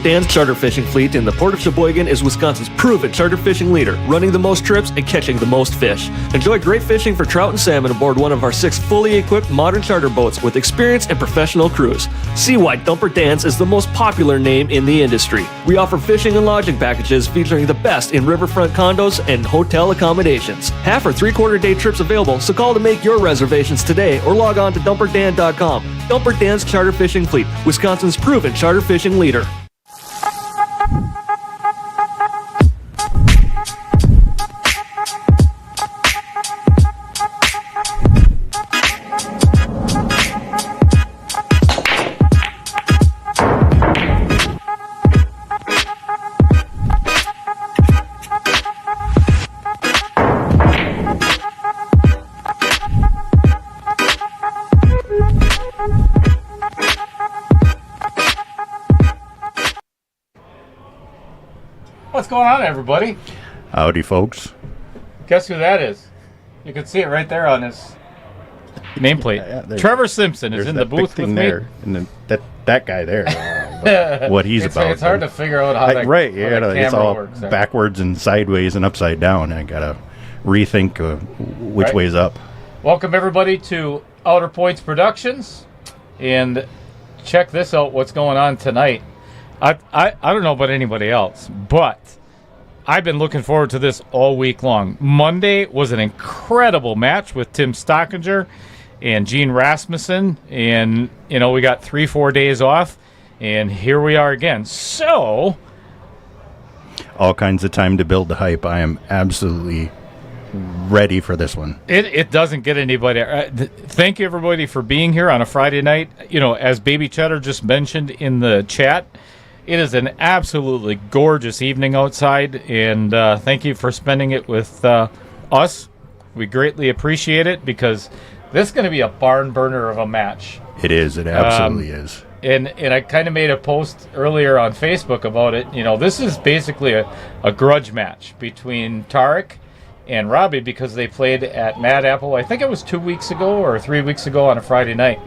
Dan's charter fishing fleet in the Port of Sheboygan is Wisconsin's proven charter fishing leader, running the most trips and catching the most fish. Enjoy great fishing for trout and salmon aboard one of our 6 fully equipped modern charter boats with experience and professional crews. See why Dumper Dan's is the most popular name in the industry. We offer fishing and lodging packages featuring the best in riverfront condos and hotel accommodations. Half or 3/4 day trips available, so call to make your reservations today or log on to dumperdan.com. Dumper Dan's Charter Fishing Fleet, Wisconsin's proven charter fishing leader. What's going on, everybody? Howdy, folks. Guess who that is? You can see it right there on his nameplate. Yeah, Trevor Simpson is in the booth with there, me. and then that guy there. What he's about. It's hard to figure out how that, right, how yeah, that it's camera all works. backwards and sideways and upside down. I gotta rethink which way's up. Welcome, everybody, to Outer Points Productions. And check this out, what's going on tonight. I don't know about anybody else, but I've been looking forward to this all week long. Monday was an incredible match with Tim Stockinger and Gene Rasmussen, and we got 3-4 days off, and here we are again. So all kinds of time to build the hype. I am absolutely ready for this one. It doesn't get anybody. Thank you, everybody, for being here on a Friday night. As Baby Cheddar just mentioned in the chat, it is an absolutely gorgeous evening outside, and thank you for spending it with us. We greatly appreciate it, because this is going to be a barn burner of a match. It is. It absolutely is. And I kind of made a post earlier on Facebook about it. This is basically a grudge match between Tarek and Robbie, because they played at Mad Apple, I think it was 2 weeks ago or 3 weeks ago on a Friday night.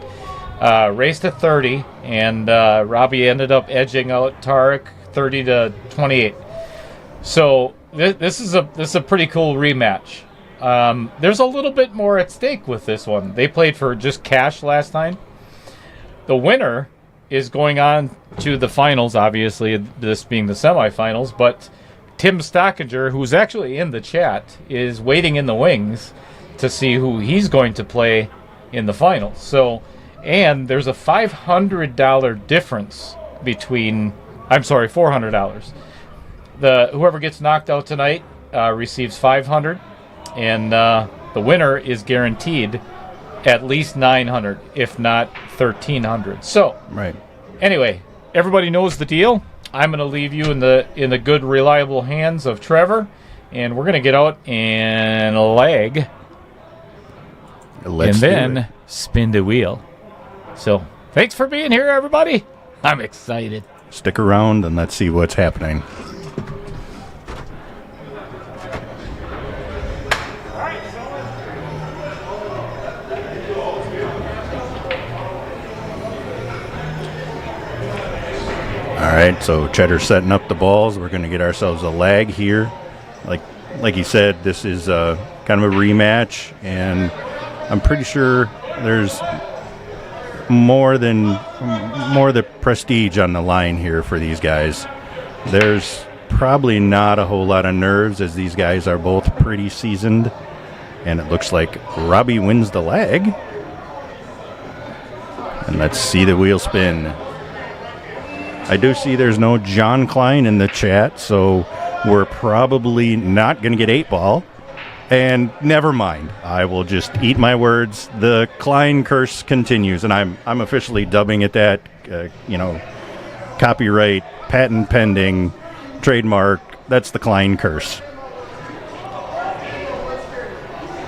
Race to 30, and Robbie ended up edging out Tarek 30-28. So this is a pretty cool rematch. There's a little bit more at stake with this one. They played for just cash last time. The winner is going on to the finals, obviously, this being the semifinals, but Tim Stockinger, who's actually in the chat, is waiting in the wings to see who he's going to play in the finals. And there's a $500 difference between, $400. Whoever gets knocked out tonight receives $500, and the winner is guaranteed at least $900, if not $1,300. So, right. Anyway, everybody knows the deal. I'm going to leave you in the good, reliable hands of Trevor, and we're going to get out and lag, and then spin the wheel. So, thanks for being here, everybody. I'm excited. Stick around and let's see what's happening. All right, so Cheddar's setting up the balls. We're going to get ourselves a lag here. Like he said, this is kind of a rematch, and I'm pretty sure there's more the prestige on the line here for these guys. There's probably not a whole lot of nerves, as these guys are both pretty seasoned, and it looks like Robbie wins the lag. And let's see the wheel spin. I do see there's no John Klein in the chat, so we're probably not going to get 8-ball. And never mind. I will just eat my words. The Klein curse continues, and I'm officially dubbing it that. Copyright, patent pending, trademark. That's the Klein curse.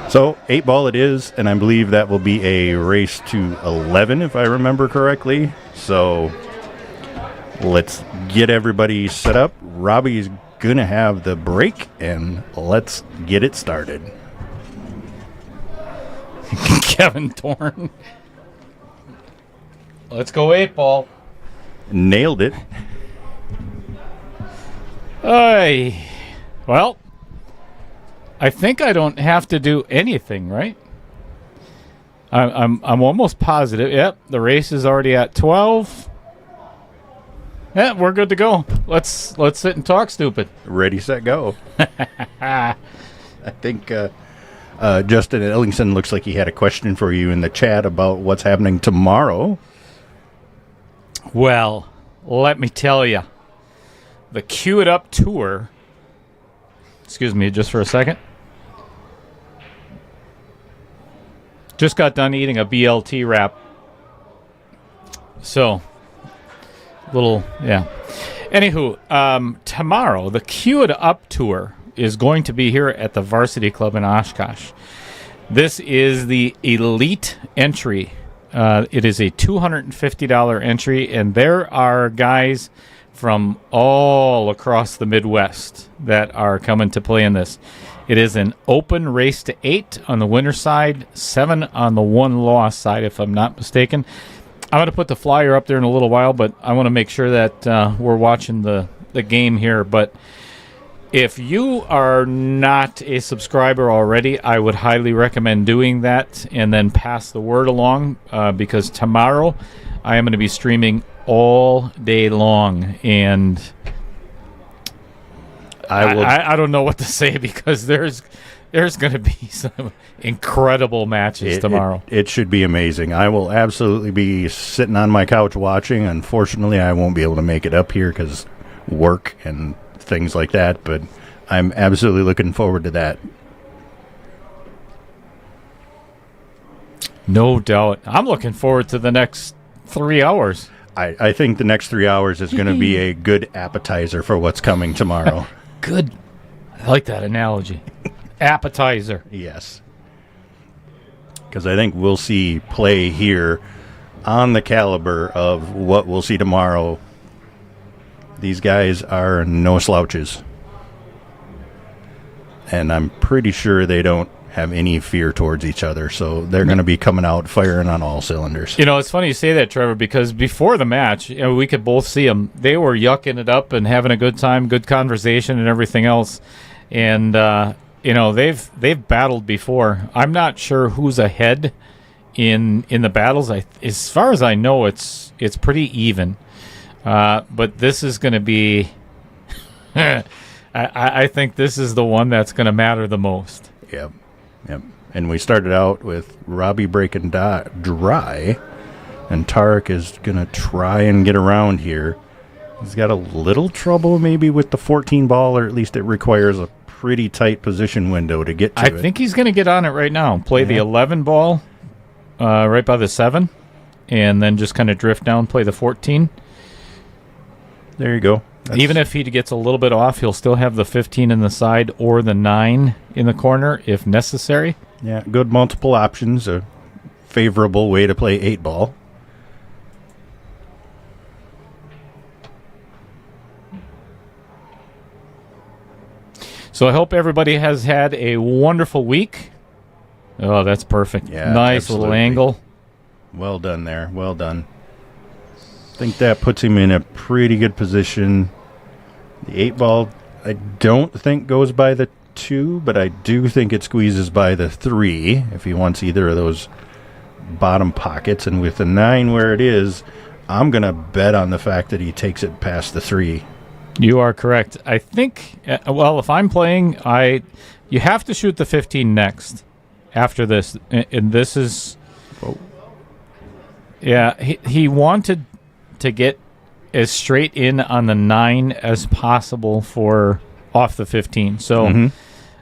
So 8-ball it is, and I believe that will be a race to 11, if I remember correctly. So let's get everybody set up. Robbie's gonna have the break, and let's get it started. Kevin Thorne. Let's go 8-ball. Nailed it. Well, I think I don't have to do anything, right? I'm almost positive. Yep, the race is already at 12. Yeah, we're good to go. Let's sit and talk stupid. Ready, set, go. I think Justin Ellingson looks like he had a question for you in the chat about what's happening tomorrow. Well, let me tell you. The Cue It Up tour. Excuse me just for a second. Just got done eating a BLT wrap. So, yeah. Anywho, tomorrow, the Cue It Up tour is going to be here at the Varsity Club in Oshkosh. This is the elite entry. It is a $250 entry, and there are guys from all across the Midwest that are coming to play in this. It is an open race to 8 on the winner side, 7 on the one-loss side, if I'm not mistaken. I'm going to put the flyer up there in a little while, but I want to make sure that we're watching the game here. But if you are not a subscriber already, I would highly recommend doing that and then pass the word along because tomorrow I am going to be streaming all day long, and I don't know what to say because there's going to be some incredible matches tomorrow. It should be amazing. I will absolutely be sitting on my couch watching. Unfortunately, I won't be able to make it up here because work and things like that, but I'm absolutely looking forward to that. No doubt. I'm looking forward to the next 3 hours. I think the next 3 hours is going to be a good appetizer for what's coming tomorrow. Good. I like that analogy. Appetizer. Yes. Because I think we'll see play here on the caliber of what we'll see tomorrow. These guys are no slouches. And I'm pretty sure they don't have any fear towards each other, so they're going to be coming out firing on all cylinders. You know, it's funny you say that, Trevor, because before the match, we could both see them. They were yucking it up and having a good time, good conversation and everything else. And, they've battled before. I'm not sure who's ahead in the battles. As far as I know, it's pretty even. But this is going to be... I think this is the one that's going to matter the most. Yep. And we started out with Robbie breaking dry, and Tarek is going to try and get around here. He's got a little trouble maybe with the 14 ball, or at least it requires a pretty tight position window to get to it. I think he's going to get on it right now. Play the 11 ball right by the 7, and then just kind of drift down, play the 14. There you go. Even if he gets a little bit off, he'll still have the 15 in the side or the 9 in the corner if necessary. Yeah, good multiple options. A favorable way to play 8 ball. So I hope everybody has had a wonderful week. Oh, that's perfect. Yeah, nice absolutely. Little angle. Well done there. Well done. I think that puts him in a pretty good position. The 8 ball, I don't think goes by the 2, but I do think it squeezes by the 3 if he wants either of those bottom pockets. And with the 9 where it is, I'm going to bet on the fact that he takes it past the 3. You are correct. I think, if I'm playing, you have to shoot the 15 next after this. And this is... Whoa. Yeah, he wanted to get as straight in on the 9 as possible for off the 15. So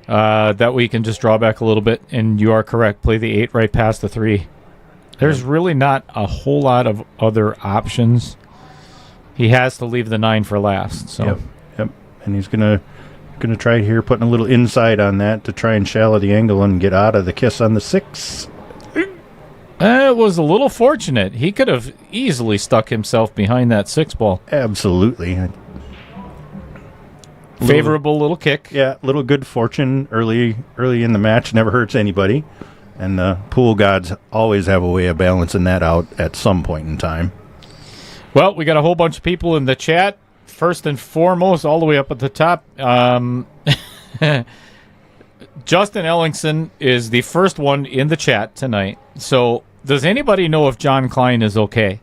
that way you can just draw back a little bit, and you are correct. Play the 8 right past the 3. There's really not a whole lot of other options. He has to leave the 9 for last. So. Yep. And he's gonna try here, putting a little inside on that to try and shallow the angle and get out of the kiss on the 6. It was a little fortunate. He could have easily stuck himself behind that 6 ball. Absolutely. Favorable little kick. Yeah, little good fortune early in the match never hurts anybody. And the pool gods always have a way of balancing that out at some point in time. Well, we got a whole bunch of people in the chat. first and foremost, all the way up at the top, Justin Ellingson is the first one in the chat tonight. So, does anybody know if John Klein is okay?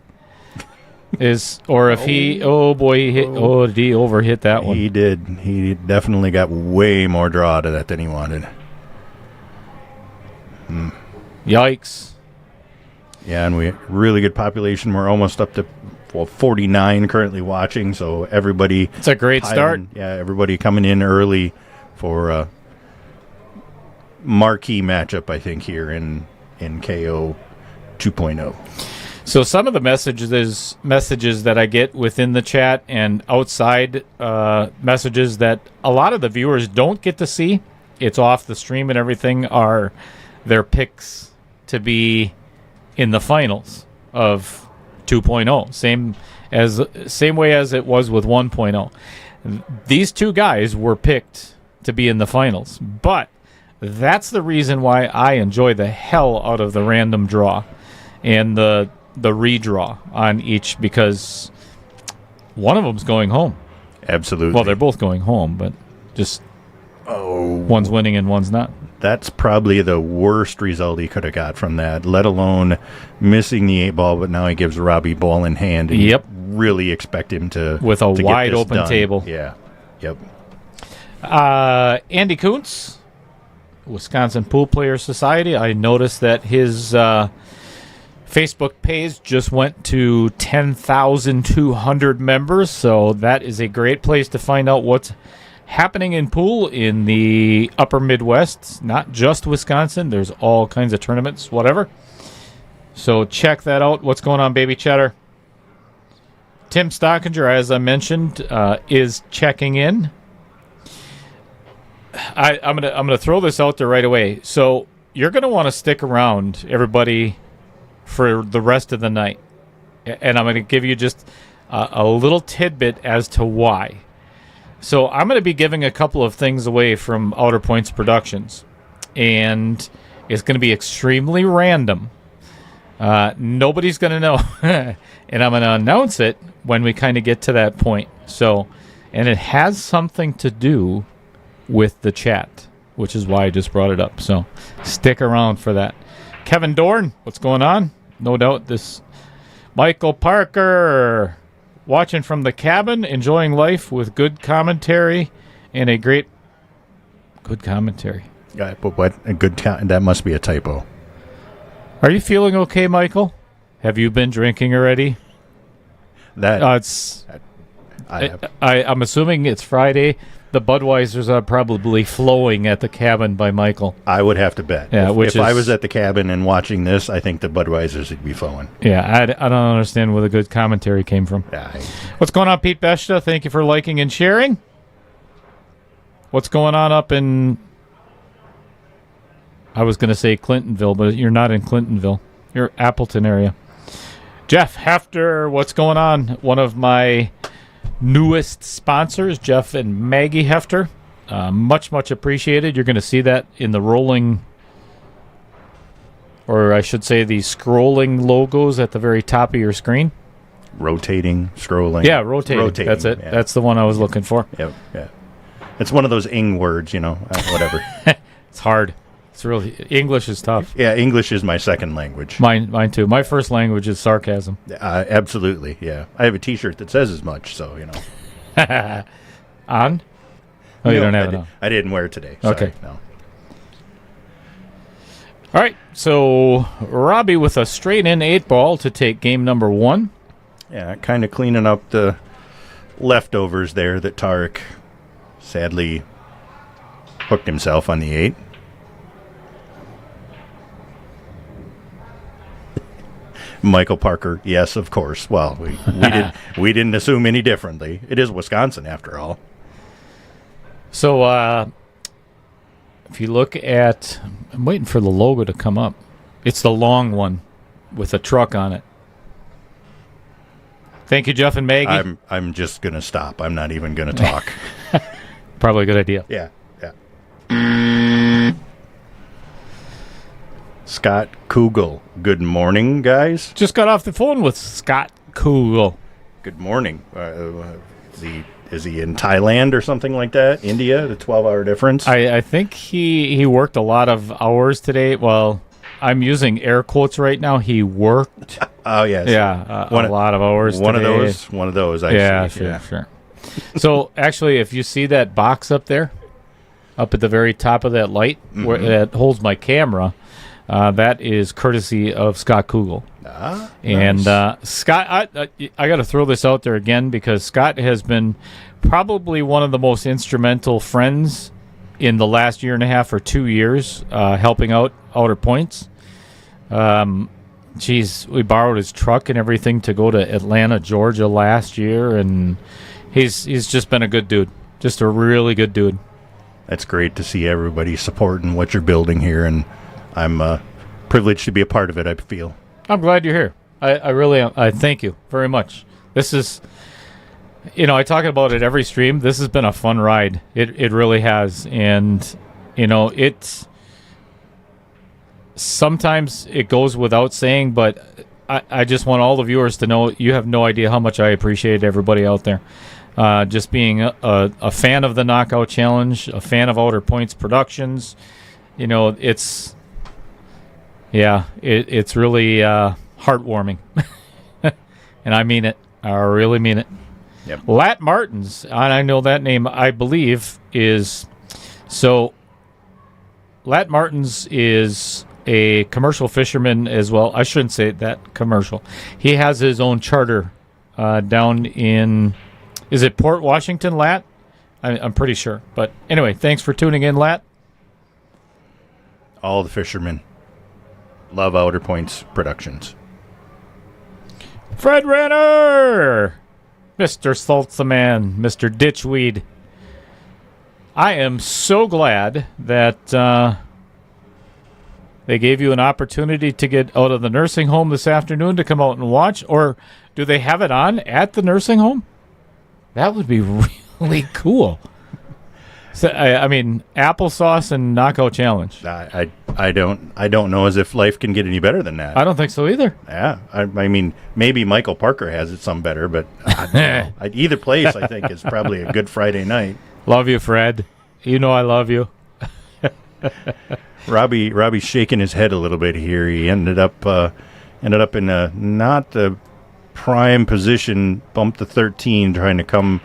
Did he overhit that one? He did. He definitely got way more draw out of that than he wanted. Yikes. Yeah, and we really good population. We're almost up to 49 currently watching, so everybody... It's a great start. Yeah, everybody coming in early for a marquee matchup, I think, here in KO 2.0. So some of the messages that I get within the chat and outside messages that a lot of the viewers don't get to see, it's off the stream and everything, are their picks to be in the finals of 2.0. Same way as it was with 1.0. These two guys were picked to be in the finals, but that's the reason why I enjoy the hell out of the random draw and the redraw on each, because one of them's going home. Absolutely. Well, they're both going home, but just one's winning and one's not. That's probably the worst result he could have got from that, let alone missing the 8-ball, but now he gives Robbie ball in hand. And Yep. you really expect him to with a to wide get this open done. table. Yeah. Yep. Andy Kuntz, Wisconsin Pool Players Society. I noticed that his Facebook page just went to 10,200 members, so that is a great place to find out what's happening in pool in the upper Midwest, not just Wisconsin. There's all kinds of tournaments, whatever. So check that out. What's going on, Baby Cheddar? Tim Stockinger, as I mentioned, is checking in. I'm gonna throw this out there right away. So you're gonna want to stick around, everybody, for the rest of the night, and I'm gonna give you just a little tidbit as to why. So I'm going to be giving a couple of things away from Outer Points Productions, and it's going to be extremely random. Nobody's going to know, and I'm going to announce it when we kind of get to that point. So, and it has something to do with the chat, which is why I just brought it up. So stick around for that. Kevin Dorn, what's going on? No doubt this Michael Parker... Watching from the cabin, enjoying life with good commentary and a great... Good commentary. But what? That must be a typo. Are you feeling okay, Michael? Have you been drinking already? I'm assuming it's Friday. The Budweisers are probably flowing at the cabin by Michael. I would have to bet. Yeah, if I was at the cabin and watching this, I think the Budweisers would be flowing. Yeah, I don't understand where the good commentary came from. Yeah, What's going on, Pete Beshta? Thank you for liking and sharing. What's going on up in... I was going to say Clintonville, but you're not in Clintonville. You're Appleton area. Jeff Hefter, what's going on? One of my newest sponsors, Jeff and Maggie Hefter. Much appreciated. You're going to see that in the rolling, or I should say the scrolling logos at the very top of your screen. Rotating, scrolling. Yeah, rotating. That's it. Yeah. That's the one I was looking for. Yep. Yeah. It's one of those ing words, whatever. It's hard. It's really, English is tough. Yeah, English is my second language. Mine too. My first language is sarcasm. Absolutely, yeah. I have a T-shirt that says as much, so, On? Oh, you don't have it on. I didn't wear it today. Sorry, okay. No. All right, so Robbie with a straight-in 8-ball to take game number 1. Yeah, kind of cleaning up the leftovers there that Tarek sadly hooked himself on the 8. Michael Parker, yes, of course. Well, we didn't assume any differently. It is Wisconsin, after all. So, if you look at... I'm waiting for the logo to come up. It's the long one with a truck on it. Thank you, Jeff and Maggie. I'm just going to stop. I'm not even going to talk. Probably a good idea. Yeah. Scott Kugel. Good morning, guys. Just got off the phone with Scott Kugel. Good morning. Is he in Thailand or something like that? India, the 12-hour difference? I think he worked a lot of hours today. Well, I'm using air quotes right now. He worked. Oh, yes. Yeah, a lot of hours One today. One of those, I see. Sure. So, actually, if you see that box up there, up at the very top of that light where that holds my camera, that is courtesy of Scott Kugel. And nice. Scott, I got to throw this out there again because Scott has been probably one of the most instrumental friends in the last year and a half or 2 years helping out Outer Points. We borrowed his truck and everything to go to Atlanta, Georgia last year, and he's just been a good dude, just a really good dude. That's great to see everybody supporting what you're building here, and I'm privileged to be a part of it, I feel. I'm glad you're here. I really am. I thank you very much. This is, I talk about it every stream. This has been a fun ride. It really has. And, it's sometimes it goes without saying, but I just want all the viewers to know you have no idea how much I appreciate everybody out there. Just being a fan of the Knockout Challenge, a fan of Outer Points Productions, it's really heartwarming, and I mean it. I really mean it. Yep. Lat Martins, and I know that name. I believe is so. Lat Martins is a commercial fisherman as well. I shouldn't say that commercial. He has his own charter down in. Is it Port Washington, Lat? I'm pretty sure. But anyway, thanks for tuning in, Lat. All the fishermen love Outer Points Productions. Fred Renner! Mr. Saltsaman, Mr. Ditchweed. I am so glad that they gave you an opportunity to get out of the nursing home this afternoon to come out and watch. Or do they have it on at the nursing home? That would be really cool. So, I mean, applesauce and Knockout Challenge. I don't know as if life can get any better than that. I don't think so either. Yeah, I mean, maybe Michael Parker has it some better, but either place I think is probably a good Friday night. Love you, Fred. You know I love you. Robbie's shaking his head a little bit here. He ended up in a not the prime position, bumped to 13, trying to come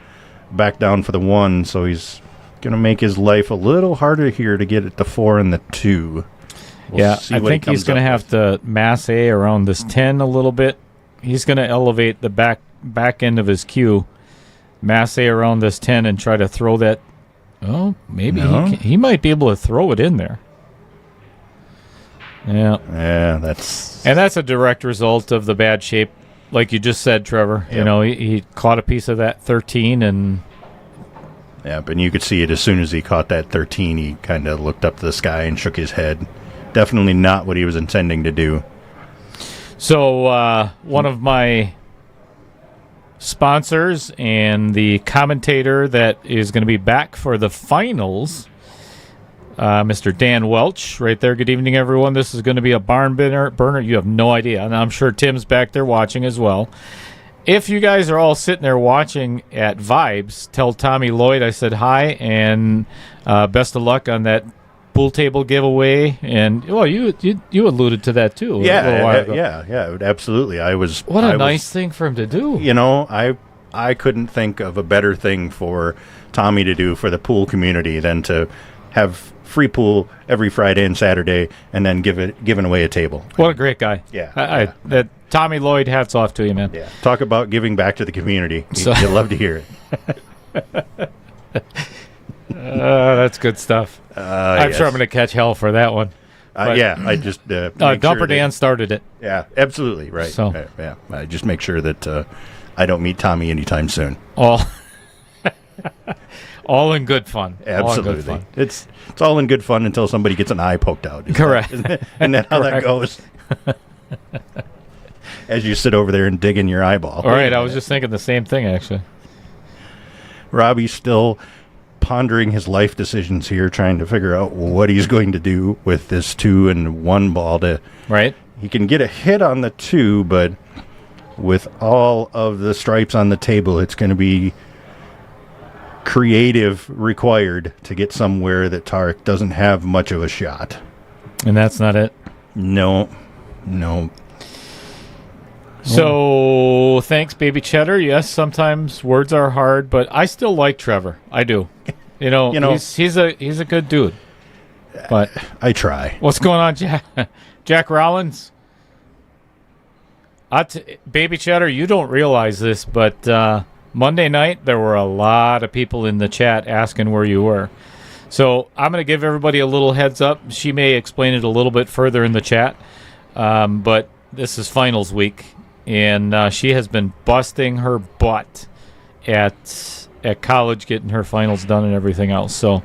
back down for the 1. So he's going to make his life a little harder here to get it to 4 and the 2. I think he's going to have to mass A around this 10 a little bit. He's going to elevate the back end of his cue, mass A around this 10, and try to throw that. Oh, maybe he might be able to throw it in there. Yeah, that's a direct result of the bad shape, like you just said, Trevor. Yep. He caught a piece of that 13 and. Yeah, but you could see it as soon as he caught that 13, he kind of looked up to the sky and shook his head. Definitely not what he was intending to do. So one of my sponsors and the commentator that is going to be back for the finals, Mr. Dan Welch, right there. Good evening, everyone. This is going to be a barn burner. You have no idea. And I'm sure Tim's back there watching as well. If you guys are all sitting there watching at Vibes, tell Tommy Lloyd I said hi, and best of luck on that pool table giveaway. And well, you alluded to that too. Yeah, absolutely. What a nice thing for him to do. I couldn't think of a better thing for Tommy to do for the pool community than to have free pool every Friday and Saturday, and then giving away a table. What a great guy. Yeah. That Tommy Lloyd, hats off to you, man. Yeah. Talk about giving back to the community. You'd love to hear it. That's good stuff. I'm sure I'm going to catch hell for that one. I just Dumper Dan started it. Yeah, absolutely right. So I just make sure that I don't meet Tommy anytime soon. All in good fun. Absolutely, all in good fun. It's all in good fun until somebody gets an eye poked out. Correct. Isn't that how that goes? As you sit over there and dig in your eyeball. All right, I was just thinking the same thing, actually. Robbie's still pondering his life decisions here, trying to figure out what he's going to do with this 2 and 1 ball. Right. He can get a hit on the 2, but with all of the stripes on the table, it's going to be creative required to get somewhere that Tarek doesn't have much of a shot. And that's not it. No. So, thanks, Baby Cheddar. Yes, sometimes words are hard, but I still like Trevor. I do. You know, he's a good dude. But I try. What's going on, Jack Rollins? Baby Cheddar, you don't realize this, but Monday night there were a lot of people in the chat asking where you were. So I'm going to give everybody a little heads up. She may explain it a little bit further in the chat, but this is finals week, and she has been busting her butt at college, getting her finals done and everything else. So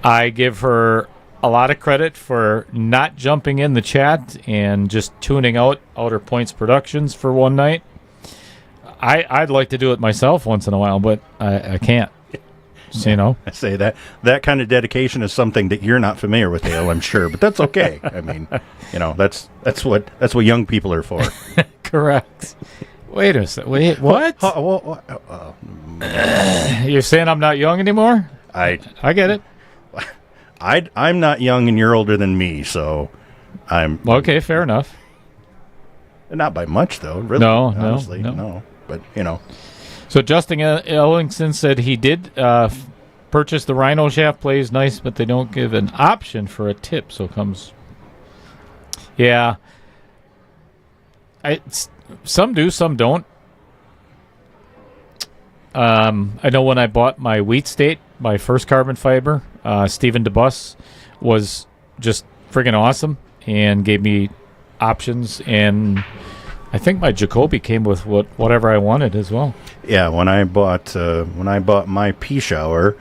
I give her a lot of credit for not jumping in the chat and just tuning out Outer Points Productions for one night. I'd like to do it myself once in a while, but I can't. So, I say that kind of dedication is something that you're not familiar with, Dale, I'm sure, but that's okay. I mean, that's what young people are for. Correct. Wait a second. Wait, what? You're saying I'm not young anymore? I get it. I'm not young, and you're older than me, so I'm okay. Fair enough. Not by much, though. Really, honestly, no. But So Justin Ellingson said he did purchase the Rhino shaft. Plays nice, but they don't give an option for a tip. So comes. Yeah. Some do, some don't. I know when I bought my Wheat State, my first carbon fiber, Stephen DeBus was just friggin' awesome and gave me options, and I think my Jacoby came with whatever I wanted as well. Yeah, when I bought my pea shower,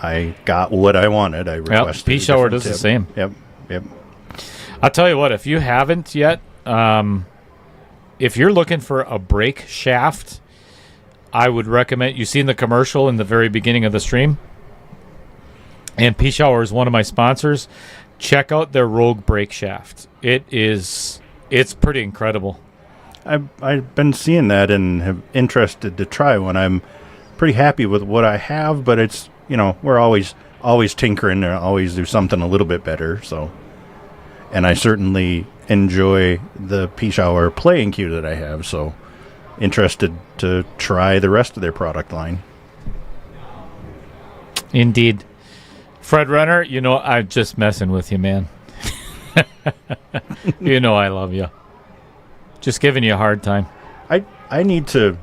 I got what I wanted. I requested pea shower does the same. Yep. I'll tell you what, if you haven't yet, if you're looking for a brake shaft, I would recommend, you've seen the commercial in the very beginning of the stream, and Pea Shower is one of my sponsors. Check out their Rogue brake shaft. It's pretty incredible. I've been seeing that and have interested to try one. I'm pretty happy with what I have, but it's, we're always tinkering and always do something a little bit better. So, and I certainly enjoy the Pea Shower playing cue that I have. So, interested to try the rest of their product line. Indeed. Fred Renner, I'm just messing with you, man. I love you. Just giving you a hard time. I need to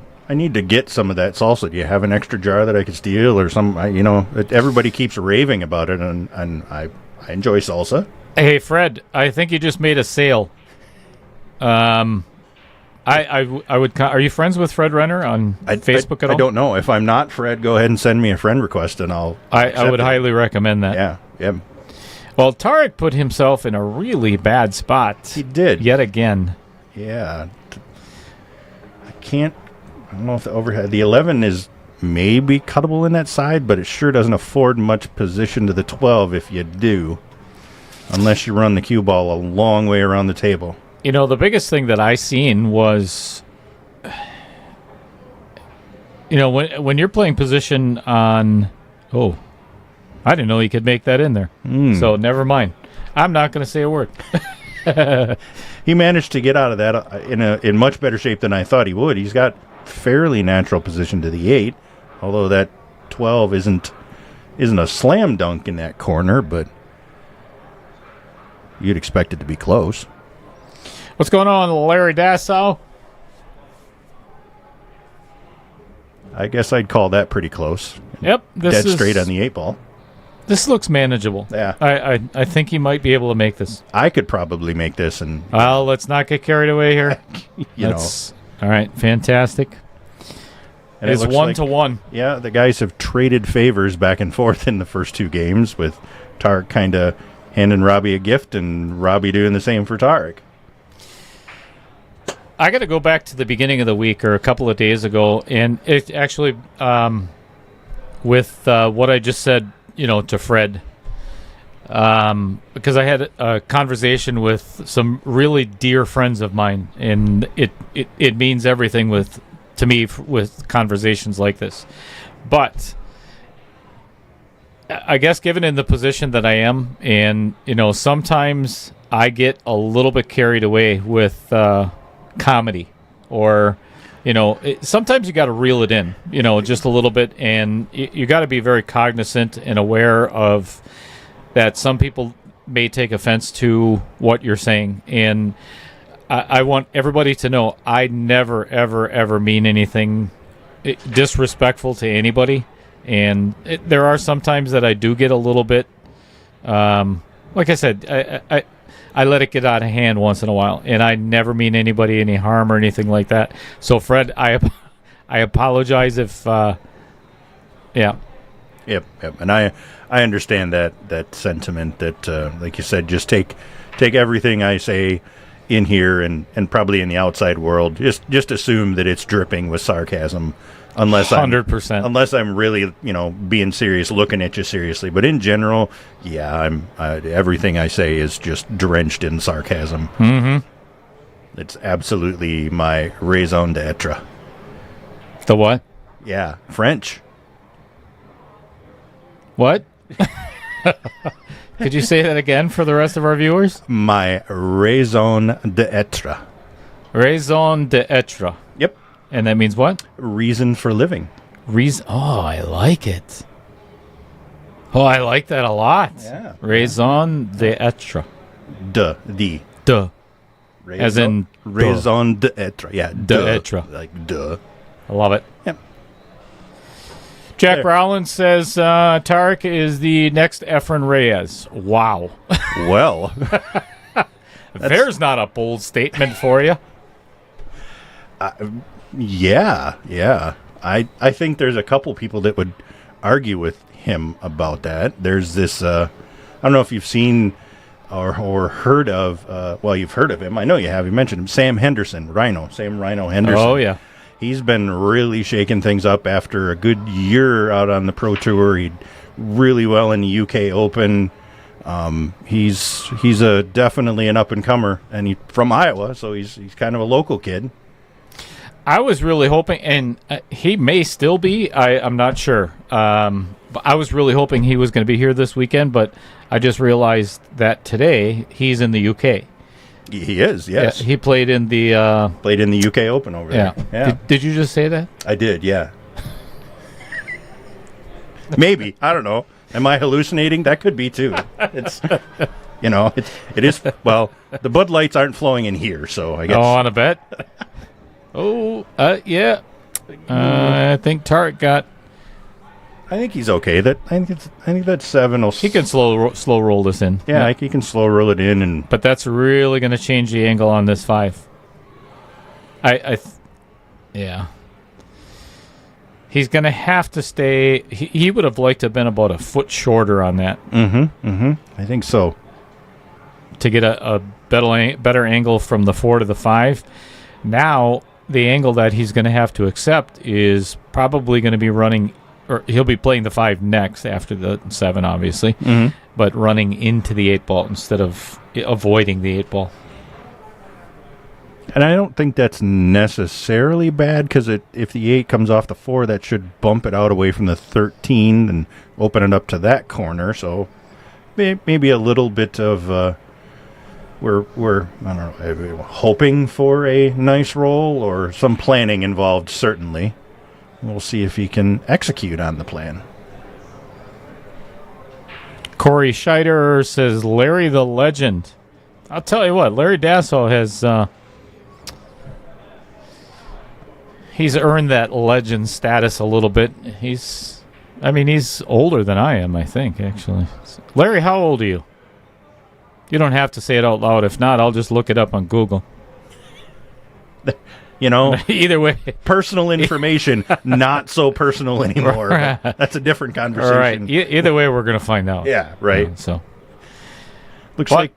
get some of that salsa. Do you have an extra jar that I could steal or some? Everybody keeps raving about it, and I enjoy salsa. Hey, Fred, I think you just made a sale. I would. Are you friends with Fred Renner on Facebook at all? I don't know. If I'm not, Fred, go ahead and send me a friend request, and I would highly recommend that. Yeah. Well, Tarek put himself in a really bad spot. He did yet again. Yeah. I don't know if the overhead. The 11 is maybe cuttable in that side, but it sure doesn't afford much position to the 12 if you do, unless you run the cue ball a long way around the table. The biggest thing that I seen was, when you're playing position on, I didn't know he could make that in there. So never mind. I'm not going to say a word. He managed to get out of that in much better shape than I thought he would. He's got fairly natural position to the 8, although that 12 isn't a slam dunk in that corner, but you'd expect it to be close. What's going on, Larry Dassow? I guess I'd call that pretty close. Yep. Dead straight on the 8 ball. This looks manageable. Yeah. I think he might be able to make this. I could probably make this. Well, let's not get carried away here. All right, fantastic. And it's 1-1. Yeah, the guys have traded favors back and forth in the first 2 games, with Tarek kind of handing Robbie a gift and Robbie doing the same for Tarek. I got to go back to the beginning of the week or a couple of days ago, and it actually, with what I just said, to Fred, because I had a conversation with some really dear friends of mine, and it means everything to me with conversations like this. But I guess given in the position that I am, and sometimes I get a little bit carried away with comedy, or sometimes you got to reel it in, just a little bit, and you got to be very cognizant and aware of that. Some people may take offense to what you're saying, and I want everybody to know I never, ever, ever mean anything disrespectful to anybody. And there are some times that I do get a little bit, like I said, I let it get out of hand once in a while, and I never mean anybody any harm or anything like that. So, Fred, I apologize if, yeah. Yep. And I understand that sentiment that, like you said, just take everything I say in here and probably in the outside world. Just assume that it's dripping with sarcasm. Unless 100%. Unless I'm really, being serious, looking at you seriously. But in general, yeah, everything I say is just drenched in sarcasm. Mm-hmm. It's absolutely my raison d'etre. The what? Yeah, French. What? Could you say that again for the rest of our viewers? My raison d'etre. Raison d'etre. Yep. And that means what? Reason for living. Oh, I like it. Oh, I like that a lot. Yeah. Raison d'etre. Duh. Raison, as in raison d'etre. Yeah. D'etre. Like duh. I love it. Yep. Jack There. Rowland says Tarek is the next Efren Reyes. Wow. Well. There's not a bold statement for you. Yeah. I think there's a couple people that would argue with him about that. There's this, I don't know if you've seen or heard of, well, you've heard of him. I know you have. You mentioned him. Sam Henderson, Sam Rhino Henderson. Oh, yeah. He's been really shaking things up after a good year out on the Pro Tour. He did really well in the UK Open. He's definitely an up-and-comer, and he's from Iowa, so he's kind of a local kid. I was really hoping, and he may still be, I'm not sure. But I was really hoping he was going to be here this weekend, but I just realized that today he's in the UK. He is, yes. Yeah, he played in the UK Open over there. Yeah. Did you just say that? I did, yeah. Maybe. I don't know. Am I hallucinating? That could be, too. It's, it is, well, the Bud Lights aren't flowing in here, so I guess. Oh, on a bet? Yeah. I think Tarek got. I think he's okay. I think that's 7. He can slow roll this in. Yeah, he can slow roll it in, but that's really going to change the angle on this 5. Yeah. He's going to have to stay. He would have liked to have been about a foot shorter on that. I think so. To get a better angle from the 4 to the 5. Now, the angle that he's going to have to accept is probably going to be running, or he'll be playing the 5 next after the 7, obviously, but running into the 8 ball instead of avoiding the 8 ball. And I don't think that's necessarily bad, because if the 8 comes off the 4, that should bump it out away from the 13 and open it up to that corner. So maybe a little bit of we're I don't know, hoping for a nice roll or some planning involved. Certainly, we'll see if he can execute on the plan. Corey Scheider says Larry the Legend. I'll tell you what, Larry Dasso has. He's earned that legend status a little bit. He's older than I am, I think, actually. Larry, how old are you? You don't have to say it out loud. If not, I'll just look it up on Google. Either way. Personal information, not so personal anymore. That's a different conversation. All right. Either way, we're going to find out. Yeah, right. Looks But like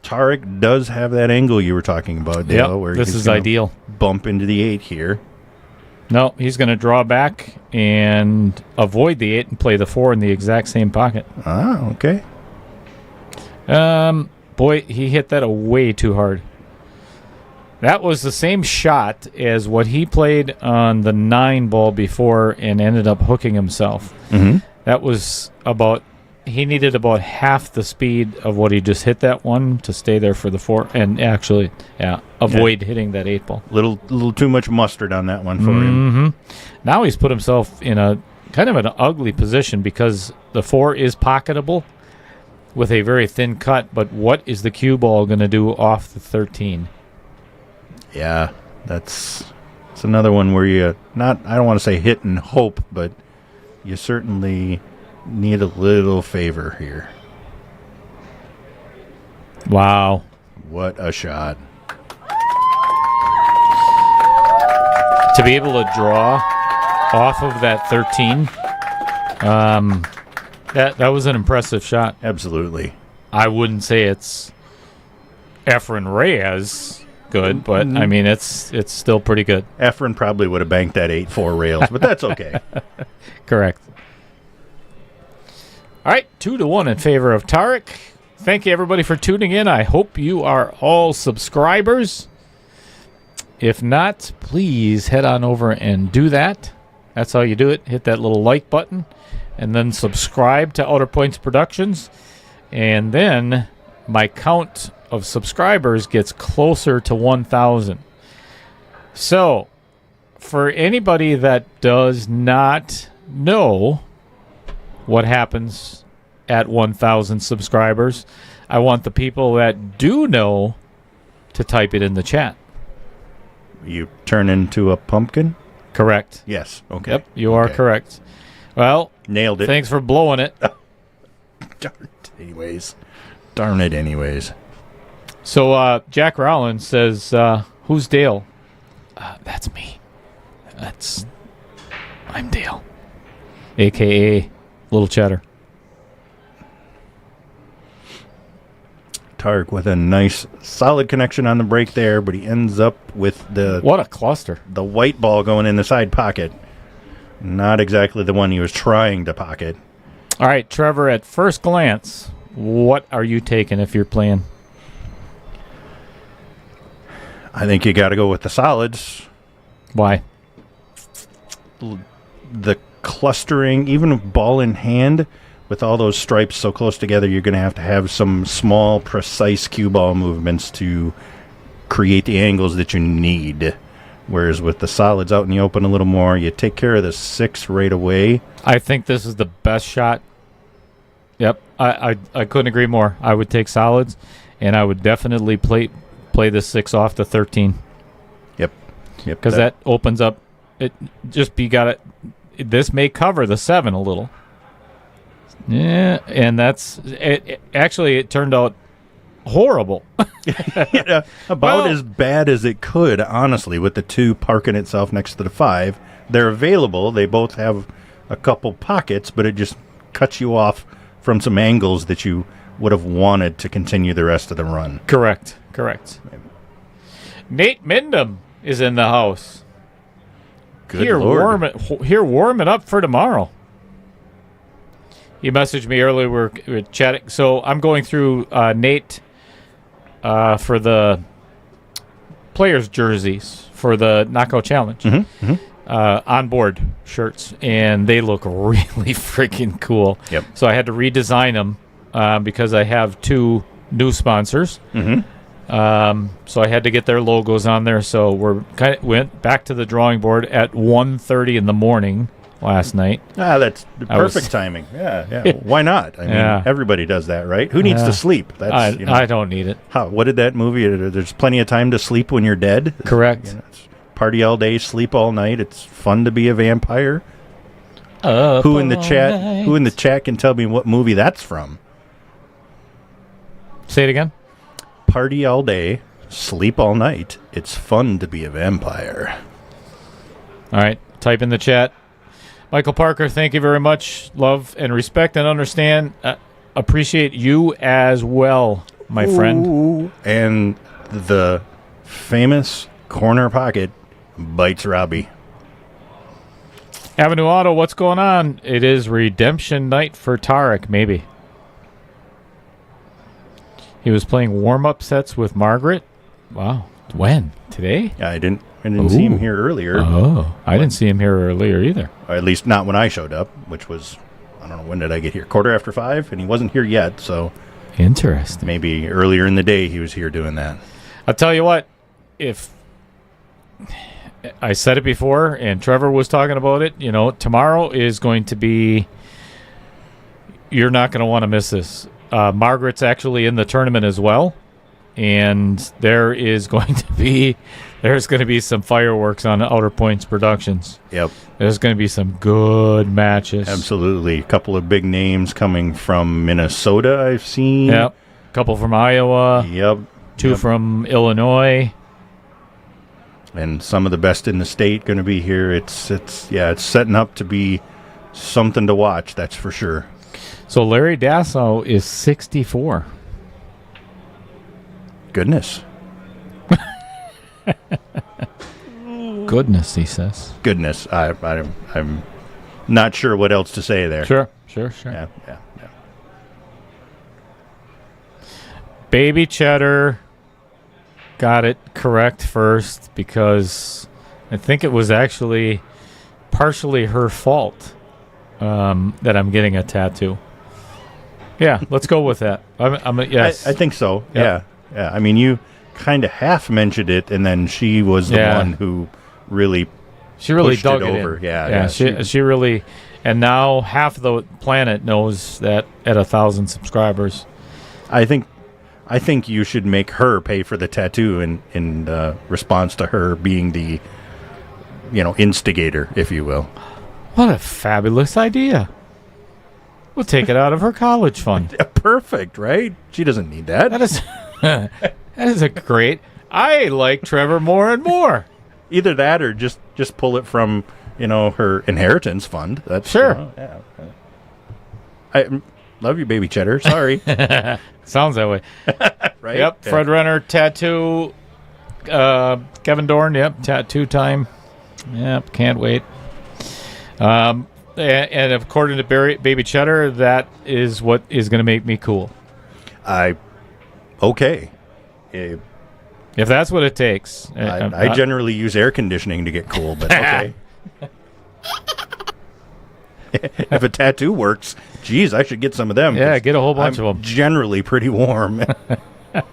Tarek does have that angle you were talking about, Dale. Where this is ideal. Bump into the 8 here. No, he's going to draw back and avoid the 8 and play the 4 in the exact same pocket. Ah, okay. Boy, he hit that way too hard. That was the same shot as what he played on the 9 ball before and ended up hooking himself. That was about. He needed about half the speed of what he just hit that one to stay there for the 4, and actually, avoid hitting that 8 ball. Little too much mustard on that one for him. Now he's put himself in a kind of an ugly position because the 4 is pocketable with a very thin cut. But what is the cue ball going to do off the 13? Yeah, it's another one where you I don't want to say hit and hope, but you certainly need a little favor here. Wow. What a shot. To be able to draw off of that 13, that was an impressive shot. Absolutely. I wouldn't say it's Efren Reyes good, but I mean it's still pretty good. Efren probably would have banked that 8-4 rails, but that's okay. Correct. All right, 2-1 in favor of Tarek. Thank you, everybody, for tuning in. I hope you are all subscribers. If not, please head on over and do that. That's how you do it. Hit that little like button, and then subscribe to Outer Points Productions. And then my count of subscribers gets closer to 1,000. So, for anybody that does not know what happens at 1,000 subscribers, I want the people that do know to type it in the chat. You turn into a pumpkin? Correct. Yes. Okay. Yep, you are correct. Well, nailed it. Thanks for blowing it. Darn it anyways. So Jack Rowland says, who's Dale? That's me. I'm Dale. A.K.A. Little Cheddar. Tarek with a nice solid connection on the break there, but he ends up with what a cluster. The white ball going in the side pocket. Not exactly the one he was trying to pocket. All right, Trevor, at first glance, what are you taking if you're playing? I think you got to go with the solids. Why? The clustering, even ball in hand, with all those stripes so close together, you're going to have some small, precise cue ball movements to create the angles that you need. Whereas with the solids out in the open a little more, you take care of the 6 right away. I think this is the best shot. Yep, I couldn't agree more. I would take solids, and I would definitely play the 6 off the 13. Yep. Because that opens up. This may cover the 7 a little. Yeah, and that's it. Actually, it turned out horrible. About as bad as it could, honestly, with the 2 parking itself next to the 5. They're available. They both have a couple pockets, but it just cuts you off from some angles that you would have wanted to continue the rest of the run. Correct. Nate Mindham is in the house. Good Lord. Warm it up for tomorrow. He messaged me earlier. We're chatting. So I'm going through Nate for the players' jerseys for the Knockout Challenge. Onboard shirts, and they look really freaking cool. Yep. So I had to redesign them because I have 2 new sponsors. So I had to get their logos on there. So went back to the drawing board at 1:30 in the morning last night. That's perfect timing. Yeah. Why not? I mean, everybody does that, right? Who needs to sleep? I don't need it. What did that movie? There's plenty of time to sleep when you're dead. Correct. It's party all day, sleep all night. It's fun to be a vampire. Who in the chat can tell me what movie that's from? Say it again. Party all day, sleep all night. It's fun to be a vampire. All right, type in the chat. Michael Parker, thank you very much. Love and respect and understand. Appreciate you as well, my friend. And the famous corner pocket bites Robbie. Avenue Auto, what's going on? It is redemption night for Tarek, maybe. He was playing warm-up sets with Margaret. Wow. When? Today? Yeah, I didn't see him here earlier. Oh, I didn't see him here earlier either. Or at least not when I showed up, which was I don't know, when did I get here? 5:15, and he wasn't here yet, so Interesting. maybe earlier in the day he was here doing that. I'll tell you what, if I said it before and Trevor was talking about it, tomorrow is going to be, you're not going to want to miss this. Margaret's actually in the tournament as well, and there's going to be some fireworks on Outer Points Productions. Yep. There's going to be some good matches. Absolutely. A couple of big names coming from Minnesota, I've seen. Yep. A couple from Iowa. Yep. Two from Illinois. And some of the best in the state going to be here. It's setting up to be something to watch, that's for sure. So Larry Dassow is 64. Goodness. Goodness, he says. Goodness. I'm not sure what else to say there. Sure. Yeah. Baby Cheddar got it correct first because I think it was actually partially her fault that I'm getting a tattoo. Yeah, let's go with that. Yes. I think so. Yep. Yeah. I mean, you kind of half mentioned it, and then she was the one who really pushed dug it it over. in. Yeah. She really, and now half the planet knows that at 1,000 subscribers. I think you should make her pay for the tattoo in response to her being the, instigator, if you will. What a fabulous idea. We'll take it out of her college fund. Perfect, right? She doesn't need that. That is a great. I like Trevor more and more. Either that or just pull it from, her inheritance fund. That's sure. I love you, Baby Cheddar. Sorry. Sounds that way. Right? Yep. Yeah. Fred Renner tattoo. Kevin Dorn. Yep. Tattoo time. Yep. Can't wait. And according to Baby Cheddar, that is what is going to make me cool. Okay. If that's what it takes. I generally use air conditioning to get cool, but okay. If a tattoo works, geez, I should get some of them. Yeah, get a whole bunch of them. Generally pretty warm.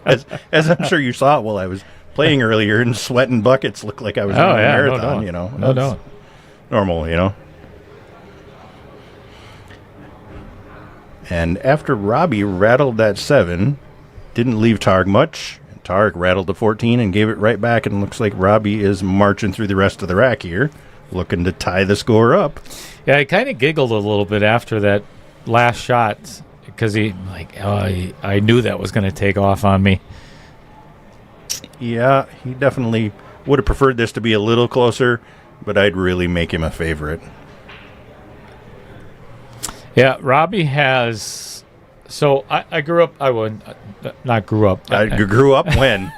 as I'm sure you saw while I was playing earlier, and sweating buckets looked like I was running a marathon, No. Normal, And after Robbie rattled that 7, didn't leave Tarek much. Tarek rattled the 14 and gave it right back, and looks like Robbie is marching through the rest of the rack here, looking to tie the score up. Yeah, I kind of giggled a little bit after that last shot because I knew that was going to take off on me. Yeah, he definitely would have preferred this to be a little closer, but I'd really make him a favorite. Yeah, Robbie has. So I grew up. I would not grew up. I grew up when?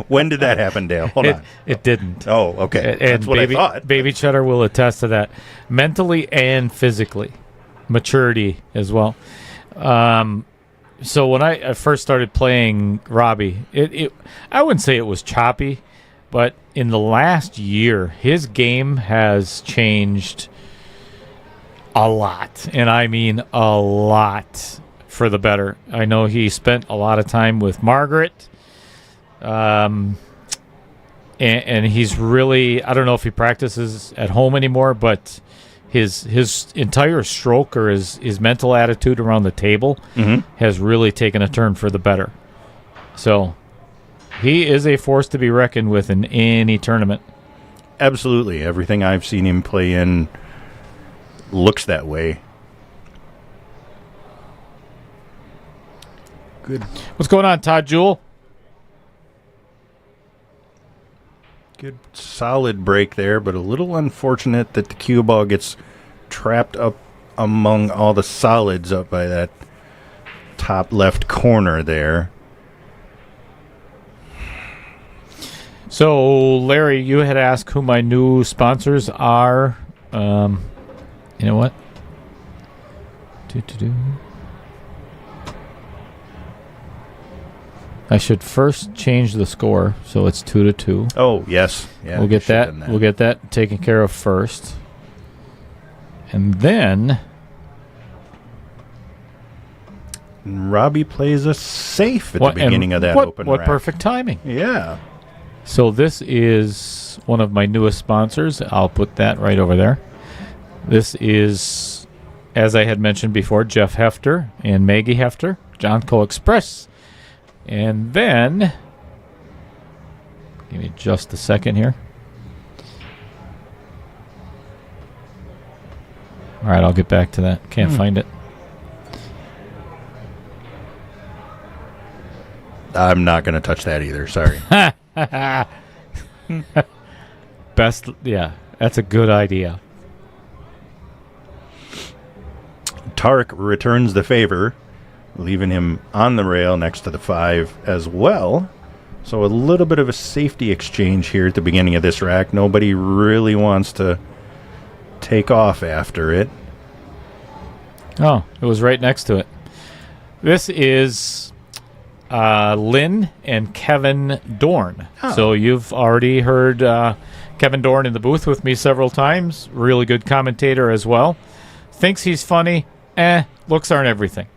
When did that happen, Dale? Hold on. It didn't. Oh, okay. And that's what I thought. Baby Cheddar will attest to that, mentally and physically, maturity as well. So when I first started playing Robbie, I wouldn't say it was choppy, but in the last year, his game has changed a lot, and I mean a lot for the better. I know he spent a lot of time with Margaret, and he's really, I don't know if he practices at home anymore, but his entire stroke or his mental attitude around the table has really taken a turn for the better. So he is a force to be reckoned with in any tournament. Absolutely. Everything I've seen him play in looks that way. Good. What's going on, Todd Jewell? Good solid break there, but a little unfortunate that the cue ball gets trapped up among all the solids up by that top left corner there. So, Larry, you had asked who my new sponsors are. You know what? I should first change the score so it's 2-2. Oh, yes. Yeah, We'll get that taken care of first. And then Robbie plays us safe at the beginning of that open What rack. perfect timing. Yeah. So this is one of my newest sponsors. I'll put that right over there. This is, as I had mentioned before, Jeff Hefter and Maggie Hefter, Jonco Express. And then, give me just a second here. All right, I'll get back to that. Can't find it. I'm not going to touch that either. Sorry. Best, yeah, that's a good idea. Tarek returns the favor, leaving him on the rail next to the 5 as well. So a little bit of a safety exchange here at the beginning of this rack. Nobody really wants to take off after it. Oh, it was right next to it. This is Lynn and Kevin Dorn. Oh. So you've already heard Kevin Dorn in the booth with me several times. Really good commentator as well. Thinks he's funny. Looks aren't everything.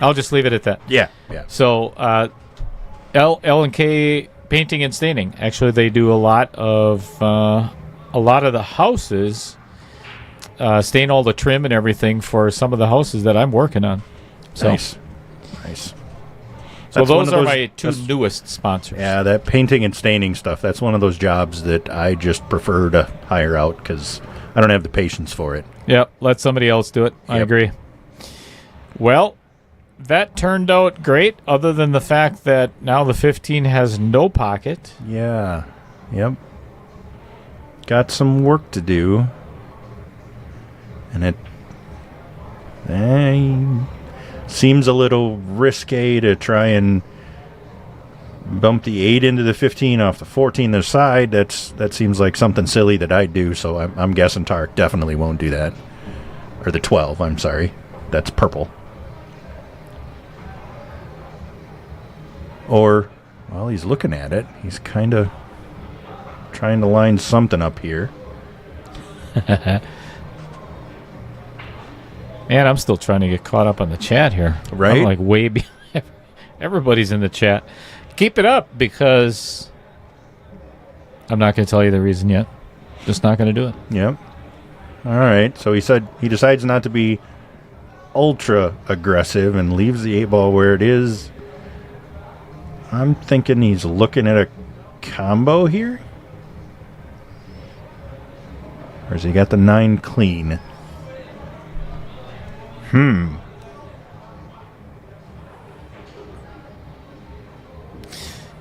I'll just leave it at that. Yeah. So L&K Painting and Staining. Actually, they do a lot of the houses. Stain all the trim and everything for some of the houses that I'm working on. So. Nice. So those are my two newest sponsors. Yeah, that painting and staining stuff, that's one of those jobs that I just prefer to hire out because I don't have the patience for it. Yep, let somebody else do it. I Yep. agree. Well, that turned out great, other than the fact that now the 15 has no pocket. Yeah. Yep. Got some work to do. And it seems a little risque to try and bump the 8 into the 15 off the 14 to the side. That seems like something silly that I'd do, so I'm guessing Tarek definitely won't do that. Or the 12, I'm sorry. That's purple. Or, well, he's looking at it. He's kind of trying to line something up here. Man, I'm still trying to get caught up on the chat here. Right? I'm like way behind. Everybody's in the chat. Keep it up because I'm not going to tell you the reason yet. Just not going to do it. Yep. All right. So he said he decides not to be ultra aggressive and leaves the 8-ball where it is. I'm thinking he's looking at a combo here. Or has he got the 9 clean?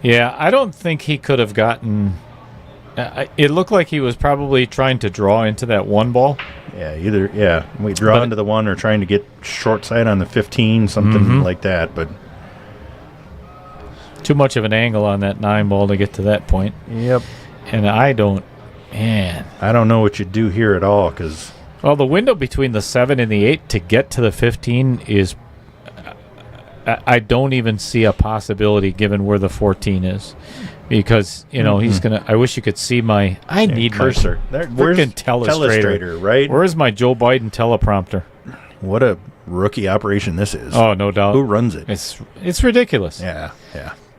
Yeah, I don't think he could have gotten... it looked like he was probably trying to draw into that 1 ball. Yeah, we draw into the 1 or trying to get short side on the 15, something like that, but... Too much of an angle on that 9 ball to get to that point. Yep. And I don't... Man. I don't know what you do here at all, because... Well, the window between the 7 and the 8 to get to the 15 is... I don't even see a possibility given where the 14 is. Because, you know, he's going to... I wish you could see my... I need cursor. my freaking telestrator. Right? Where's my Joe Biden teleprompter? What a rookie operation this is. Oh, no doubt. Who runs it? It's ridiculous. Yeah.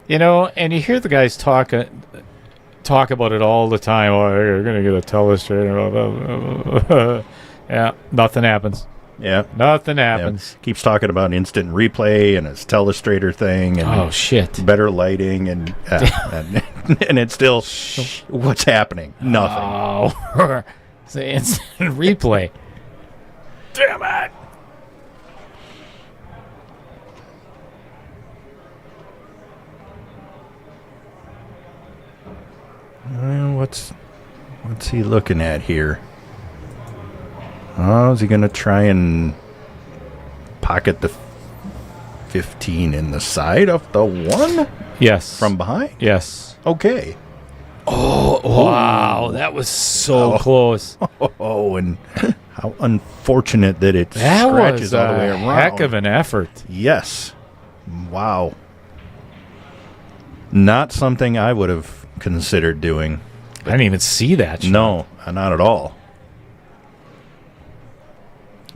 You know, and you hear the guys talk about it all the time. Oh, you're going to get a telestrator. Yeah, nothing happens. Yeah. Nothing happens. Yeah. Keeps talking about instant replay and his telestrator thing. And oh, shit. Better lighting and and it's still, what's happening? Nothing. Oh, it's an instant replay. Damn it. What's he looking at here? Oh, is he going to try and pocket the 15 in the side of the 1? Yes. From behind? Yes. Okay. Oh, wow. That was so close. Oh, and how unfortunate that it scratches all the way around. Heck of an effort. Yes. Wow. Not something I would have considered doing. I didn't even see that. No, not at all.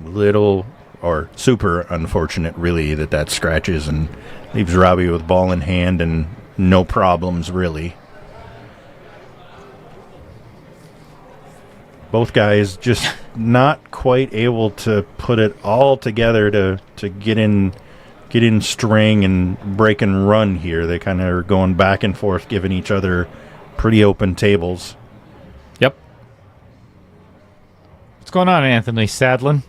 little or super unfortunate, really, that scratches and leaves Robbie with ball in hand and no problems, really. Both guys just not quite able to put it all together to get in string and break and run here. They kind of are going back and forth, giving each other pretty open tables. Yep. What's going on, Anthony Sadlin?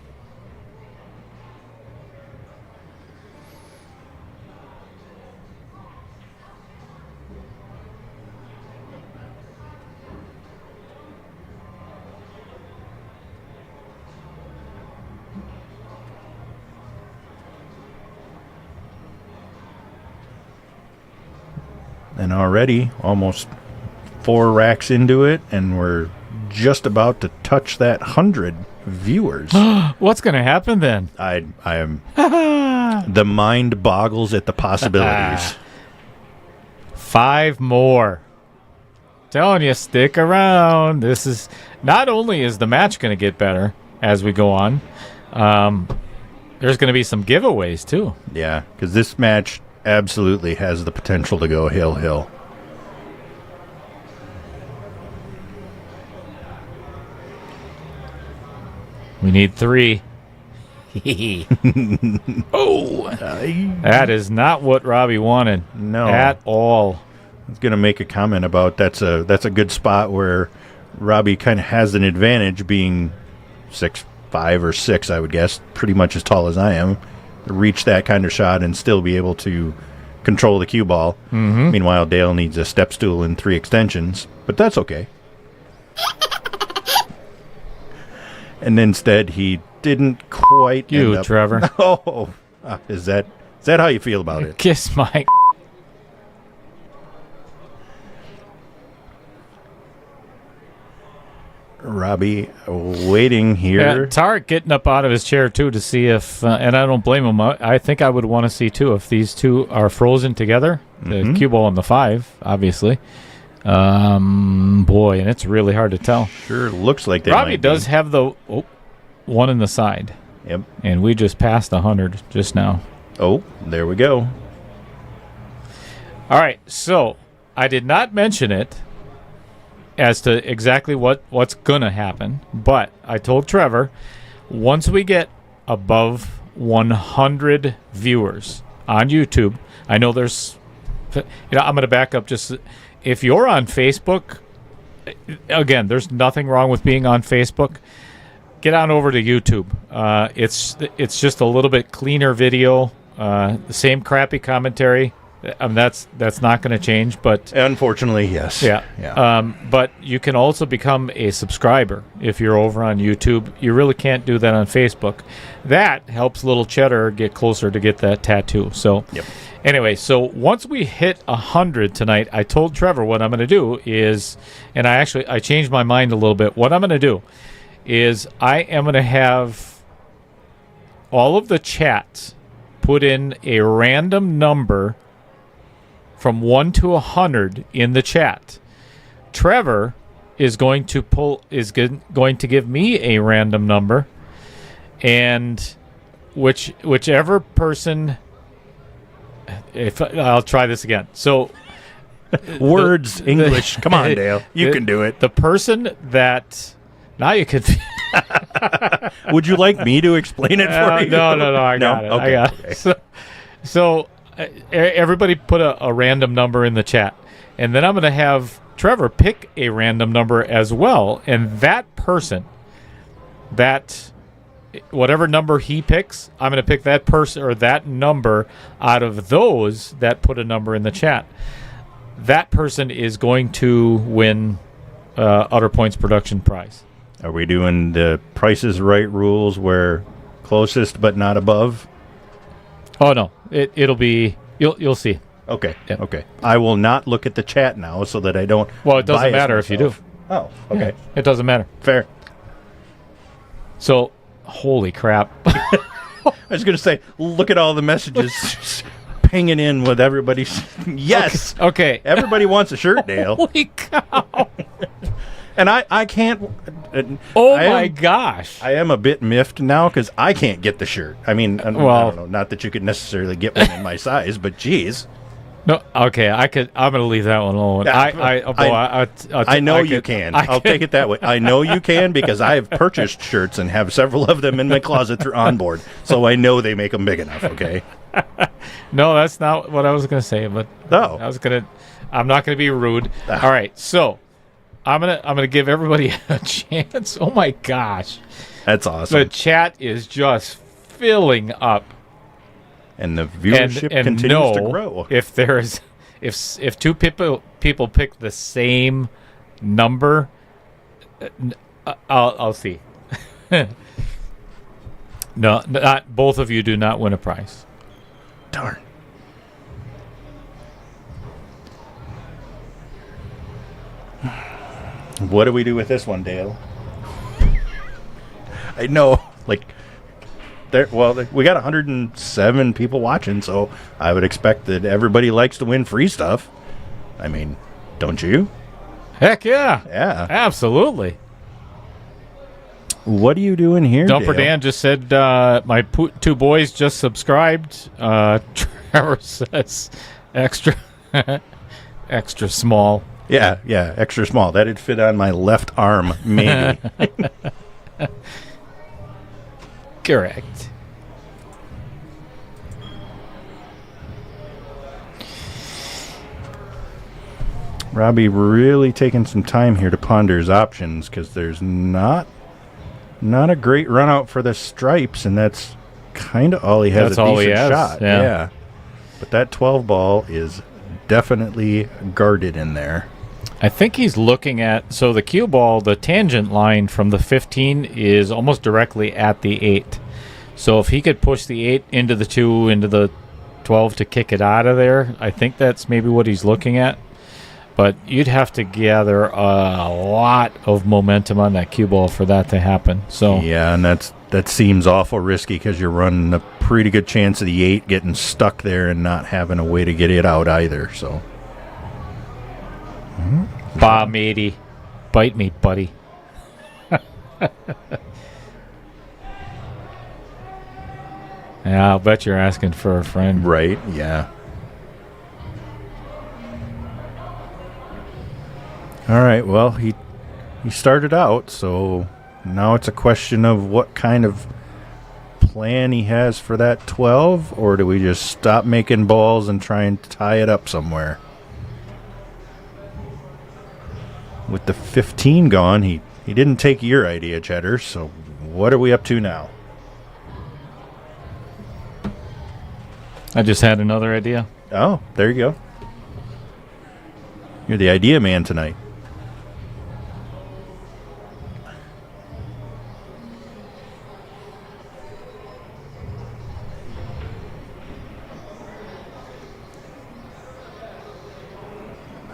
And already almost 4 racks into it, and we're just about to touch that 100 viewers. What's going to happen then? I am the mind boggles at the possibilities. 5 more. Telling you, stick around. This is not only is the match going to get better as we go on, there's going to be some giveaways too. Yeah, because this match absolutely has the potential to go hill. We need 3. Oh, that is not what Robbie wanted. No, at all. I was going to make a comment about that's a good spot where Robbie kind of has an advantage, being 6'5" or 6", I would guess, pretty much as tall as I am, to reach that kind of shot and still be able to control the cue ball. Mm-hmm. Meanwhile, Dale needs a step stool and 3 extensions, but that's okay. And instead, he didn't quite. You, Trevor. Oh, is that how you feel about it? Kiss my. Robbie waiting here. Yeah, Tarek getting up out of his chair too to see if, and I don't blame him. I think I would want to see too if these two are frozen together. The cue ball and the 5, obviously. Boy, and it's really hard to tell. Sure looks like they Robbie might does be. have the one in the side. Yep. And we just passed 100 just now. Oh, there we go. All right, so I did not mention it as to exactly what's going to happen, but I told Trevor, once we get above 100 viewers on YouTube, I know there's, I'm going to back up just, if you're on Facebook, again, there's nothing wrong with being on Facebook. Get on over to YouTube. It's just a little bit cleaner video, the same crappy commentary. That's not going to change, but unfortunately, yes. Yeah. But you can also become a subscriber if you're over on YouTube. You really can't do that on Facebook. That helps Little Cheddar get closer to get that tattoo. So, Anyway, so once we hit 100 tonight, I told Trevor what I'm going to do is, and I changed my mind a little bit. What I'm going to do is I am going to have all of the chats put in a random number from 1 to 100 in the chat. Trevor is going to going to give me a random number, and whichever person. If I'll try this again. So words, English. Come on, Dale. You can do it. The person that now you could. Would you like me to explain it for you? No. I got it. Okay. I got it. So everybody put a random number in the chat, and then I'm going to have Trevor pick a random number as well, and that person, whatever number he picks, I'm going to pick that person or that number out of those that put a number in the chat. That person is going to win Utter Points Production prize. Are we doing the Price is Right rules where closest but not above? Oh no, it'll be you'll see. Okay. Yep. Okay. I will not look at the chat now so that I don't. Well, it doesn't bias matter if you do. myself. Oh, okay. Yeah, it doesn't matter. Fair. So, holy crap. I was going to say, look at all the messages pinging in with everybody. Yes. Okay. Everybody wants a shirt, Dale. Holy cow. And I can't, Oh my gosh! I am a bit miffed now because I can't get the shirt. I mean, I don't know. Not that you could necessarily get one in my size, but geez. No, okay. I'm going to leave that one alone. I know you can. I'll take it that way. I know you can because I have purchased shirts and have several of them in my closet through Onboard, so I know they make them big enough. Okay. No, that's not what I was going to say. But I'm not going to be rude. All right, so I'm gonna give everybody a chance. Oh my gosh, that's awesome. The chat is just filling up. And the viewership continues to grow. If two people pick the same number, I'll see. No, not both of you do not win a prize. Darn. What do we do with this one, Dale? I know, we got 107 people watching, so I would expect that everybody likes to win free stuff. I mean, don't you? Heck yeah. Yeah. Absolutely. What are you doing here, Dumper Dale? Dan just said, my two boys just subscribed. Trevor says, extra small. Yeah, extra small. That'd fit on my left arm, maybe. Correct. Robbie really taking some time here to ponder his options because there's not a great run out for the stripes, and that's kind of all he has. That's a all decent he has. shot. Yeah. But that 12 ball is definitely guarded in there. I think he's looking at, so the cue ball, the tangent line from the 15 is almost directly at the 8. So if he could push the 8 into the 2, into the 12 to kick it out of there, I think that's maybe what he's looking at. But you'd have to gather a lot of momentum on that cue ball for that to happen. So yeah, and that seems awful risky because you're running a pretty good chance of the 8 getting stuck there and not having a way to get it out either. So. Bah, matey. Bite me, buddy. Yeah, I'll bet you're asking for a friend. Right, yeah. All right, well, he started out, so now it's a question of what kind of plan he has for that 12, or do we just stop making balls and try and tie it up somewhere? With the 15 gone, he didn't take your idea, Cheddar, so what are we up to now? I just had another idea. Oh, there you go. You're the idea man tonight.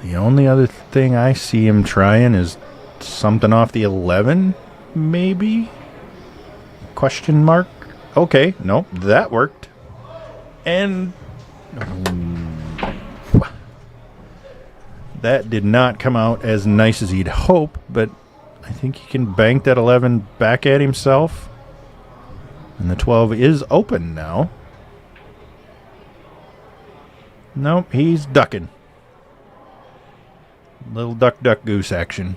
The only other thing I see him trying is something off the 11, maybe? Question mark? Okay, nope, that worked. And that did not come out as nice as he'd hope, but I think he can bank that 11 back at himself. And the 12 is open now. Nope, he's ducking. Little duck, duck, goose action.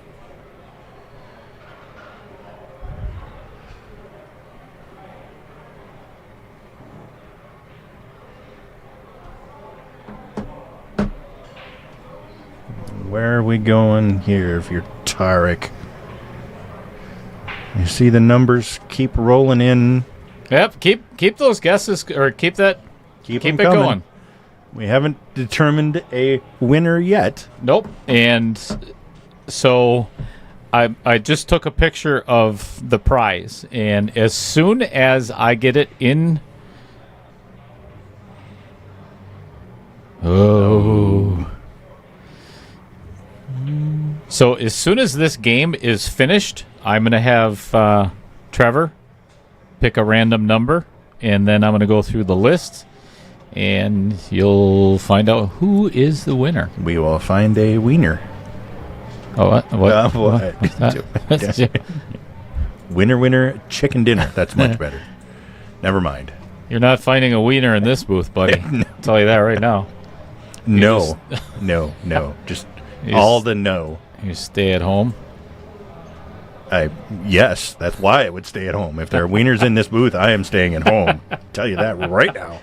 Where are we going here if you're Tarek? You see the numbers keep rolling in. Yep, keep those guesses, or keep it coming. going. We haven't determined a winner yet. Nope. And so I just took a picture of the prize, and as soon as I get it in, so as soon as this game is finished, I'm going to have Trevor pick a random number, and then I'm going to go through the list, and you'll find out who is the winner. We will find a wiener. Oh, what? What? What's that? Winner, winner, chicken dinner. That's much better. Never mind. You're not finding a wiener in this booth, buddy. No. I'll tell you that right now. No. Just all the no. You stay at home. Yes, that's why I would stay at home. If there are wieners in this booth, I am staying at home. Tell you that right now.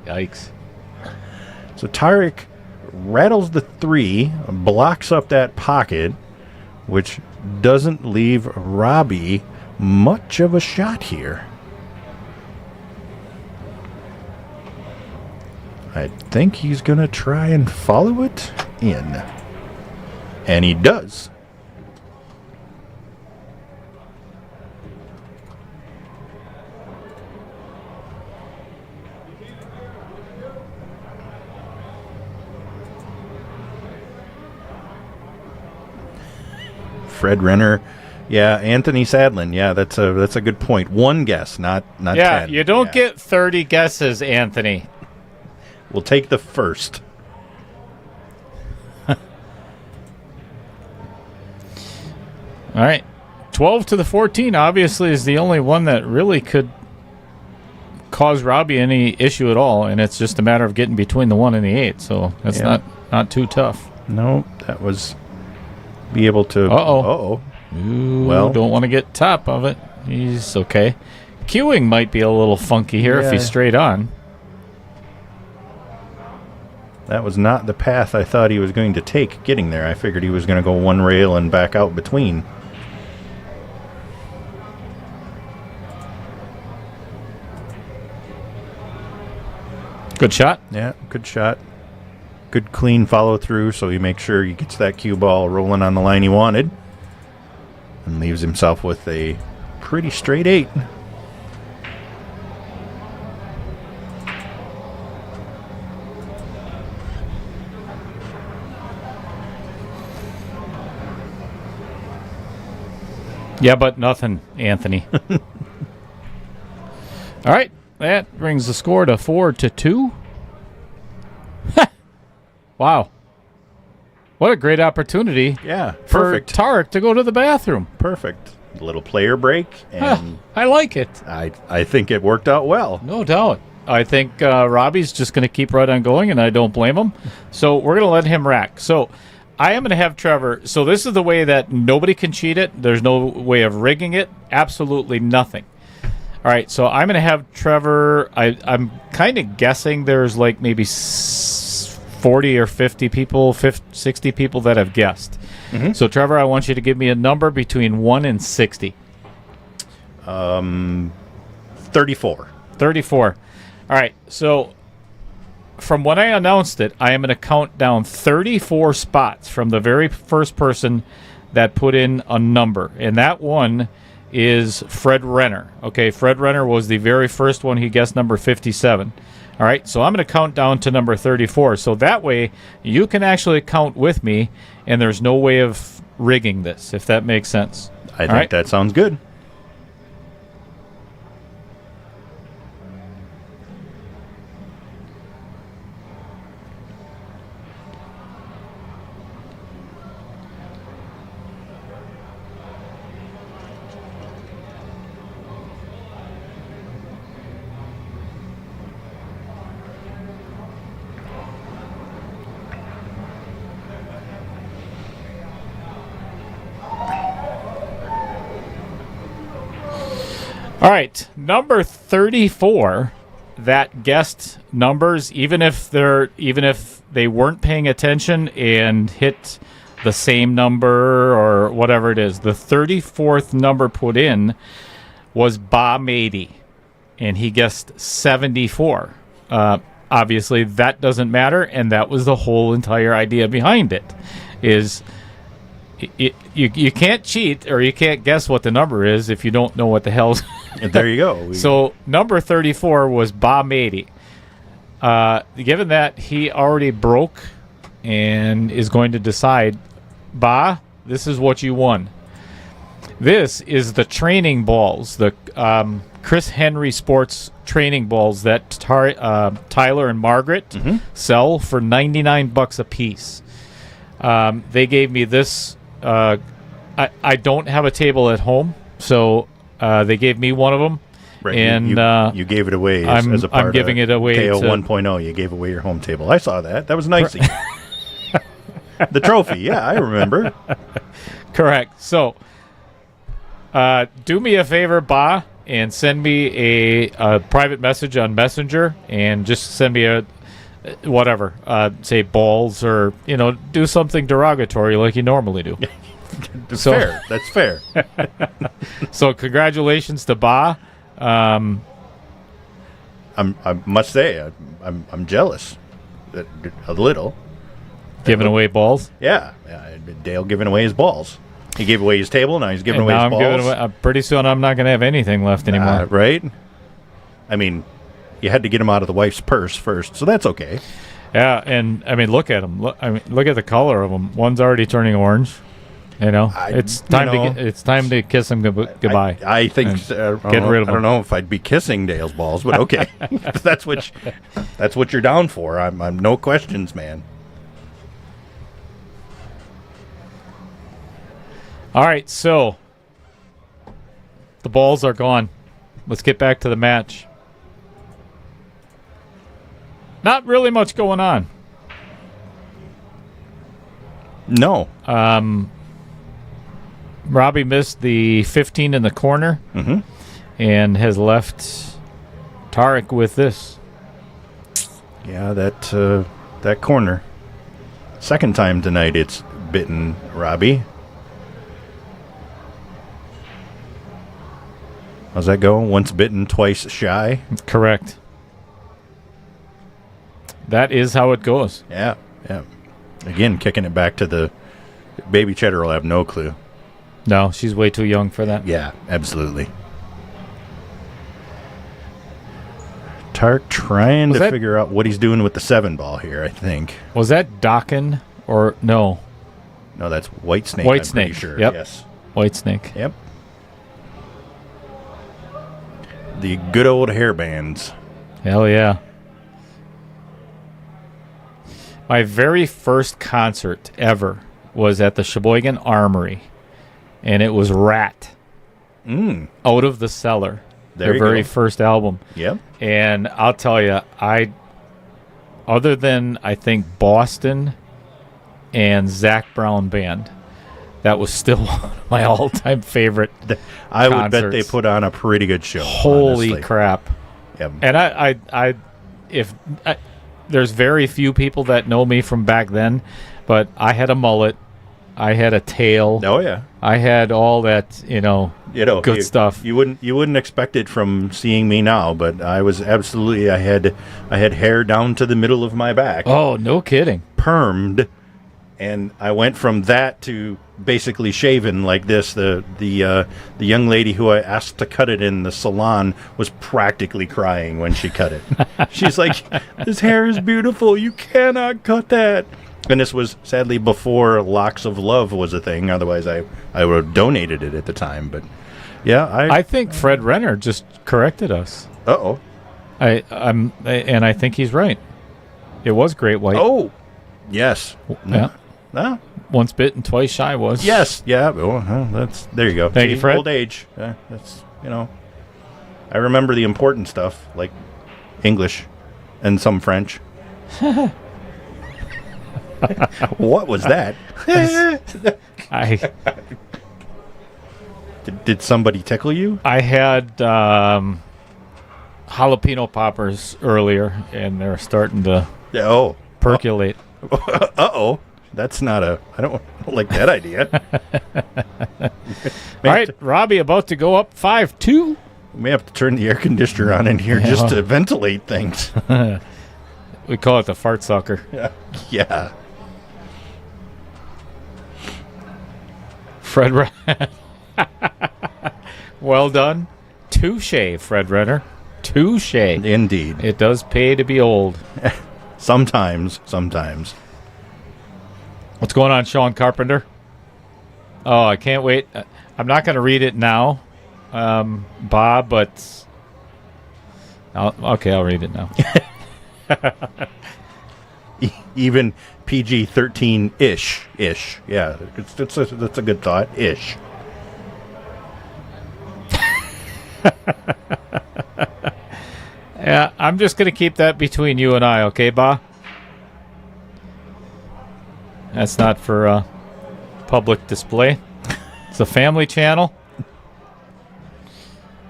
Yikes. So Tarek rattles the 3, blocks up that pocket, which doesn't leave Robbie much of a shot here. I think he's going to try and follow it in. And he does. Fred Renner. Yeah, Anthony Sadlin. Yeah, that's a good point. One guess, not 10. Yeah, you don't get 30 guesses, Anthony. We'll take the first. All right. 12 to the 14 obviously is the only one that really could cause Robbie any issue at all, and it's just a matter of getting between the 1 and the 8, so that's not too tough. No, that was be able to... Uh-oh. Ooh, well, don't want to get top of it. He's okay. Queuing might be a little funky here if he's straight on. That was not the path I thought he was going to take getting there. I figured he was going to go one rail and back out between. Good shot. Yeah, good shot. Good clean follow through, so he makes sure he gets that cue ball rolling on the line he wanted. And leaves himself with a pretty straight 8. Yeah, but nothing, Anthony. All right, that brings the score to 4-2. Wow. What a great opportunity. Yeah, for perfect. Tarek to go to the bathroom. Perfect. A little player break. And I like it. I think it worked out well. No doubt. I think Robbie's just going to keep right on going, and I don't blame him. So we're going to let him rack. So I am going to have Trevor. So this is the way that nobody can cheat it. There's no way of rigging it. Absolutely nothing. All right, so I'm going to have Trevor. I'm kind of guessing there's like maybe 40 or 50 people, 60 people that have guessed. Mm-hmm. So, Trevor, I want you to give me a number between 1 and 60. 34. 34. All right, so from when I announced it, I am going to count down 34 spots from the very first person that put in a number. And that one is Fred Renner. Okay, Fred Renner was the very first one. He guessed number 57. All right, so I'm going to count down to number 34. So that way you can actually count with me, and there's no way of rigging this, if that makes sense. I think that sounds good. All right, number 34 that guessed numbers, even if they weren't paying attention and hit the same number or whatever it is. The 34th number put in was Ba Mady, and he guessed 74. Obviously, that doesn't matter, and that was the whole entire idea behind it. You can't cheat or you can't guess what the number is if you don't know what the hell's... There you go. So number 34 was Ba Mady. Given that he already broke and is going to decide, Ba, this is what you won. This is the training balls, the Chris Henry Sports training balls that Tyler and Margaret sell for $99 a piece. They gave me this. I don't have a table at home, so they gave me one of them. Right. And you gave it away as a part I'm giving of it away KO to 1.0. You gave away your home table. I saw that. That was nice. The trophy. Yeah, I remember. Correct. So, do me a favor, Ba, and send me a private message on Messenger, and just send me a whatever, say balls, or do something derogatory like you normally do. That's fair. That's fair. So, congratulations to Ba. I must say, I'm jealous, a little. Giving away balls. Yeah, Dale giving away his balls. He gave away his table. Now he's giving away his balls. Pretty soon, I'm not going to have anything left anymore. Right? I mean, you had to get him out of the wife's purse first, so that's okay. Yeah, and I mean, look at them. Look at the color of them. One's already turning orange. It's time to kiss him goodbye. I think get rid of them. I don't know if I'd be kissing Dale's balls, but okay. that's what you're down for. I'm no questions, man. All right, so the balls are gone. Let's get back to the match. Not really much going on. No. Robbie missed the 15 in the corner and has left Tarek with this. Yeah, that corner. Second time tonight it's bitten Robbie. How's that go? Once bitten, twice shy? Correct. That is how it goes. Yeah. Again, kicking it back to the baby Cheddar will have no clue. No, she's way too young for that. Yeah, absolutely. Tarek trying to figure out what he's doing with the 7 ball here, I think. Was that Dokken or no? No, that's White Snake. White I'm Snake. pretty sure. Yep. Yes. White Snake. Yep. The good old hair bands. Hell yeah. My very first concert ever was at the Sheboygan Armory, and it was Rat. Out of the Cellar. Their very first album. Yep. And I'll tell you, other than I think Boston and Zac Brown Band, that was still one of my all-time favorite I would concerts. bet they put on a pretty good show. Holy honestly. crap. Yep. And there's very few people that know me from back then, but I had a mullet. I had a tail. Oh, yeah. I had all that, good stuff. You wouldn't expect it from seeing me now, but I was absolutely, I had hair down to the middle of my back. Oh, no kidding. Permed. And I went from that to basically shaven like this. The young lady who I asked to cut it in the salon was practically crying when she cut it. She's like, "This hair is beautiful. You cannot cut that." And this was sadly before Locks of Love was a thing. Otherwise, I would have donated it at the time. But yeah, I think Fred Renner just corrected us. Uh-oh. And I think he's right. It was Great White. Oh, yes. Yeah. No. Once bitten, twice shy was. Yes. Yeah. Well, there you go. Thank you, Fred. Old age. That's I remember the important stuff like English and some French. What was that? Did somebody tickle you? I had jalapeno poppers earlier, and they're starting to percolate. Uh-oh. That's not I don't like that idea. All right, Robbie about to go up 5-2. We may have to turn the air conditioner on in here just to ventilate things. We call it the fart sucker. Yeah. Fred Well done. Touche, Fred Renner. Touche. Indeed. It does pay to be old. Sometimes. What's going on, Sean Carpenter? Oh, I can't wait. I'm not going to read it now, Bob, but I'll read it now. even PG-13-ish. Yeah, that's a good thought. Ish. Yeah, I'm just going to keep that between you and I, okay, Ba? That's not for public display. It's a family channel.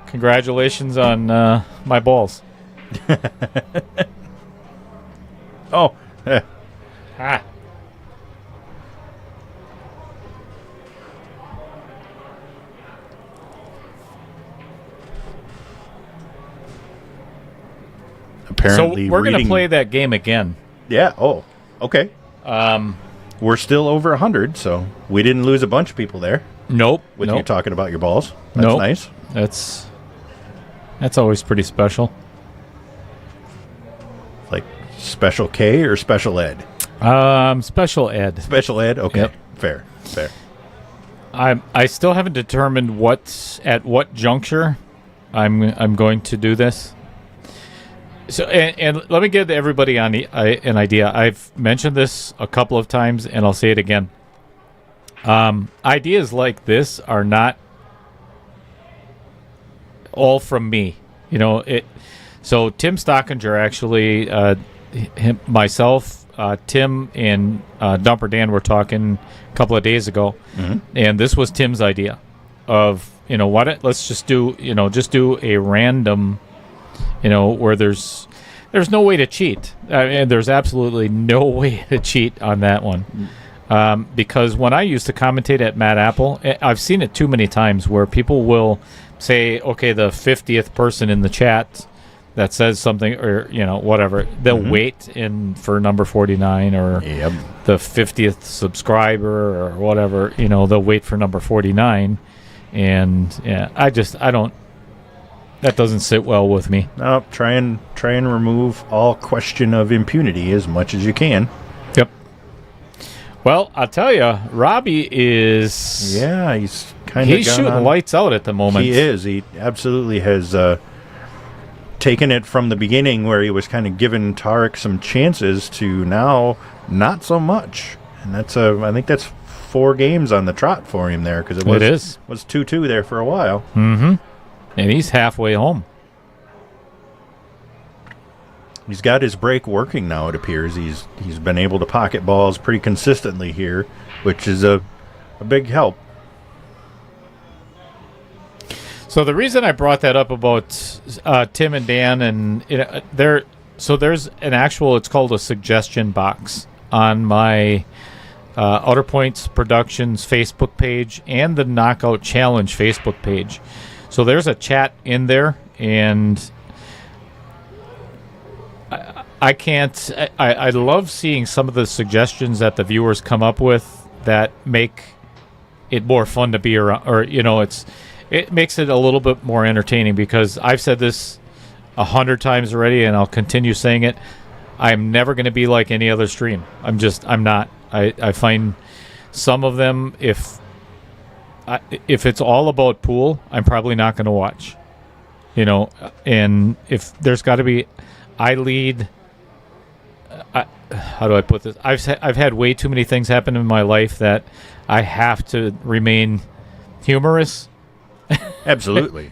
Congratulations on my balls. Oh. Ah. Apparently, so we're going to reading- play that game again. Yeah. Oh. Okay. We're still over 100, so we didn't lose a bunch of people there Nope. with nope. you talking about your balls. That's Nope. nice. That's always pretty special. Like special K or special ed? Special ed. Special ed. Okay. Yep. Fair. I still haven't determined at what juncture I'm going to do this. So and let me give everybody an idea. I've mentioned this a couple of times, and I'll say it again. Ideas like this are not all from me. So Tim Stockinger actually, myself, Tim, and Dumper Dan were talking a couple of days ago, and this was Tim's idea of let's just do a random, where there's no way to cheat, and there's absolutely no way to cheat on that one. Because when I used to commentate at Mad Apple, I've seen it too many times where people will say, okay, the 50th person in the chat that says something or, whatever, they'll wait for number 49 or the 50th subscriber or whatever, they'll wait for number 49. And yeah, I don't, that doesn't sit well with me. No, try and remove all question of impunity as much as you can. Yep. Well, I'll tell you, Robbie is... Yeah, he's kind of shooting lights out at the moment. He is. He absolutely has taken it from the beginning where he was kind of giving Tarek some chances to now not so much. And I think that's 4 games on the trot for him there because it was 2-2 there for a while. Mm-hmm. And he's halfway home. He's got his break working now, it appears. He's been able to pocket balls pretty consistently here, which is a big help. So the reason I brought that up about Tim and Dan, and there's an actual, it's called a suggestion box on my Outer Points Productions Facebook page and the Knockout Challenge Facebook page. So there's a chat in there, and I love seeing some of the suggestions that the viewers come up with that make it more fun to be around, or it makes it a little bit more entertaining, because I've said this 100 times already, and I'll continue saying it. I'm never going to be like any other stream. I'm not. I find some of them, if it's all about pool, I'm probably not going to watch. And if there's got to be, I lead. How do I put this? I've had way too many things happen in my life that I have to remain humorous. Absolutely.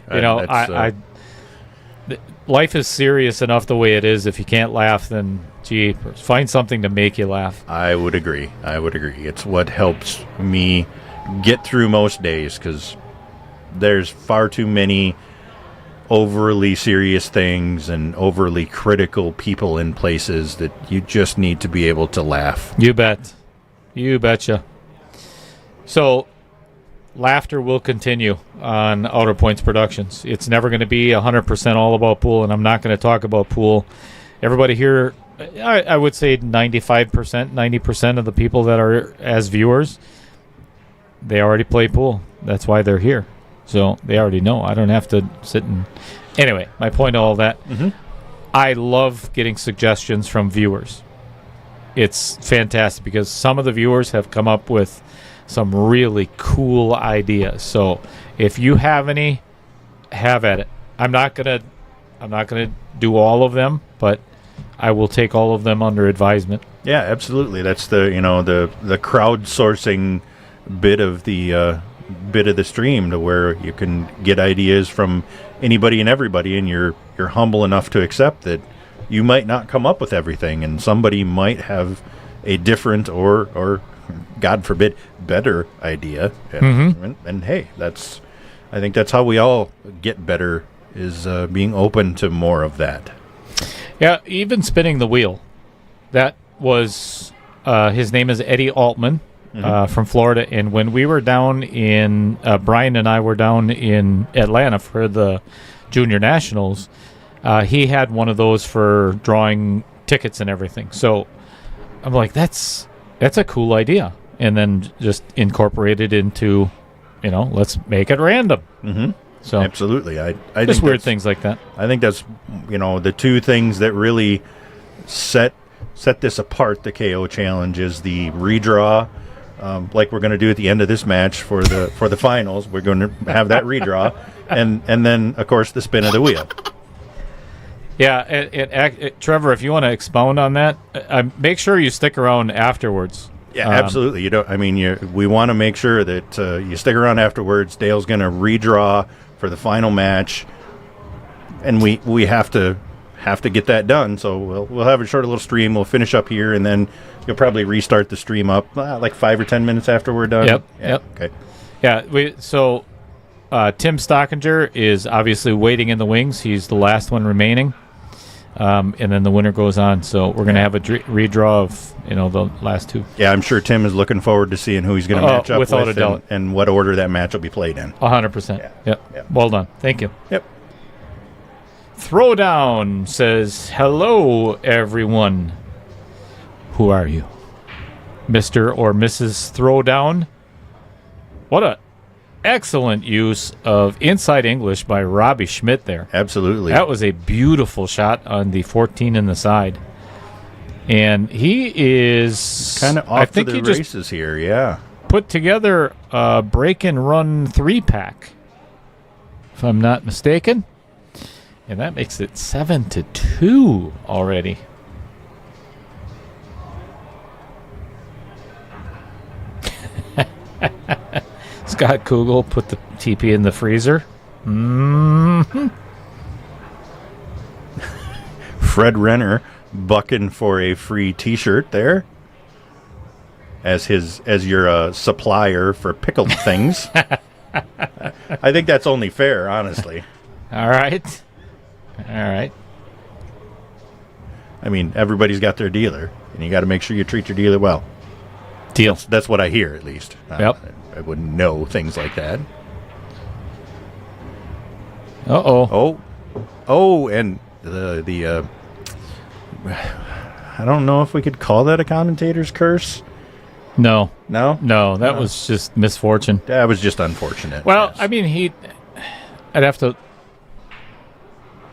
Life is serious enough the way it is. If you can't laugh, then find something to make you laugh. I would agree. It's what helps me get through most days, because there's far too many overly serious things and overly critical people in places that you just need to be able to laugh. You bet. You betcha. So, laughter will continue on Outer Points Productions. It's never going to be 100% all about pool, and I'm not going to talk about pool. Everybody here, I would say 95%, 90% of the people that are as viewers, they already play pool. That's why they're here. So they already know. I don't have to sit and... Anyway, my point of all that, I love getting suggestions from viewers. It's fantastic, because some of the viewers have come up with some really cool ideas. So if you have any, have at it. I'm not gonna do all of them, but I will take all of them under advisement. Yeah, absolutely. That's the the crowdsourcing bit of the stream, to where you can get ideas from anybody and everybody, and you're humble enough to accept that you might not come up with everything, and somebody might have a different or God forbid better idea. And hey, I think that's how we all get better, is being open to more of that. Yeah, even spinning the wheel. That was his name is Eddie Altman. From Florida, and when we were down in Brian and I were down in Atlanta for the Junior Nationals, he had one of those for drawing tickets and everything. So I'm like, that's a cool idea, and then just incorporate it into, let's make it random. So Absolutely, I just think weird things like that. I think that's the two things that really set this apart. The KO challenge is the redraw. Like we're going to do at the end of this match for the finals. We're going to have that redraw, and then of course the spin of the wheel. Yeah, Trevor, if you want to expound on that, make sure you stick around afterwards. Yeah, absolutely. We want to make sure that you stick around afterwards. Dale's going to redraw for the final match, and we have to get that done. So we'll have a short little stream. We'll finish up here, and then you'll probably restart the stream up like 5 or 10 minutes after we're done. Yep. Okay. Yeah. Tim Stockinger is obviously waiting in the wings. He's the last one remaining, and then the winner goes on. So we're going to have a redraw of the last two. Yeah, I'm sure Tim is looking forward to seeing who he's going to match up without with, a doubt. and what order that match will be played in. 100%. Yep. Well done. Thank you. Yep. Throwdown says, hello, everyone. Who are you? Mr. or Mrs. Throwdown? What a excellent use of inside English by Robbie Schmidt there. Absolutely. That was a beautiful shot on the 14 in the side. And he is kind of off to the races here, yeah. Put together a break and run 3-pack, if I'm not mistaken. And that makes it 7-2 already. Scott Kugel put the TP in the freezer. Fred Renner bucking for a free T-shirt there, as your supplier for pickled things. I think that's only fair, honestly. All right. I mean, everybody's got their dealer, and you got to make sure you treat your dealer well. Deal. That's what I hear, at least. Yep. I wouldn't know things like that. And the I don't know if we could call that a commentator's curse. No, that was just misfortune. That was just unfortunate. Well, yes. I mean, I'd have to.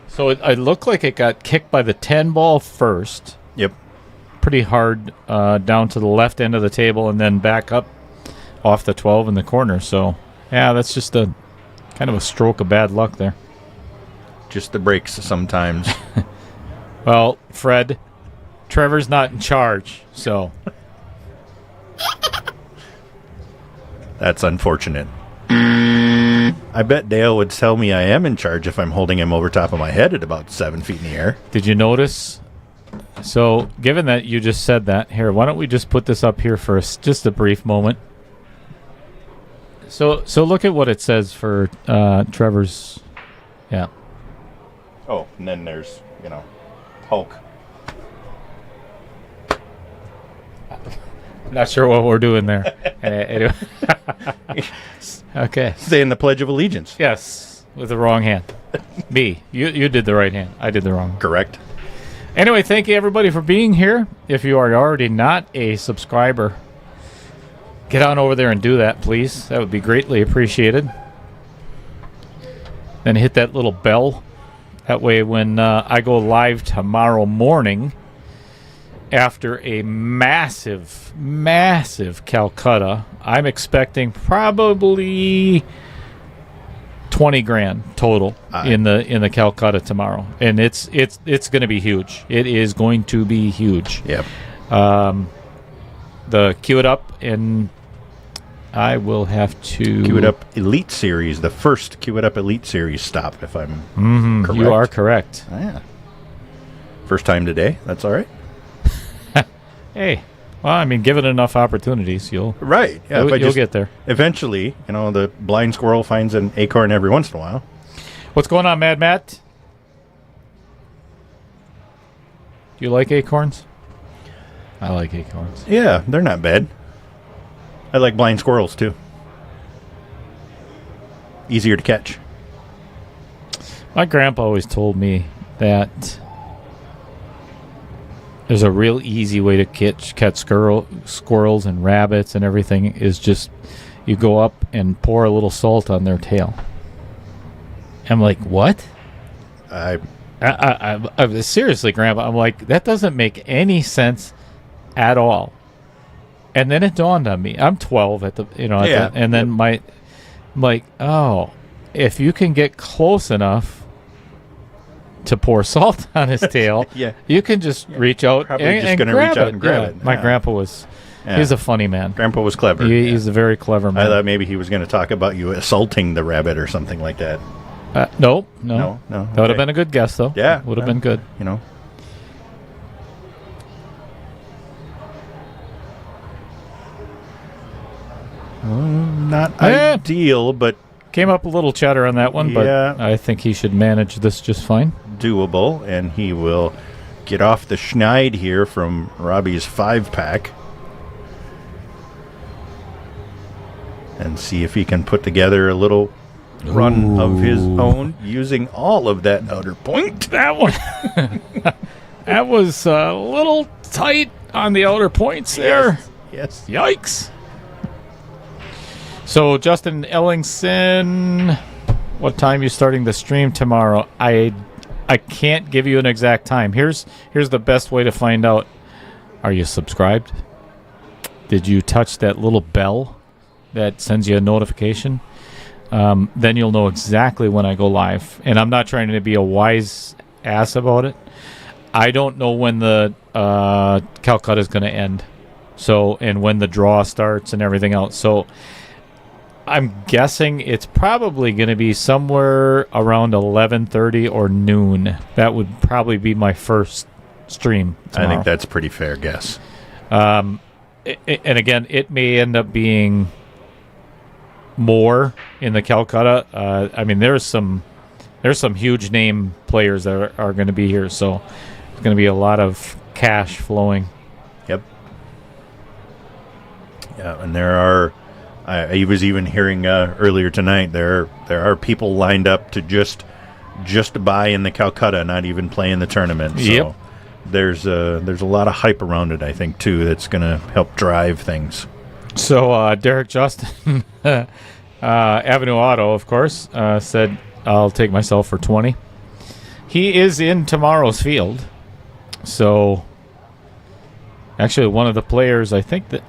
So it looked like it got kicked by the 10 ball first. Yep. Pretty hard down to the left end of the table, and then back up off the 12 in the corner. So, yeah, that's just a kind of a stroke of bad luck there. Just the breaks sometimes. Well, Fred, Trevor's not in charge, so. That's unfortunate. I bet Dale would tell me I am in charge if I'm holding him over top of my head at about 7 feet in the air. Did you notice? So, given that you just said that, here, why don't we just put this up here for just a brief moment? So look at what it says for Trevor's. Yeah. Oh, and then there's, Hulk. Not sure what we're doing there. Anyway. Okay. Saying the Pledge of Allegiance. Yes, with the wrong hand. Me. You did the right hand. I did the wrong. Correct. Anyway, thank you everybody for being here. If you are already not a subscriber, get on over there and do that, please. That would be greatly appreciated. Then hit that little bell. That way when I go live tomorrow morning after a massive Calcutta, I'm expecting probably 20 grand total in the Calcutta tomorrow, and it's going to be huge. It is going to be huge. Yep. The Cue It Up, and I will have to... Cue It Up Elite Series, the first Cue It Up Elite Series stop, if I'm correct. You are correct. Yeah. First time today. That's all right. Hey, well, I mean, given enough opportunities, you'll you'll get there. Eventually, the blind squirrel finds an acorn every once in a while. What's going on, Mad Matt? Do you like acorns? I like acorns. Yeah, they're not bad. I like blind squirrels, too. Easier to catch. My grandpa always told me that there's a real easy way to catch squirrels and rabbits and everything is just you go up and pour a little salt on their tail. I'm like, what? I seriously, Grandpa, I'm like, that doesn't make any sense at all. And then it dawned on me. I'm 12 and then I'm like, oh, if you can get close enough to pour salt on his tail, you can just reach out and grab it. My grandpa was, he's a funny man. Grandpa was clever. He's a very clever man. I thought maybe he was going to talk about you assaulting the rabbit or something like that. No. No. That would have been a good guess, though. Yeah. Would have been good. Not ideal, but... Came up a little chatter on that one, but I think he should manage this just fine. Doable, and he will get off the schneid here from Robbie's 5-pack and see if he can put together a little run of his own using all of that outer point. That one, that was a little tight on the outer points there. Yes. Yikes. So, Justin Ellingson, what time you starting the stream tomorrow? I can't give you an exact time. Here's the best way to find out. Are you subscribed? Did you touch that little bell that sends you a notification? Then you'll know exactly when I go live. And I'm not trying to be a wise ass about it. I don't know when the Calcutta is going to end. So, and when the draw starts and everything else. So, I'm guessing it's probably going to be somewhere around 11:30 or noon. That would probably be my first stream tomorrow. I think that's a pretty fair guess. And again, it may end up being more in the Calcutta. I mean, there's some huge name players that are going to be here, so it's going to be a lot of cash flowing. Yep. Yeah, and there are. I was even hearing earlier tonight there are people lined up to just buy in the Calcutta, not even play in the tournament. So there's a lot of hype around it, I think, too, that's going to help drive things. So Derek Justin, Avenue Auto, of course, said, I'll take myself for 20. He is in tomorrow's field. So actually one of the players, I think that...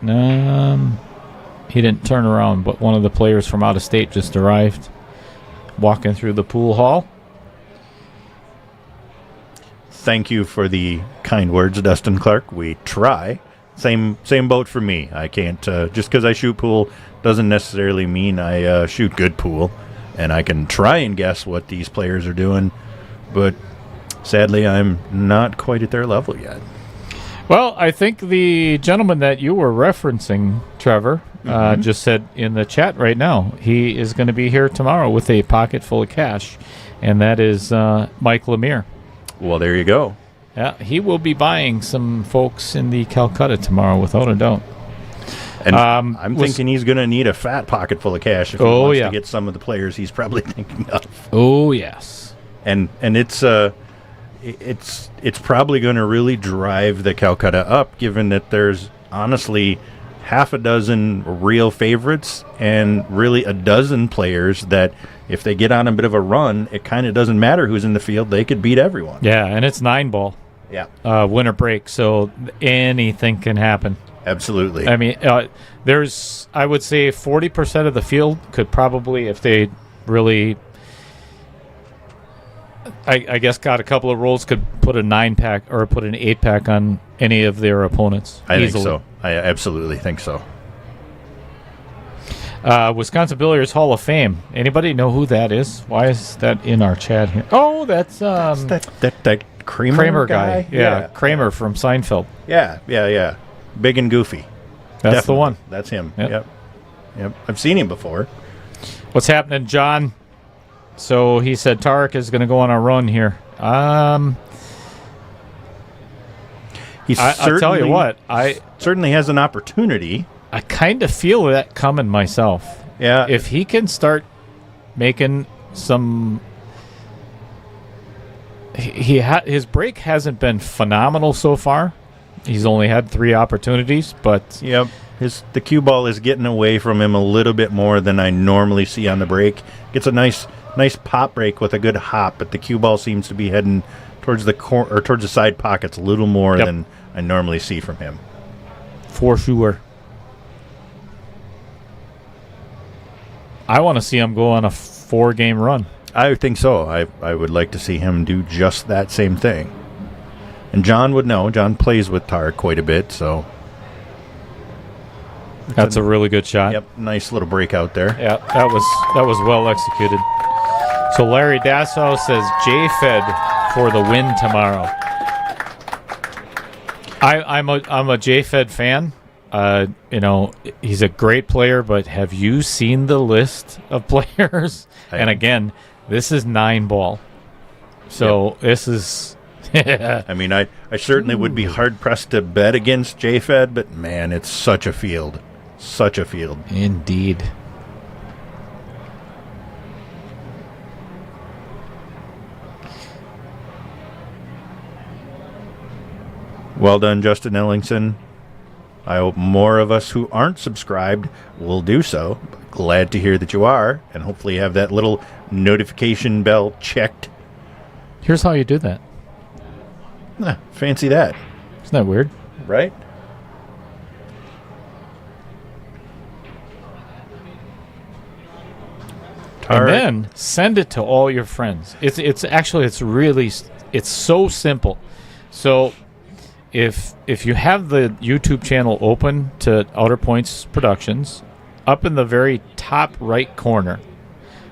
he didn't turn around, but one of the players from out of state just arrived, walking through the pool hall. Thank you for the kind words, Dustin Clark. We try. Same boat for me. I can't just because I shoot pool doesn't necessarily mean I shoot good pool, and I can try and guess what these players are doing, but sadly I'm not quite at their level yet. Well, I think the gentleman that you were referencing, Trevor, just said in the chat right now, he is going to be here tomorrow with a pocket full of cash, and that is Mike Lemire. Well, there you go. Yeah, he will be buying some folks in the Calcutta tomorrow, without a doubt. And I'm thinking he's going to need a fat pocket full of cash if he wants to get some of the players he's probably thinking of. Oh, yes. And it's probably going to really drive the Calcutta up, given that there's honestly half a dozen real favorites and really a dozen players that if they get on a bit of a run, it kind of doesn't matter who's in the field. They could beat everyone. Yeah, and it's 9-ball. Yeah. Winter break, so anything can happen. Absolutely. I mean, there's, I would say 40% of the field could probably, if they really I guess got a couple of rolls, could put a 9-pack or put an 8-pack on any of their opponents. I easily. think so. I absolutely think so. Wisconsin Billiards Hall of Fame. Anybody know who that is? Why is that in our chat here? Oh, that's that Kramer guy. Yeah, Kramer from Seinfeld. Yeah. Big and goofy. That's Definitely. the one. That's him. Yep. Yep. I've seen him before. What's happening, John? So he said Tarek is going to go on a run here. I'll tell you what, I certainly has an opportunity. I kind of feel that coming myself. Yeah. If he can start making some, his break hasn't been phenomenal so far. He's only had 3 opportunities, but Yep. The cue ball is getting away from him a little bit more than I normally see on the break. Gets a nice pop break with a good hop, but the cue ball seems to be heading towards the towards the side pockets a little more than I normally see from him. for sure. I want to see him go on a 4-game run. I think so. I would like to see him do just that same thing. And John would know. John plays with Tarek quite a bit, so. That's a really good shot. Yep, nice little breakout there. Yeah, that was well executed. So Larry Dassow says J-Fed for the win tomorrow. I'm a J-Fed fan. He's a great player, but have you seen the list of players? And again, this is 9-ball. So this is. I mean, I certainly would be hard pressed to bet against J-Fed, but man, it's such a field. Such a field. Indeed. Well done, Justin Ellingson. I hope more of us who aren't subscribed will do so. Glad to hear that you are, and hopefully have that little notification bell checked. Here's how you do that. Fancy that. Isn't that weird? Right? And then send it to all your friends. It's so simple. So if you have the YouTube channel open to Outer Points Productions, up in the very top right corner,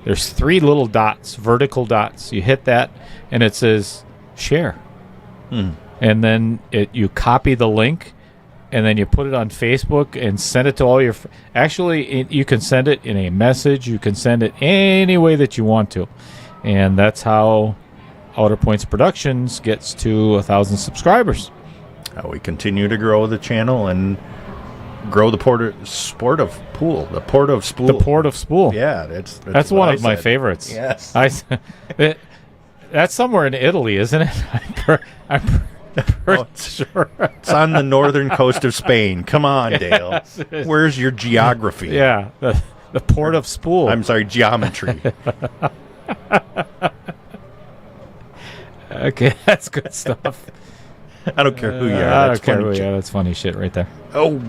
there's 3 little dots, vertical dots. You hit that, and it says share. And then you copy the link, and then you put it on Facebook and send it to all your you can send it in a message. You can send it any way that you want to. And that's how Outer Points Productions gets to 1,000 subscribers. How we continue to grow the channel and grow the port of spool. The Port of Spool. Yeah, that's one of my favorites. Yes. That's somewhere in Italy, isn't it? I'm pretty sure. It's on the northern coast of Spain. Come on, Dale. Where's your geography? Yeah, the Port of Spool. I'm sorry, geometry. Okay, that's good stuff. I don't care who you are. I That's don't care funny who shit. you are. That's funny shit right there. Oh,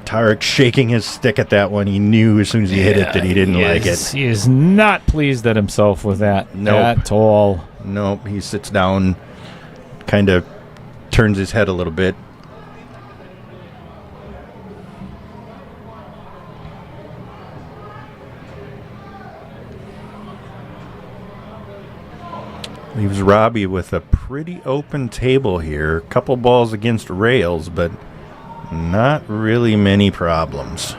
Tarek shaking his stick at that one. He knew as soon as he hit it that he didn't like it. He is not pleased at himself with that Nope. at all. Nope. He sits down, kind of turns his head a little bit. Leaves Robbie with a pretty open table here. Couple balls against rails, but not really many problems.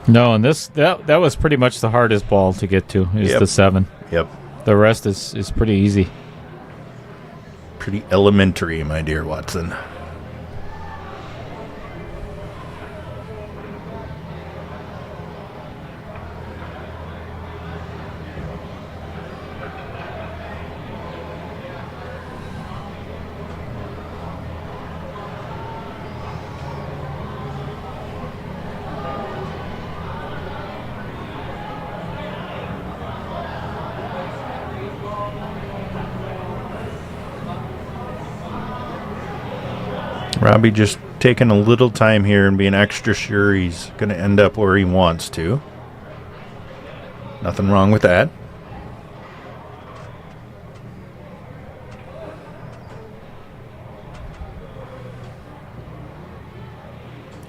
No, and that was pretty much the hardest ball to get to, is the 7. Yep. The rest is pretty easy. Pretty elementary, my dear Watson. Robbie just taking a little time here and being extra sure he's going to end up where he wants to. Nothing wrong with that.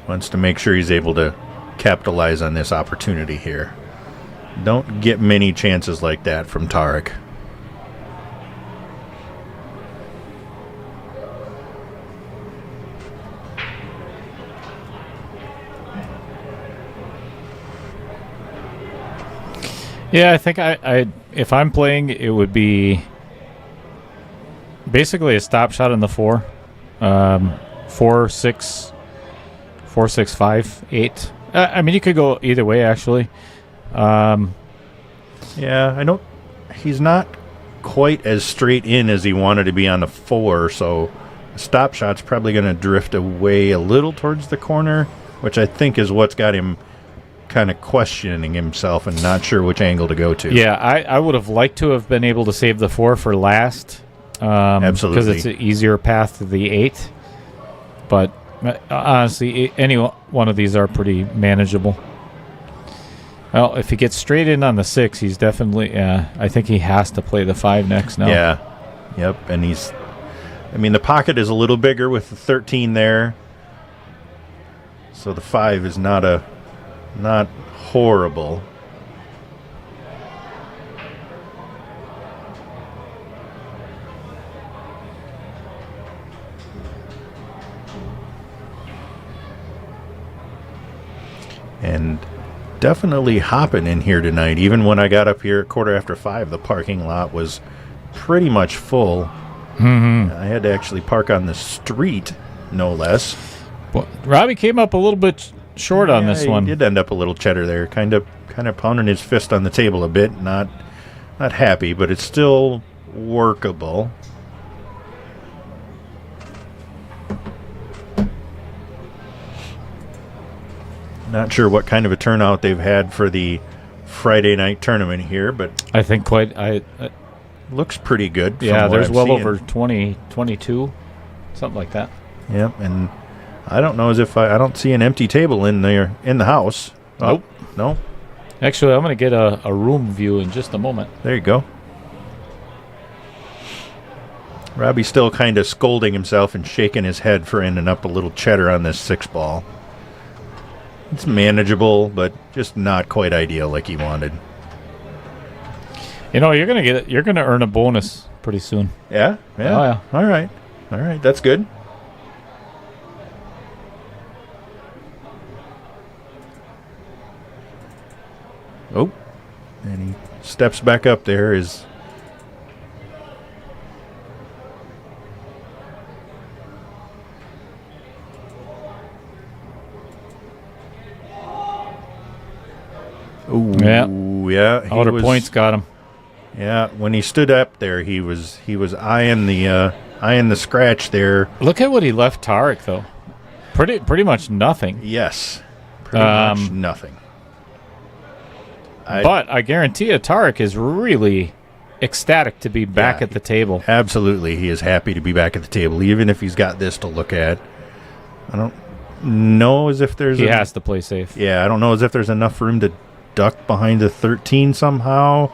Wants to make sure he's able to capitalize on this opportunity here. Don't get many chances like that from Tarek. Yeah, I think I if I'm playing, it would be basically a stop shot on the 4. 4, 6, 4, 6, 5, 8. I mean, you could go either way, actually. Yeah, I don't. He's not quite as straight in as he wanted to be on the 4, so the stop shot's probably going to drift away a little towards the corner, which I think is what's got him kind of questioning himself and not sure which angle to go to. Yeah, I would have liked to have been able to save the 4 for last. Absolutely. Because it's an easier path to the 8. But honestly, any one of these are pretty manageable. Well, if he gets straight in on the 6, he's definitely, I think he has to play the 5 next now. Yeah. Yep. And the pocket is a little bigger with the 13 there. So the 5 is not horrible. And definitely hopping in here tonight. Even when I got up here at 5:15, the parking lot was pretty much full. Mm-hmm. I had to actually park on the street, no less. Well, Robbie came up a little bit short on this one. He did end up a little cheddar there, kind of pounding his fist on the table a bit. Not happy, but it's still workable. Not sure what kind of a turnout they've had for the Friday night tournament here, but I think looks pretty good. Yeah, there's I'm well seeing. over 20, 22, something like that. Yep, and I don't know as if I don't see an empty table in there in the house. Nope. No. Actually, I'm going to get a room view in just a moment. There you go. Robbie's still kind of scolding himself and shaking his head for ending up a little cheddar on this 6 ball. It's manageable, but just not quite ideal like he wanted. You know, you're going to earn a bonus pretty soon. Yeah? Yeah. Oh, yeah. All right. That's good. Oh. And he steps back up there. Ooh, yeah. Outer points got him. Yeah, when he stood up there, he was eyeing the scratch there. Look at what he left Tarek though. Pretty much nothing. Yes, pretty much nothing. But I guarantee you, Tarek is really ecstatic to be back at the table. Absolutely, he is happy to be back at the table, even if he's got this to look at. I don't know as if there's. He has to play safe. Yeah, I don't know as if there's enough room to duck behind the 13 somehow,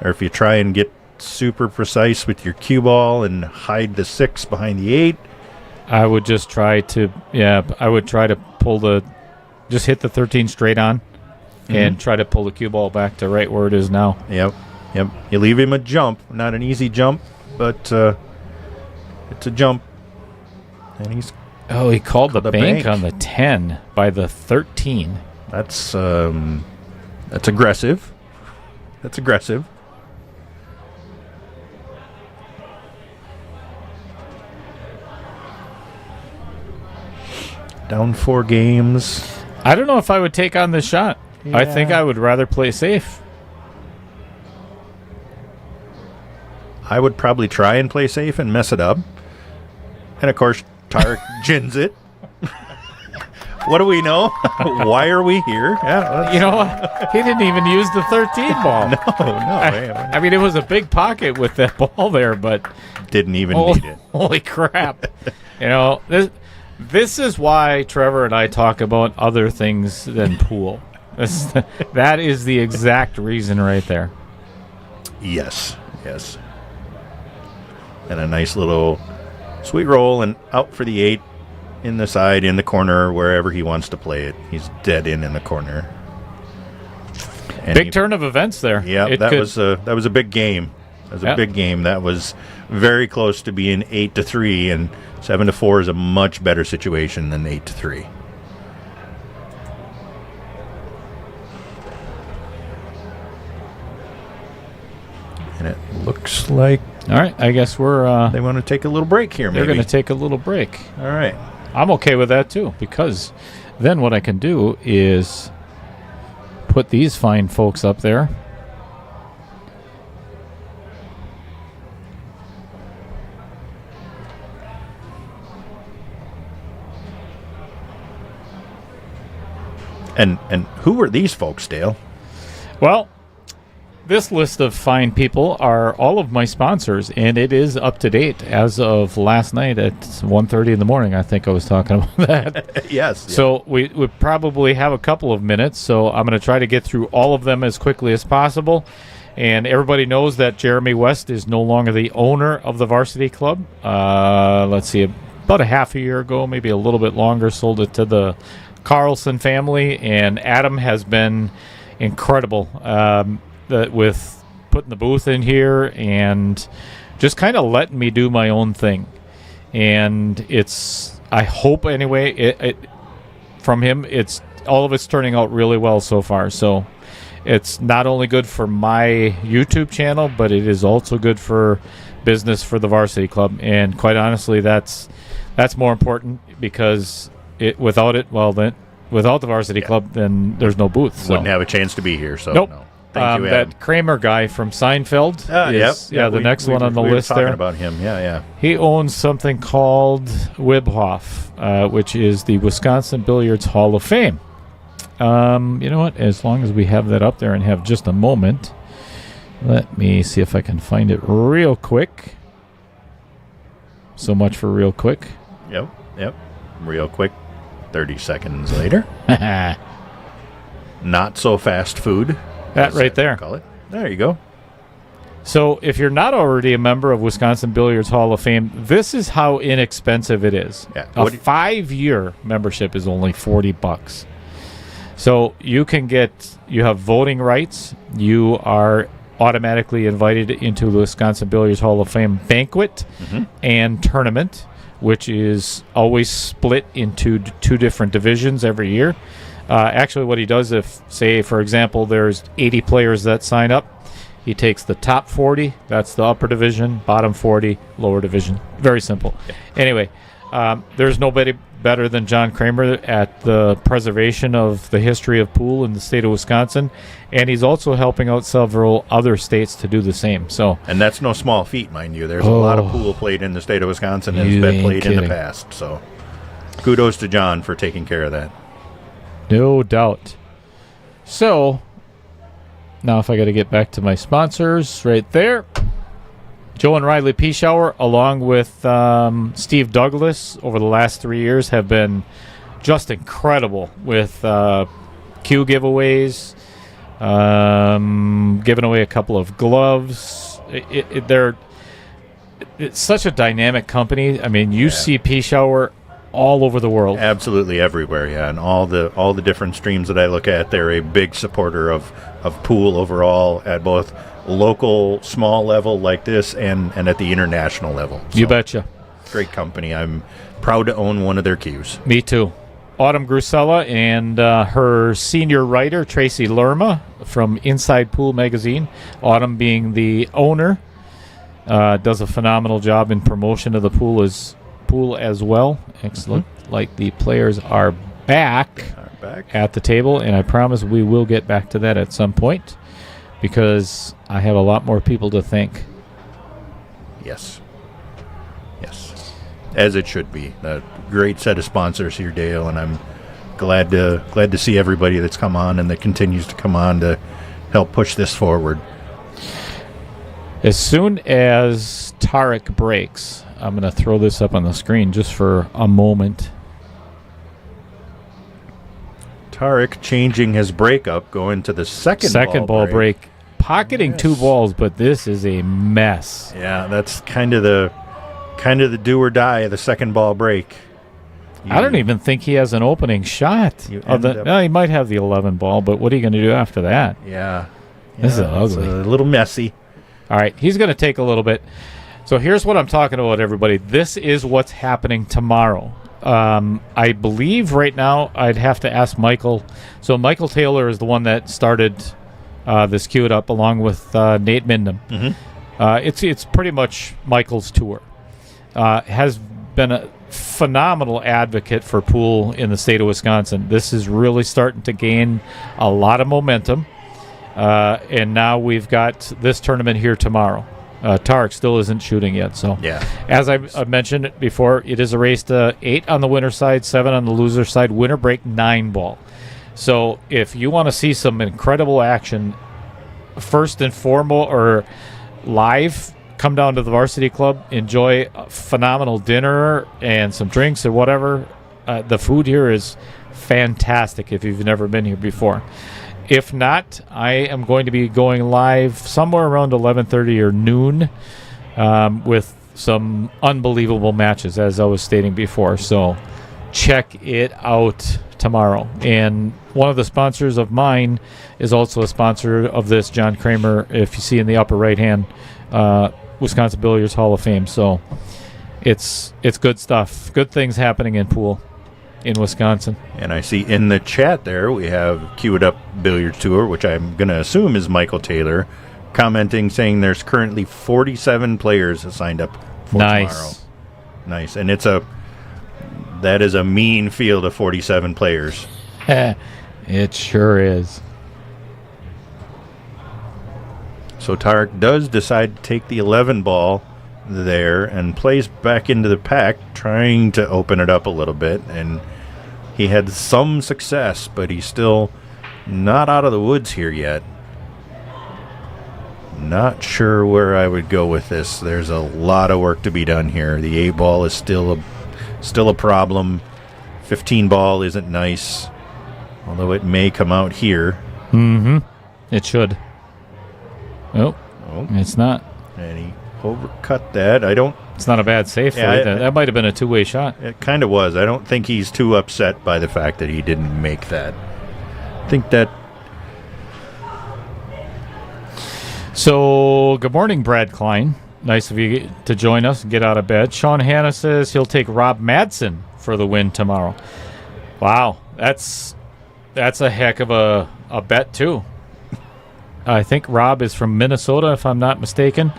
or if you try and get super precise with your cue ball and hide the 6 behind the 8. I would just try to, just hit the 13 straight on and try to pull the cue ball back to right where it is now. Yep. You leave him a jump, not an easy jump, but it's a jump. And he called the bank on the 10 by the 13. That's aggressive. That's aggressive. Down 4 games. I don't know if I would take on this shot. Yeah. I think I would rather play safe. I would probably try and play safe and mess it up. And, of course, Tarek gins it. What do we know? Why are we here? Yeah, you know what? He didn't even use the 13 ball. No. I mean, it was a big pocket with that ball there, but didn't even need it. Holy crap. You know, this is why Trevor and I talk about other things than pool. That is the exact reason right there. Yes. And a nice little sweet roll and out for the 8. in the side, in the corner, wherever he wants to play it. He's dead in the corner. And Big turn of events there. Yeah, that was a big game. That was a big game. That was very close to being 8-3, and 7-4 is a much better situation than 8-3. And it looks like All right, I guess they want to take a little break here. they're Maybe going to take a little break. All right. I'm okay with that too, because then what I can do is put these fine folks up there. And who are these folks, Dale? Well, this list of fine people are all of my sponsors, and it is up to date as of last night at 1:30 in the morning. I think I was talking about that. Yes. So we probably have a couple of minutes, so I'm going to try to get through all of them as quickly as possible. And everybody knows that Jeremy West is no longer the owner of the varsity club. Let's see, about a half a year ago, maybe a little bit longer, sold it to the Carlson family, and Adam has been incredible with putting the booth in here and just kind of letting me do my own thing. And it's, I hope anyway, it from him, it's all of it's turning out really well so far. So it's not only good for my YouTube channel, but it is also good for business for the varsity club. And quite honestly, that's more important, because without the varsity club, then there's no booth. So. Wouldn't have a chance to be here. So Nope. no. Thank you, Adam. That Kramer guy from Seinfeld is the next one on the list we were there. talking about him. Yeah. He owns something called Wibhoff, which is the Wisconsin Billiards Hall of Fame. You know what? As long as we have that up there and have just a moment, let me see if I can find it real quick. So much for real quick. Yep. Real quick. 30 seconds later. Not so fast food. That right there. Call it. There you go. So if you're not already a member of Wisconsin Billiards Hall of Fame, this is how inexpensive it is. Yeah. A 5-year membership is only $40. So you have voting rights. You are automatically invited into the Wisconsin Billiards Hall of Fame banquet and tournament, which is always split into 2 different divisions every year. Actually, what he does, if, say, for example, there's 80 players that sign up, he takes the top 40, that's the upper division, bottom 40, lower division. Very simple. Yeah. Anyway, there's nobody better than John Kramer at the preservation of the history of pool in the state of Wisconsin, and he's also helping out several other states to do the same. So, and that's no small feat, mind you. There's a lot of pool played in the state of Wisconsin and it's been played in the past. So kudos to John for taking care of that. No doubt. So, now if I got to get back to my sponsors right there. Joe and Riley Pischauer, along with Steve Douglas, over the last 3 years have been just incredible with Q giveaways, giving away a couple of gloves. It's such a dynamic company. I mean, you see Pischauer all over the world. Absolutely everywhere, yeah. And all the different streams that I look at, they're a big supporter of pool overall at both local, small level like this and at the international level. So, you betcha. Great company. I'm proud to own one of their cues. Me too. Autumn Grusella and her senior writer, Tracy Lerma, from Inside Pool Magazine. Autumn being the owner, does a phenomenal job in promotion of the pool as well. Excellent. Like the players are back at the table, and I promise we will get back to that at some point because I have a lot more people to thank. Yes. As it should be. A great set of sponsors here, Dale, and I'm glad to see everybody that's come on and that continues to come on to help push this forward. As soon as Tarek breaks, I'm going to throw this up on the screen just for a moment. Tarek changing his breakup, going to the second ball break. Pocketing 2 balls, but this is a mess. Yeah, that's kind of the do or die of the second ball break. I don't even think he has an opening shot. He might have the 11 ball, but what are you going to do after that? Yeah. This is ugly. It's a little messy. All right, he's going to take a little bit. So here's what I'm talking about, everybody. This is what's happening tomorrow. I believe right now I'd have to ask Michael. So Michael Taylor is the one that started this Cue It Up along with Nate Mindham. It's pretty much Michael's tour. Has been a phenomenal advocate for pool in the state of Wisconsin. This is really starting to gain a lot of momentum. And now we've got this tournament here tomorrow. Tarek still isn't shooting yet. So, as I mentioned before, it is a race to 8 on the winner side, 7 on the loser side, winner break 9 ball. So if you want to see some incredible action, first and foremost, or live, come down to the Varsity Club, enjoy a phenomenal dinner and some drinks or whatever. The food here is fantastic if you've never been here before. If not, I am going to be going live somewhere around 11:30 or noon with some unbelievable matches, as I was stating before. So check it out tomorrow. And one of the sponsors of mine is also a sponsor of this, John Kramer, if you see in the upper right hand, Wisconsin Billiards Hall of Fame. So it's good stuff. Good things happening in pool in Wisconsin. And I see in the chat there we have Cue It Up Billiards Tour, which I'm going to assume is Michael Taylor, commenting saying there's currently 47 players signed up for tomorrow. Nice. And that is a mean field of 47 players. It sure is. So Tarek does decide to take the 11 ball there and plays back into the pack, trying to open it up a little bit. And he had some success, but he's still not out of the woods here yet. Not sure where I would go with this. There's a lot of work to be done here. The 8 ball is still a problem. 15 ball isn't nice, although it may come out here. It should. Oh, it's not. And he overcut that. It's not a bad save for you. That might have been a two-way shot. It kind of was. I don't think he's too upset by the fact that he didn't make that. I think that. So, good morning, Brad Klein. Nice of you to join us and get out of bed. Sean Hanna says he'll take Rob Madsen for the win tomorrow. Wow, that's a heck of a bet, too. I think Rob is from Minnesota, if I'm not mistaken.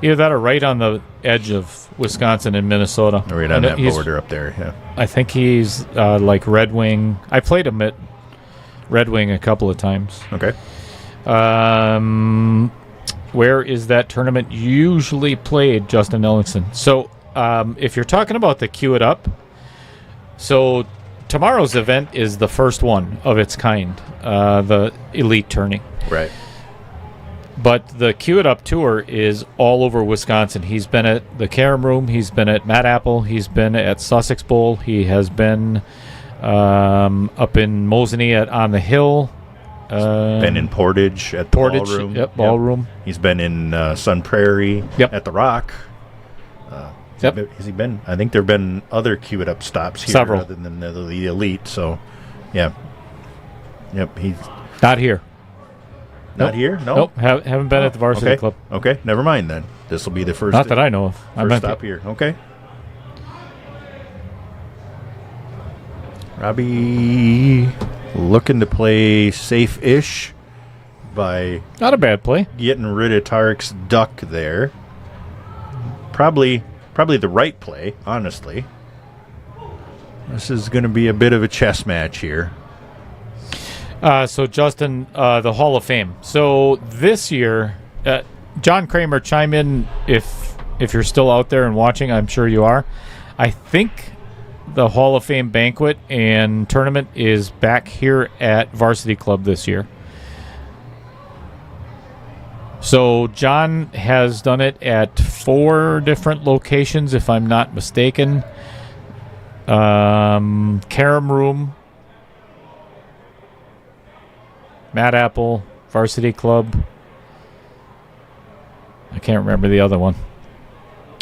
Either that or right on the edge of Wisconsin and Minnesota. Right on that border up there, yeah. I think he's like Red Wing. I played him at Red Wing a couple of times. Okay. Where is that tournament usually played, Justin Ellingson? So if you're talking about the Cue It Up, so tomorrow's event is the first one of its kind, the Elite Tourney. Right. But the Cue It Up Tour is all over Wisconsin. He's been at the Carom Room. He's been at Mad Apple. He's been at Sussex Bowl. He has been up in Mosinee on the Hill. Been in Portage at the Ballroom. Yep, Ballroom. He's been in Sun Prairie at the Rock. Has he been? I think there have been other Cue It Up stops here Several. other than the Elite. So, yeah. Yep, he's not here. Not here? No? Nope, haven't been at the Varsity Club. Okay, never mind then. This will be the first. Not that I know of. First stop here. Okay. Robbie looking to play safe-ish by not a bad play. Getting rid of Tarek's duck there. Probably the right play, honestly. This is going to be a bit of a chess match here. So, Justin, the Hall of Fame. So, this year, John Kramer, chime in if you're still out there and watching. I'm sure you are. I think the Hall of Fame banquet and tournament is back here at Varsity Club this year. So, John has done it at 4 different locations, if I'm not mistaken. Carom Room, Mad Apple, Varsity Club. I can't remember the other one.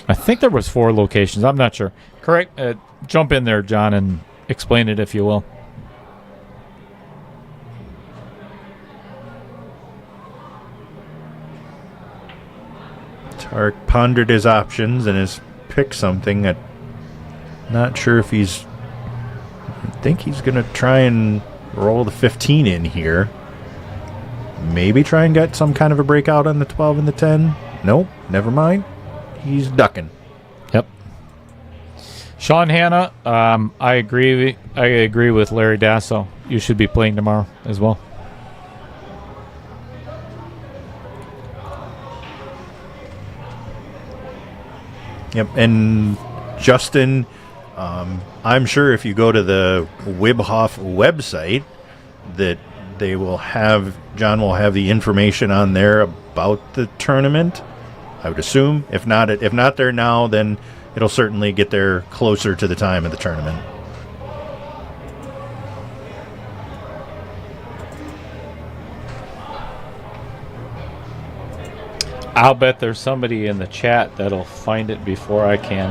I think there was 4 locations. I'm not sure. Correct. Jump in there, John, and explain it if you will. Tarek pondered his options and has picked something. I'm not sure if I think he's going to try and roll the 15 in here. Maybe try and get some kind of a breakout on the 12 and the 10. Nope, never mind. He's ducking. Yep. Sean Hanna, I agree with Larry Dasso. You should be playing tomorrow as well. Yep, and Justin, I'm sure if you go to the Wibhoff website that John will have the information on there about the tournament. I would assume. If not there now, then it'll certainly get there closer to the time of the tournament. I'll bet there's somebody in the chat that'll find it before I can.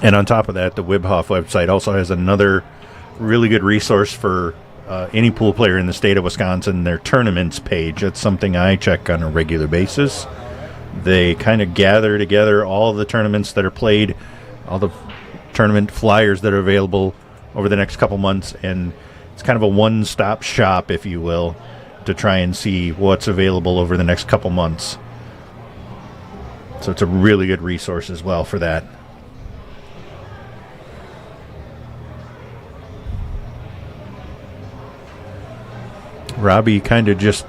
And on top of that, the Wibhoff website also has another really good resource for any pool player in the state of Wisconsin, their tournaments page. That's something I check on a regular basis. They kind of gather together all the tournaments that are played, all the tournament flyers that are available over the next couple months, and it's kind of a one-stop shop, if you will, to try and see what's available over the next couple months. So it's a really good resource as well for that. Robbie kind of just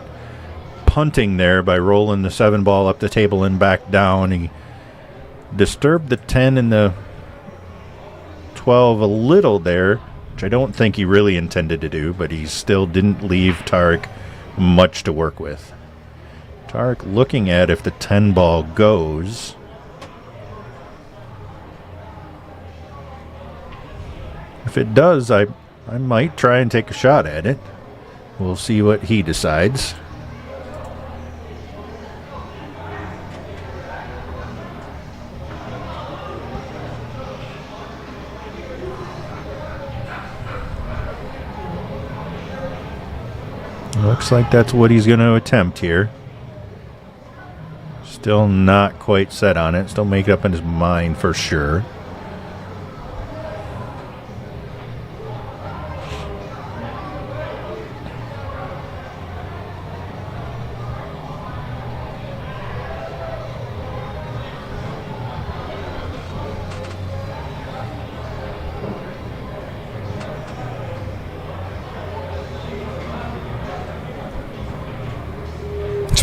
punting there by rolling the 7 ball up the table and back down. He disturbed the 10 and the 12 a little there, which I don't think he really intended to do, but he still didn't leave Tarek much to work with. Tarek looking at if the 10 ball goes. If it does, I might try and take a shot at it. We'll see what he decides. Looks like that's what he's going to attempt here. Still not quite set on it. Still make it up in his mind for sure.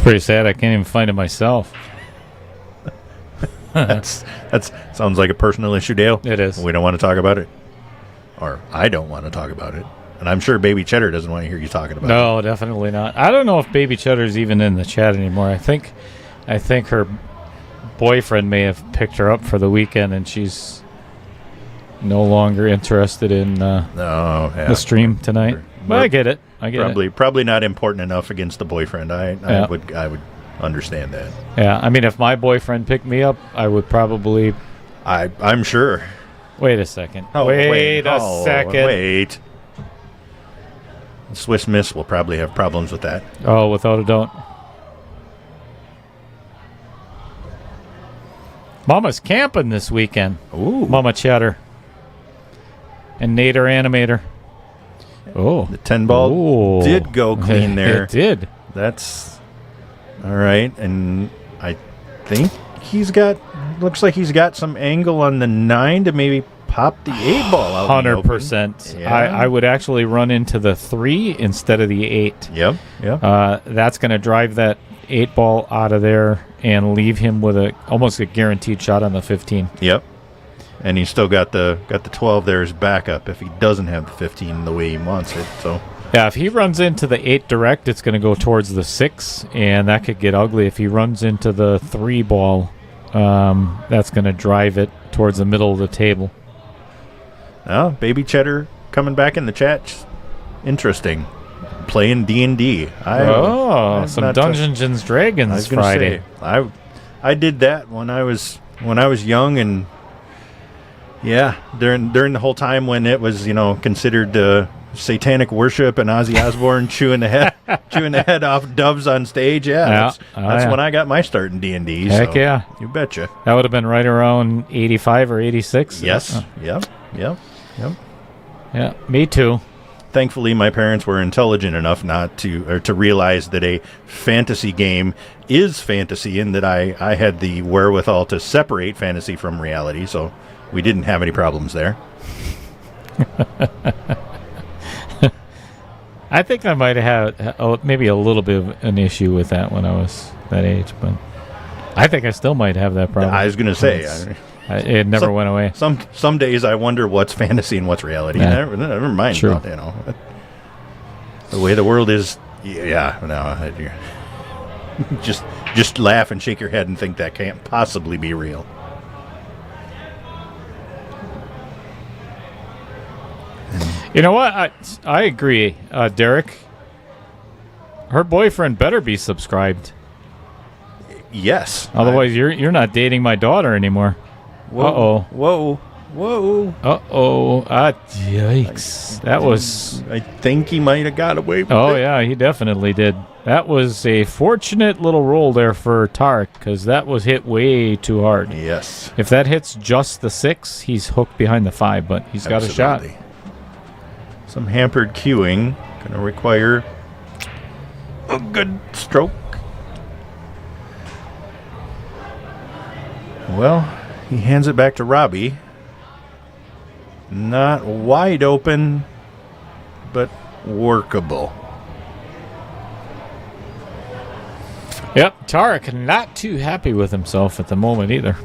Pretty sad. I can't even find it myself. That's sounds like a personal issue, Dale. It is. We don't want to talk about it, or I don't want to talk about it, and I'm sure Baby Cheddar doesn't want to hear you talking about it. No, definitely not. I don't know if Baby Cheddar's even in the chat anymore. I think her boyfriend may have picked her up for the weekend, and she's no longer interested in the stream tonight. But I get it. Probably not important enough against the boyfriend. I would understand that. Yeah, I mean, if my boyfriend picked me up, I would probably. I'm sure. Wait a second. Wait a second. Wait. Swiss Miss will probably have problems with that. Oh, without a doubt. Mama's camping this weekend. Ooh. Mama Cheddar. And Nader Animator. Oh. The 10 ball did go clean there. It did. That's all right. And I think looks like he's got some angle on the 9 to maybe pop the 8 ball out. 100%. Yeah. I would actually run into the 3 instead of the 8. Yep. That's going to drive that 8 ball out of there and leave him with almost a guaranteed shot on the 15. Yep. And he's still got the 12 there as backup if he doesn't have the 15 the way he wants it. So yeah, if he runs into the 8 direct, it's going to go towards the 6, and that could get ugly. If he runs into the 3 ball, that's going to drive it towards the middle of the table. Oh, Baby Cheddar coming back in the chat. Interesting. Playing D&D. Some Dungeons and Dragons Friday. I did that when I was young and Yeah, during the whole time when it was, considered satanic worship and Ozzy Osbourne chewing the head off doves on stage. Yeah, that's when I got my start in D&D. Heck so yeah. You betcha. That would have been right around 85 or 86. Yes. Yep. Yeah, me too. Thankfully, my parents were intelligent enough not to realize that a fantasy game is fantasy, and that I had the wherewithal to separate fantasy from reality, so we didn't have any problems there. I think I might have had maybe a little bit of an issue with that when I was that age, but I think I still might have that problem. I was going to say, it never went away. Some days I wonder what's fantasy and what's reality. Yeah. Never mind. True. The way the world is. Yeah. No. Just laugh and shake your head and think that can't possibly be real. You know what? I agree, Derek. Her boyfriend better be subscribed. Yes. Otherwise, you're not dating my daughter anymore. Whoa. Uh-oh. Whoa. Uh-oh. Yikes. That was... I think he might have got away with it. Oh, yeah, he definitely did. That was a fortunate little roll there for Tarek, because that was hit way too hard. Yes. If that hits just the 6, he's hooked behind the 5, but he's got a shot. Some hampered queuing. Going to require a good stroke. Well, he hands it back to Robbie. Not wide open, but workable. Yep, Tarek not too happy with himself at the moment either.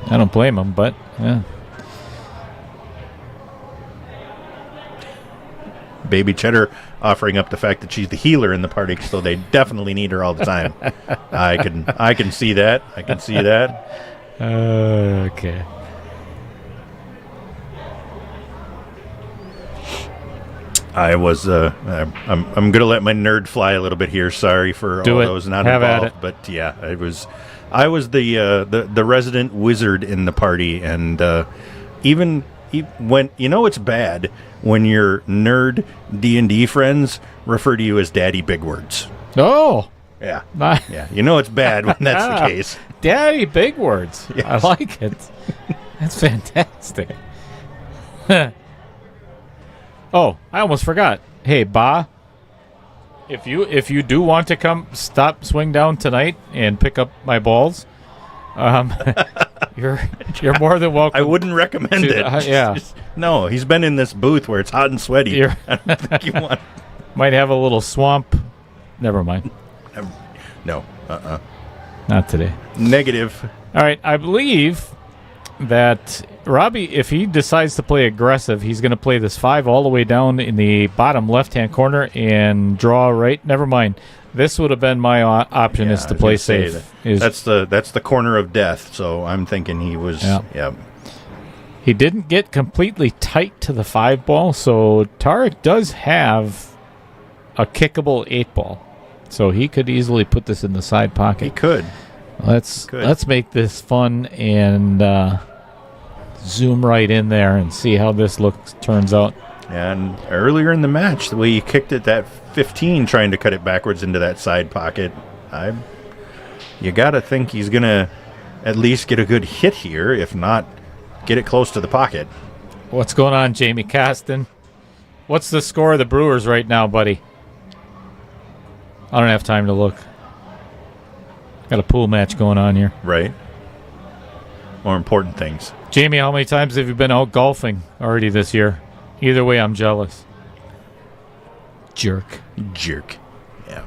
I don't blame him, but yeah. Baby Cheddar offering up the fact that she's the healer in the party, so they definitely need her all the time. I can see that. I can see that. Okay. I was I'm gonna let my nerd fly a little bit here. Sorry for all those not Have involved, but yeah, I was the resident wizard in the party, and even when it's bad when your nerd D&D friends refer to you as Daddy Big Words. Oh, yeah, my. yeah, it's bad when that's the case. Daddy Big Words. Yes. I like it. That's fantastic. Oh, I almost forgot. Hey, Ba, if you do want to swing down tonight and pick up my balls, you're more than welcome. I wouldn't recommend it. Yeah. No, he's been in this booth where it's hot and sweaty. I don't think you want. Might have a little swamp. Never mind. No. Not today. Negative. All right. I believe that Robbie, if he decides to play aggressive, he's going to play this 5 all the way down in the bottom left-hand corner and draw right. Never mind. This would have been my option, is to play safe. That's the corner of death. So I'm thinking he was. Yeah. He didn't get completely tight to the 5 ball, so Tarek does have a kickable 8 ball, so he could easily put this in the side pocket. He could. Let's make this fun and zoom right in there and see how this turns out. And earlier in the match, the way he kicked it, that 15, trying to cut it backwards into that side pocket, you got to think he's going to at least get a good hit here, if not get it close to the pocket. What's going on, Jamie Caston? What's the score of the Brewers right now, buddy? I don't have time to look. Got a pool match going on here. Right. More important things. Jamie, how many times have you been out golfing already this year? Either way, I'm jealous. Jerk. Yeah.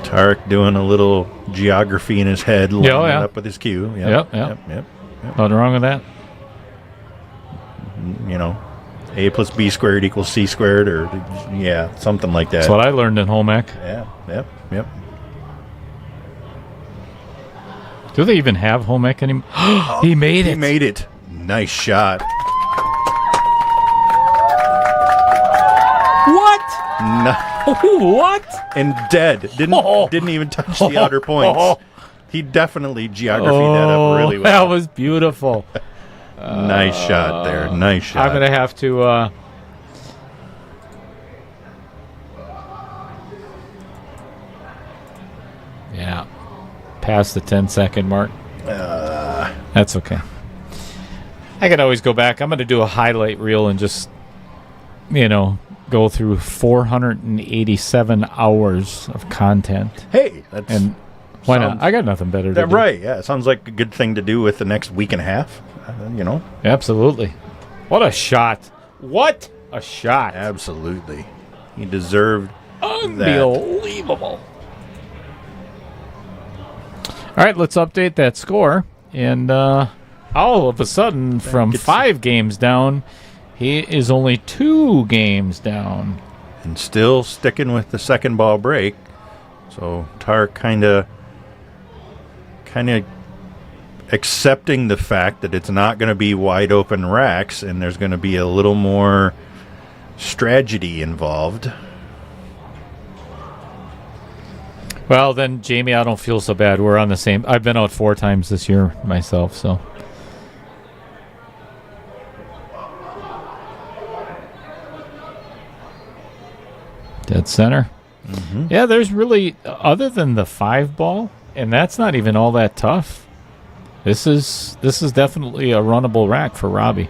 Tarek doing a little geography in his head, lining it up with his cue. Yep. Nothing wrong with that. A plus B squared equals C squared, or something like that. That's what I learned in home ec. Yep. Do they even have home ec anymore? He made it. He made it. Nice shot. What? And dead. Didn't even touch the outer points. He definitely geographied that up really well. That was beautiful. Nice shot there. Nice shot. I'm going to have to... yeah. Past the 10-second mark. That's okay. I can always go back. I'm going to do a highlight reel and just, go through 487 hours of content. Hey, that's... And why not? I got nothing better to do. Right, yeah. It sounds like a good thing to do with the next week and a half, Absolutely. What a shot. What a shot. Absolutely. He deserved Unbelievable. All right, let's update that score. And all of a sudden, from 5 games down, he is only 2 games down. And still sticking with the second ball break. So Tarek kind of accepting the fact that it's not going to be wide open racks and there's going to be a little more strategy involved. Well, then, Jamie, I don't feel so bad. We're on the same. I've been out 4 times this year myself, so. Dead center. Mm-hmm. Yeah, there's really, other than the 5 ball, and that's not even all that tough. This is definitely a runnable rack for Robbie.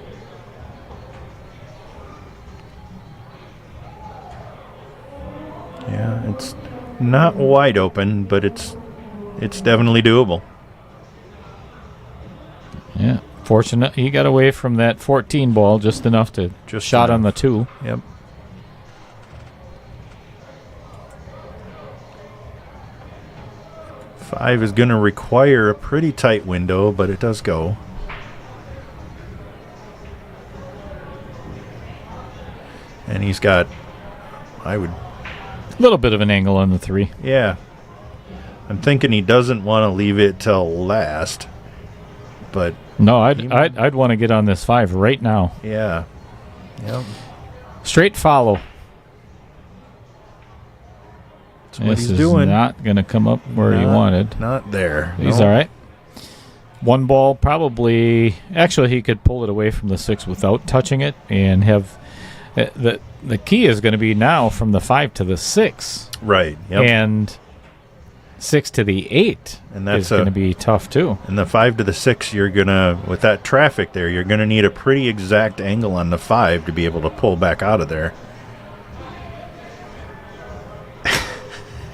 Yeah, it's not wide open, but it's definitely doable. Yeah, fortunate he got away from that 14 ball just enough to shot on the 2. Yep. Five is going to require a pretty tight window, but it does go. And he's got, a little bit of an angle on the 3. Yeah. I'm thinking he doesn't want to leave it till last, but no, I'd want to get on this 5 right now. Yeah. Yep. Straight follow. That's what he's doing. Not going to come up where he wanted. Not there. He's all right. 1 ball, probably. Actually, he could pull it away from the 6 without touching it and have. The key is going to be now from the 5 to the 6. Right. Yep. And 6 to the 8 and that's going to be tough, too. And the 5 to the 6, you're going to, with that traffic there, you're going to need a pretty exact angle on the 5 to be able to pull back out of there.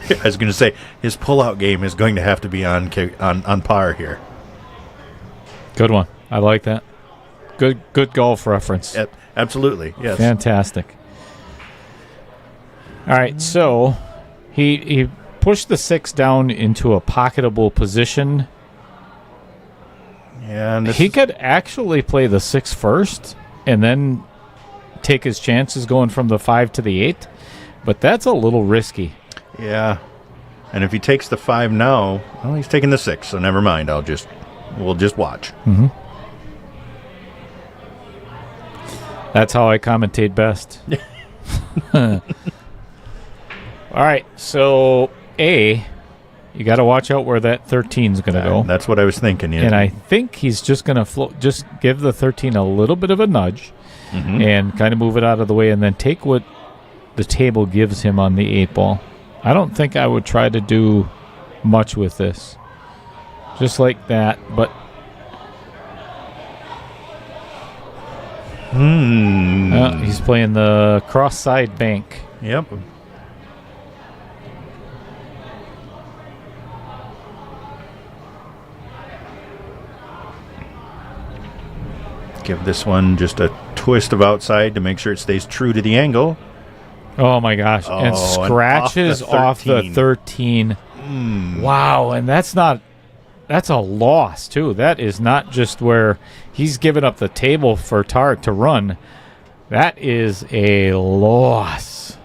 I was going to say, his pullout game is going to have to be on par here. Good one. I like that. Good golf reference. Yep, absolutely, yes. Fantastic. All right, so he pushed the 6 down into a pocketable position. Yeah, and he could actually play the 6 first and then take his chances going from the 5 to the 8, but that's a little risky. Yeah, and if he takes the 5 now, well, he's taking the 6, so never mind. We'll just watch. Mm-hmm. That's how I commentate best. All right, so you got to watch out where that 13 is going to go. That's what I was thinking. Yeah. And I think he's just going to just give the 13 a little bit of a nudge and kind of move it out of the way and then take what the table gives him on the 8 ball. I don't think I would try to do much with this. Just like that, but... he's playing the cross-side bank. Yep. Give this one just a twist of outside to make sure it stays true to the angle. Oh, my gosh. And scratches off the 13. Wow, and that's a loss, too. That is not just where he's given up the table for Tarek to run. That is a loss.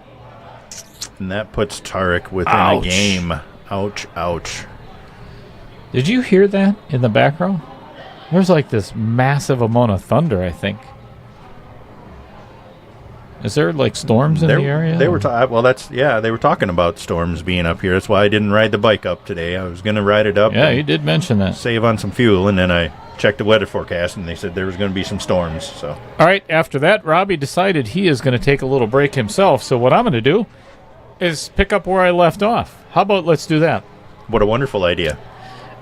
And that puts Tarek within a game. Ouch, ouch. Did you hear that in the background? There's like this massive amount of thunder, I think. Is there like storms in the area? They were they were talking about storms being up here. That's why I didn't ride the bike up today. I was going to ride it up. Yeah, you did mention that. Save on some fuel, and then I checked the weather forecast, and they said there was going to be some storms. So, all right. After that, Robbie decided he is going to take a little break himself. So what I'm going to do is pick up where I left off. How about let's do that? what a wonderful idea.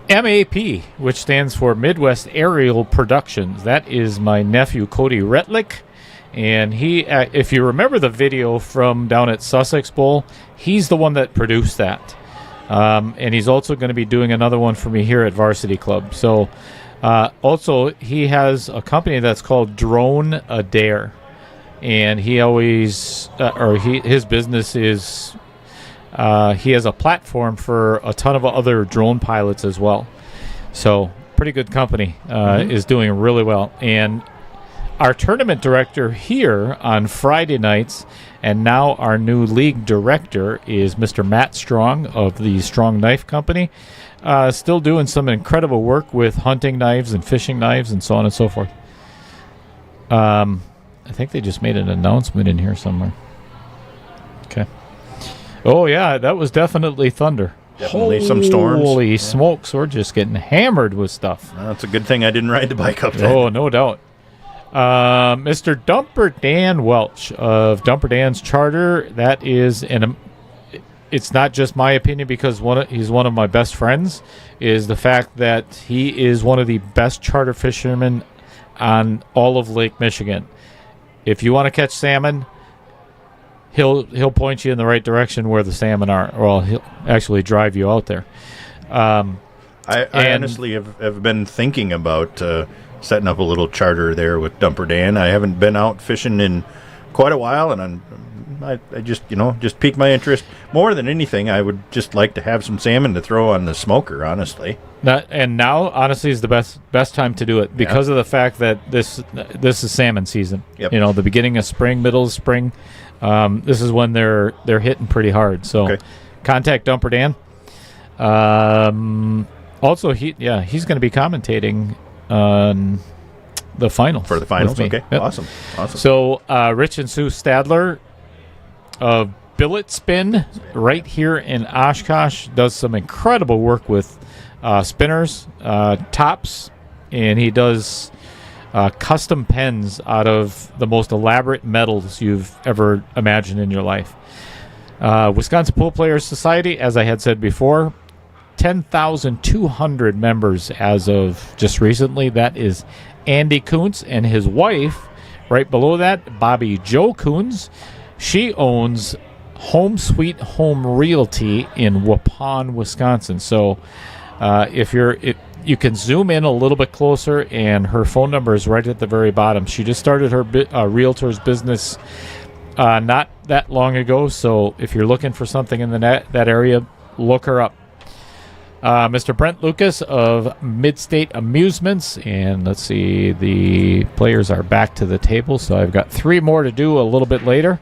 MAP, which stands for Midwest Aerial Productions. That is my nephew, Cody Retlick. And he, if you remember the video from down at Sussex Bowl, he's the one that produced that. And he's also going to be doing another one for me here at Varsity Club. So also, he has a company that's called Drone Adair. And he always, his business is, he has a platform for a ton of other drone pilots as well. So, pretty good company, is doing really well. And our tournament director here on Friday nights, and now our new league director, is Mr. Matt Strong of the Strong Knife Company. Still doing some incredible work with hunting knives and fishing knives and so on and so forth. I think they just made an announcement in here somewhere. Okay. Oh, yeah, that was definitely thunder. Definitely some storms. Holy smokes, we're just getting hammered with stuff. Well, it's a good thing I didn't ride the bike up there. Oh, no doubt. Mr. Dumper Dan Welch of Dumper Dan's Charter. That is it's not just my opinion because he's one of my best friends, is the fact that he is one of the best charter fishermen on all of Lake Michigan. If you want to catch salmon, he'll point you in the right direction where the salmon are, or he'll actually drive you out there. I honestly have been thinking about setting up a little charter there with Dumper Dan. I haven't been out fishing in quite a while, and I just piqued my interest. More than anything, I would just like to have some salmon to throw on the smoker, honestly. Now, honestly, is the best time to do it because of the fact that this is salmon season. Yep. The beginning of spring, middle of spring. This is when they're hitting pretty hard. So, contact Dumper Dan. Also, he's going to be commentating on the finals. For the finals, okay. Yep. Awesome. So, Rich and Sue Stadler of Billet Spin right here in Oshkosh does some incredible work with spinners, tops, and he does custom pens out of the most elaborate metals you've ever imagined in your life. Wisconsin Pool Players Society, as I had said before, 10,200 members as of just recently. That is Andy Kuntz and his wife. Right below that, Bobby Joe Kuntz. She owns Home Sweet Home Realty in Waupun, Wisconsin. So if you can zoom in a little bit closer, and her phone number is right at the very bottom. She just started her realtor's business not that long ago. So if you're looking for something in that area, look her up. Mr. Brent Lucas of Midstate Amusements, and let's see, the players are back to the table, so I've got 3 more to do a little bit later.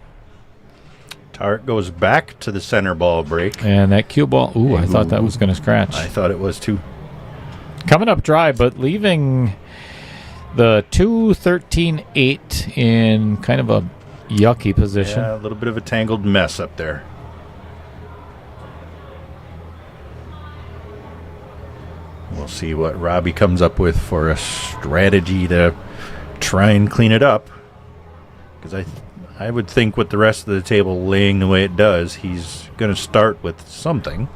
Tarek goes back to the center ball break. And that cue ball, I thought that was going to scratch. I thought it was too. Coming up dry, but leaving the 2-13-8 in kind of a yucky position. Yeah, a little bit of a tangled mess up there. We'll see what Robbie comes up with for a strategy to try and clean it up. Because I would think with the rest of the table laying the way it does, he's going to start with something.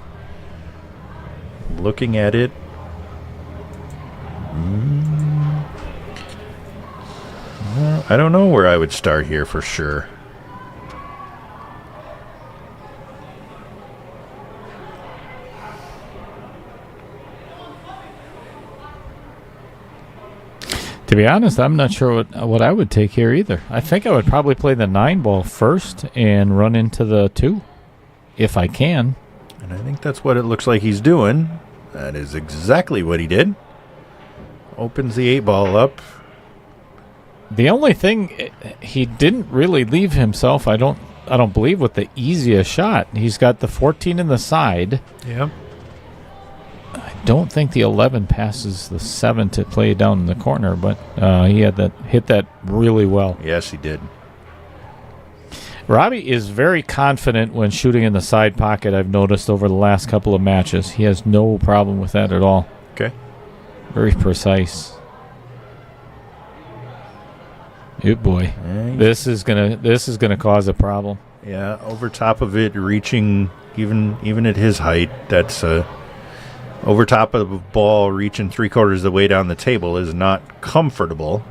Looking at it. I don't know where I would start here for sure. To be honest, I'm not sure what I would take here either. I think I would probably play the 9-ball first and run into the 2, if I can. And I think that's what it looks like he's doing. That is exactly what he did. Opens the 8-ball up. The only thing, he didn't really leave himself, I don't believe, with the easiest shot. He's got the 14 in the side. Yep. I don't think the 11 passes the 7 to play down in the corner, but he had hit that really well. Yes, he did. Robbie is very confident when shooting in the side pocket, I've noticed over the last couple of matches. He has no problem with that at all. Okay. Very precise. Good boy. Nice. This is gonna cause a problem. Yeah, over top of it, reaching even at his height, that's over top of the ball, reaching 3/4 of the way down the table is not comfortable.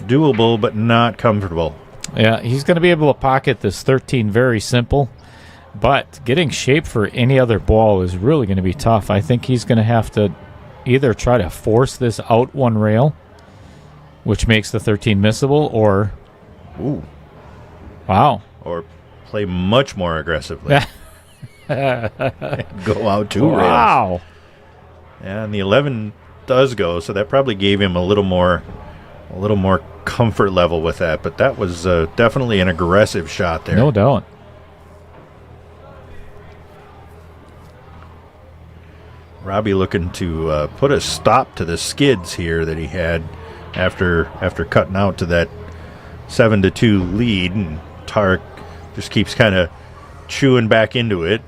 Doable, but not comfortable. Yeah, he's going to be able to pocket this 13 very simple, but getting shape for any other ball is really going to be tough. I think he's going to have to either try to force this out one rail, which makes the 13 missable, or... Ooh. Wow. Or play much more aggressively. Go out 2 rails. Wow. Yeah, and the 11 does go, so that probably gave him a little more comfort level with that. But that was definitely an aggressive shot there. No doubt. Robbie looking to put a stop to the skids here that he had after cutting out to that 7-2 lead, and Tarek just keeps kind of chewing back into it.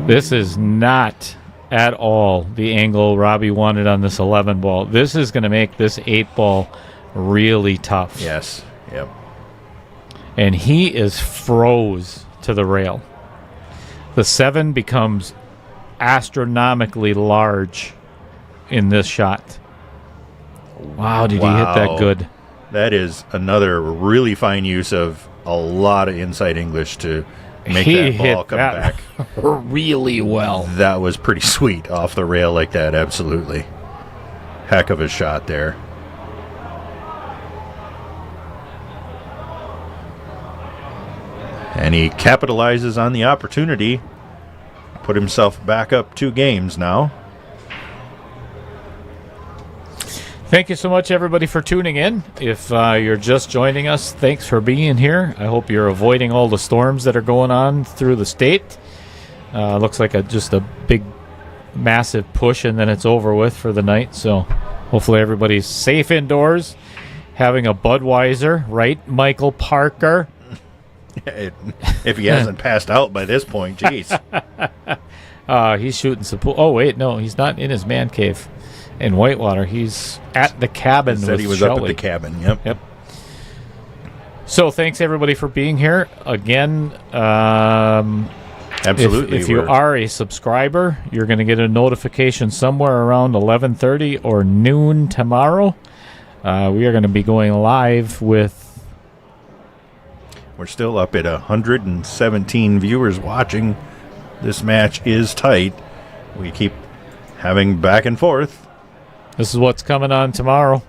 This is not at all the angle Robbie wanted on this 11 ball. This is going to make this 8 ball really tough. Yes. Yep. And he is froze to the rail. The 7 becomes astronomically large in this shot. Wow, did he hit that good? That is another really fine use of a lot of inside English to make that ball come back really well. That was pretty sweet off the rail like that. Absolutely. Heck of a shot there. And he capitalizes on the opportunity. Put himself back up 2 games now. Thank you so much, everybody, for tuning in. If you're just joining us, thanks for being here. I hope you're avoiding all the storms that are going on through the state. Looks like just a big, massive push, and then it's over with for the night. So hopefully everybody's safe indoors, having a Budweiser, right, Michael Parker? If he hasn't passed out by this point, jeez. He's shooting some pool. Oh, wait, no, he's not in his man cave in Whitewater. He's at the cabin. Said he was Shelley. up at the cabin. Yep. So thanks everybody for being here again. Absolutely. If you are a subscriber, you're going to get a notification somewhere around 11:30 or noon tomorrow. We are going to be going live with. We're still up at 117 viewers watching. This match is tight. We keep having back and forth. This is what's coming on tomorrow.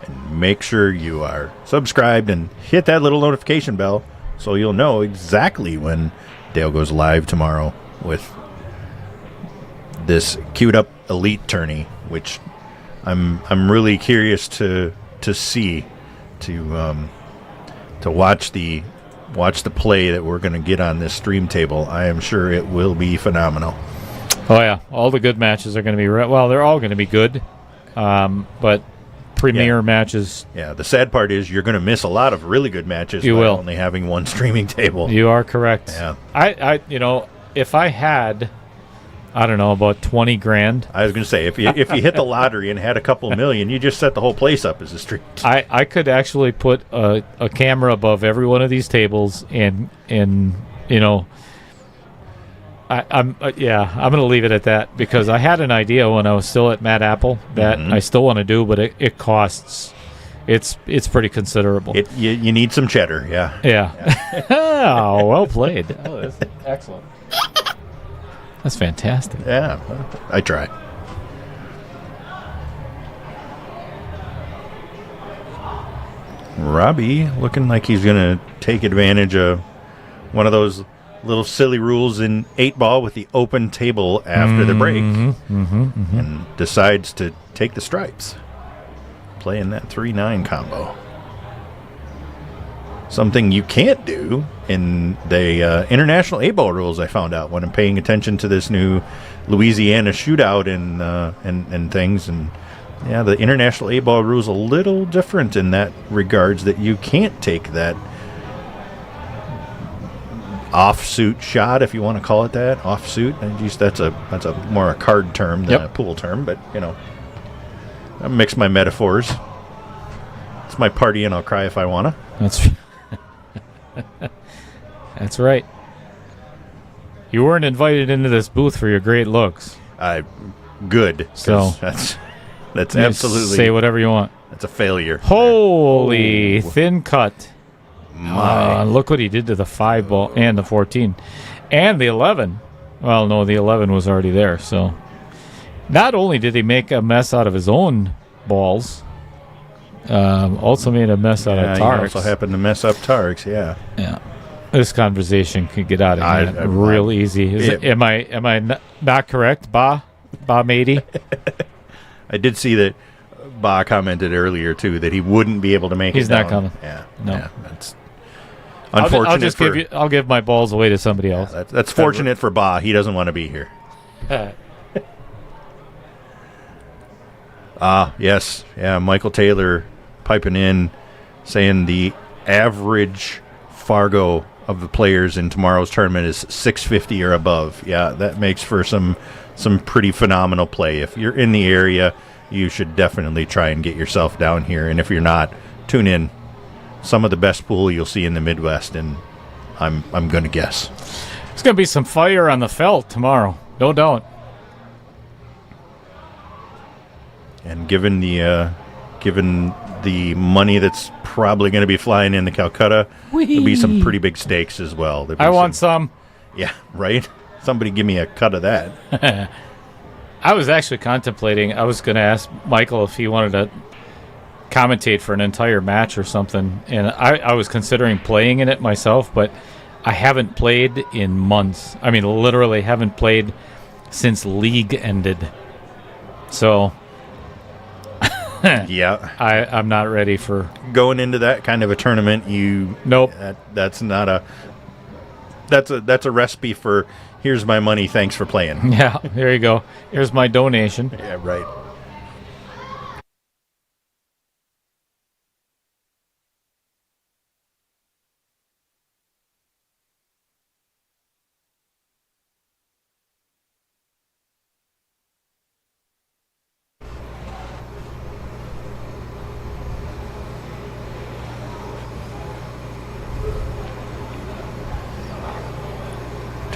And make sure you are subscribed and hit that little notification bell so you'll know exactly when Dale goes live tomorrow with this queued up elite tourney, which I'm really curious to see, to watch the play that we're going to get on this stream table. I am sure it will be phenomenal. Oh yeah, all the good matches are going to be well. They're all going to be good, but premier matches. Yeah, the sad part is you're going to miss a lot of really good matches. You by will. Only having one streaming table. You are correct. Yeah. I if I had, I don't know, about 20 grand. I was going to say if you hit the lottery and had a couple million, you just set the whole place up as a stream. I could actually put a camera above every one of these tables and I'm going to leave it at that because I had an idea when I was still at Mad Apple that I still want to do, but it costs. It's pretty considerable. You need some cheddar, yeah. Yeah. Oh, well played. Oh, that's excellent. That's fantastic. Yeah, I try. Robbie looking like he's going to take advantage of one of those little silly rules in 8-ball with the open table after the break and decides to take the stripes, playing that 3-9 combo. something you can't do in the international 8-ball rules. I found out when I'm paying attention to this new Louisiana shootout and things, and yeah, the international 8-ball rules a little different in that regards, that you can't take that offsuit shot, if you want to call it that, offsuit. And geez, that's a more a card term than a pool term, but I mix my metaphors. It's my party, and I'll cry if I wanna. That's right. You weren't invited into this booth for your great looks. Good. So that's absolutely, say whatever you want. That's a failure. Holy thin cut. My. Look what he did to the 5-ball and the 14 and the 11. Well, no, the 11 was already there. So not only did he make a mess out of his own balls, also made a mess out of Tarek's. He also happened to mess up Tarek's. Yeah. This conversation could get out of hand real easy. Am I not correct, Ba matey? I did see that Ba commented earlier too that he wouldn't be able to make it. He's not coming. Yeah. No. Yeah, that's unfortunate. I'll give my balls away to somebody else. That's fortunate for Ba. He doesn't want to be here. Yes. Yeah, Michael Taylor piping in, saying the average Fargo of the players in tomorrow's tournament is 650 or above. Yeah, that makes for some pretty phenomenal play. If you're in the area, you should definitely try and get yourself down here. And if you're not, tune in. Some of the best pool you'll see in the Midwest, and I'm going to guess. There's going to be some fire on the felt tomorrow. No doubt. And given the money that's probably going to be flying into Calcutta, there'll be some pretty big stakes as well. I want some. Yeah, right? Somebody give me a cut of that. I was actually contemplating, I was going to ask Michael if he wanted to commentate for an entire match or something, and I was considering playing in it myself, but I haven't played in months. I mean, literally haven't played since league ended. So... yeah, I'm not ready for going into that kind of a tournament. Nope. That's not a. That's a recipe for here's my money. Thanks for playing. Yeah, there you go. Here's my donation. Yeah, right.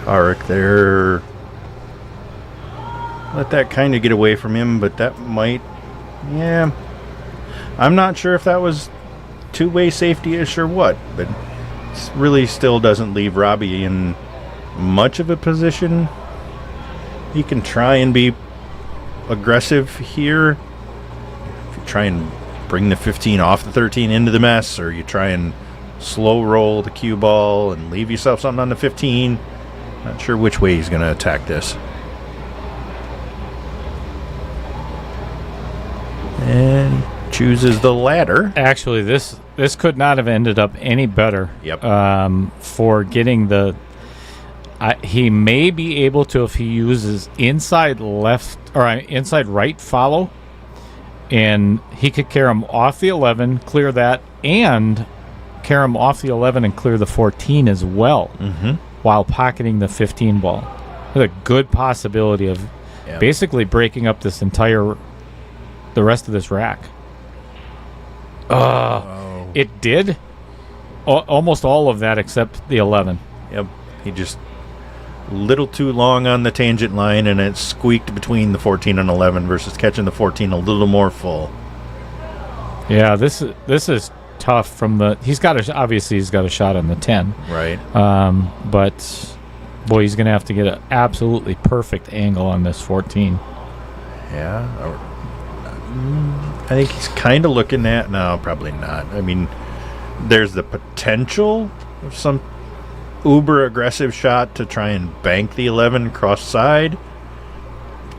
Tarek there. Let that kind of get away from him, but that might... Yeah. I'm not sure if that was two-way safety-ish or what, but it really still doesn't leave Robbie in much of a position. He can try and be aggressive here. If you try and bring the 15 off the 13 into the mess, or you try and slow roll the cue ball and leave yourself something on the 15... Not sure which way he's going to attack this. And chooses the latter. Actually, this could not have ended up any better. Yep. For getting the... he may be able to, if he uses inside left or inside right follow, and he could carry him off the 11, clear that, and carry him off the 11 and clear the 14 as well. Mm-hmm. While pocketing the 15 ball. There's a good possibility of basically breaking up the rest of this rack. It did almost all of that except the 11. Yep. He just a little too long on the tangent line, and it squeaked between the 14 and 11 versus catching the 14 a little more full. Yeah, this is tough from the... He's got a shot on the 10. Right. But boy, he's going to have to get an absolutely perfect angle on this 14. Yeah. I think he's kind of looking at... No, probably not. I mean, there's the potential of some uber aggressive shot to try and bank the 11 cross side.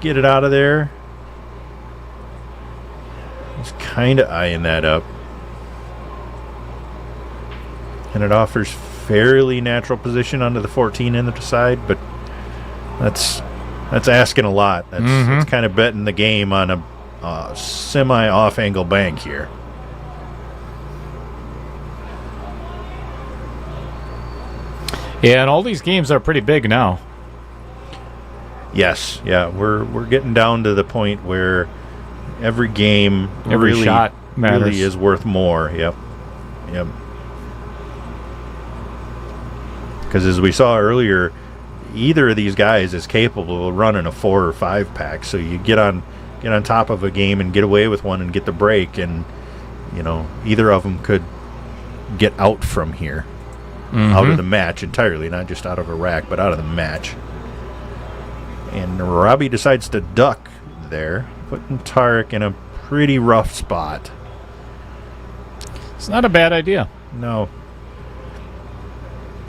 Get it out of there. He's kind of eyeing that up. and it offers fairly natural position onto the 14 in the side, but that's asking a lot. That's kind of betting the game on a semi off angle bank here. Yeah, and all these games are pretty big now. Yes, yeah, we're getting down to the point where every game Every really, shot matters. really is worth more. Yep. Because as we saw earlier, either of these guys is capable of running a 4 or 5 pack. So you get on top of a game and get away with one and get the break, and either of them could get out from here, out of the match entirely, not just out of a rack, but out of the match. And Robbie decides to duck there, putting Tarek in a pretty rough spot. It's not a bad idea. No.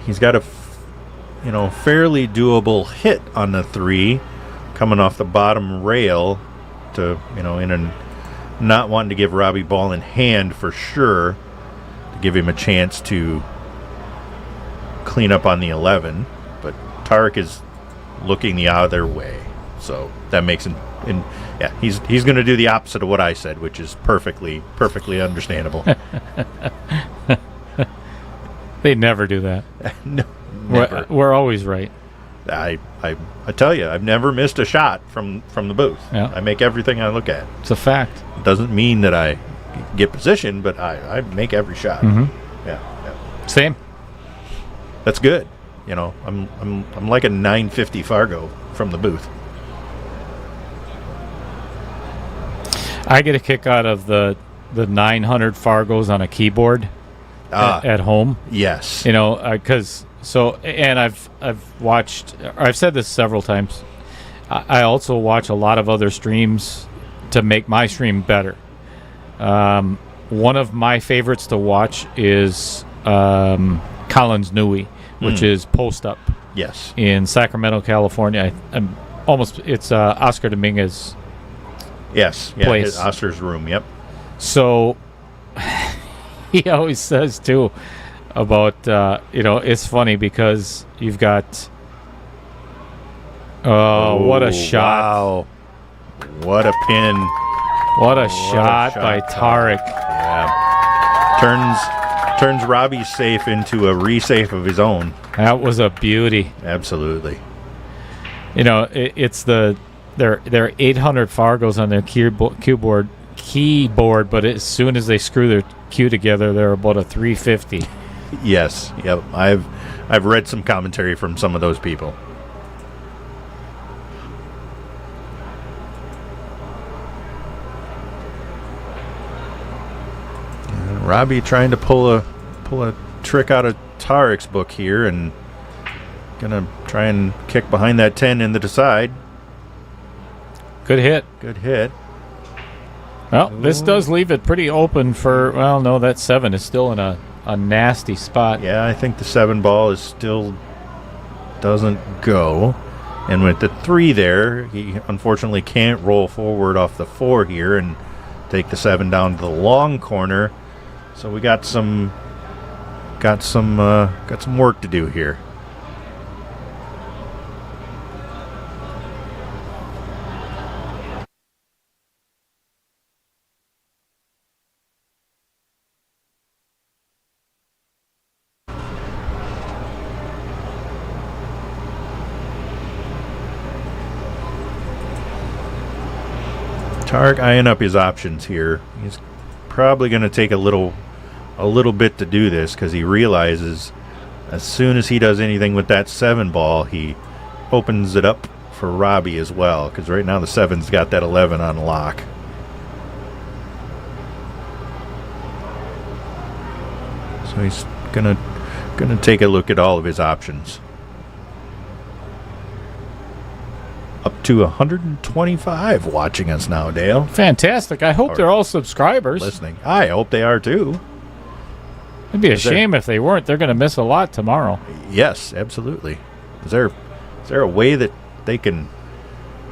He's got a fairly doable hit on the 3 coming off the bottom rail to, not wanting to give Robbie ball in hand for sure, to give him a chance to clean up on the 11. But Tarek is looking the other way. So that makes him, he's going to do the opposite of what I said, which is perfectly They never do that. No, never. We're always right. I tell you, I've never missed a shot from the booth. Yeah. I make everything I look at. It's a fact. Doesn't mean that I get position, but I make every shot. Mm-hmm. Yeah. Same. That's good. I'm like a 950 Fargo from the booth. I get a kick out of the 900 Fargos on a keyboard at home. Yes. Because and I've watched. I've said this several times. I also watch a lot of other streams to make my stream better. One of my favorites to watch is Collins Newey, which is Post Up. Yes. In Sacramento, California. It's Oscar Dominguez. Yes. Yeah, place. Oscar's room. Yep. So he always says too about it's funny because you've got what a shot. Wow. What a pin. What a shot by Tarek. Yeah. Turns Robbie's safe into a resafe of his own. That was a beauty. Absolutely. It's there are 800 Fargos on their keyboard, but as soon as they screw their cue together, they're about a 350. Yes. Yep. I've read some commentary from some of those people. Robbie trying to pull a trick out of Tarek's book here, and gonna try and kick behind that 10 in the side. Good hit. Well, this does leave it pretty open for. Well, no, that 7 is still in a nasty spot. Yeah, I think the 7 ball is still doesn't go, and with the 3 there, he unfortunately can't roll forward off the 4 here and take the 7 down to the long corner. So we got some work to do here. Tarek eyeing up his options here. He's probably going to take a little bit to do this, because he realizes as soon as he does anything with that 7 ball, he opens it up for Robbie as well, because right now the 7's got that 11 on lock. So he's gonna take a look at all of his options. Up to 125 watching us now, Dale. Fantastic. I hope they're all subscribers. Listening. I hope they are too. It'd be a shame if they weren't. They're going to miss a lot tomorrow. Yes, absolutely. Is there a way that they can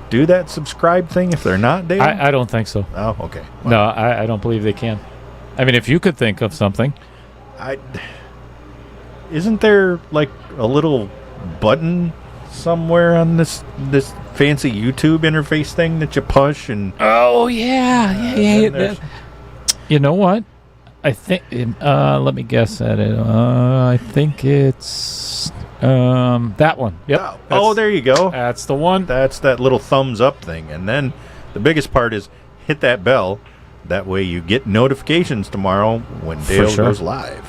do that subscribe thing if they're not, Dale? I don't think so. Oh, okay. Well, No, I don't believe they can. I mean, if you could think of something. isn't there like a little button somewhere on this fancy YouTube interface thing that you push and? Oh yeah. You know what? I think. Let me guess at it. I think it's that one. Yep. Oh, there you go. That's the one. That's that little thumbs up thing, and then the biggest part is hit that bell. That way you get notifications tomorrow when Dale goes live.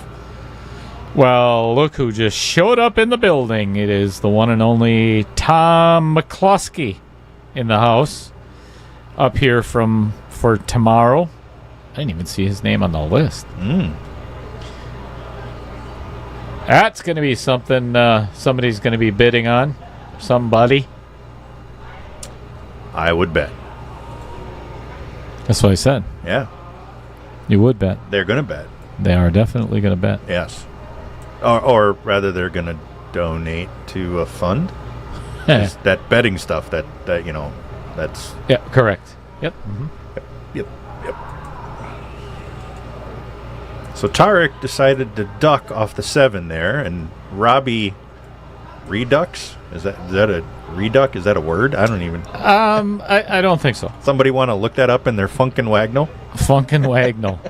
Well, look who just showed up in the building. It is the one and only Tom McCluskey in the house up here for tomorrow. I didn't even see his name on the list. That's going to be something somebody's going to be bidding on. Somebody. I would bet. That's what I said. Yeah. You would bet. They're going to bet. They are definitely going to bet. Yes. Or rather, they're going to donate to a fund. That betting stuff, that that's... Yeah, correct. Yep. Mm-hmm. Yep. So Tarek decided to duck off the 7 there, and Robbie redux? Is that a reduck? Is that a word? I don't even... I don't think so. Somebody want to look that up in their Funkin' Wagnall? Funkin' Wagnall.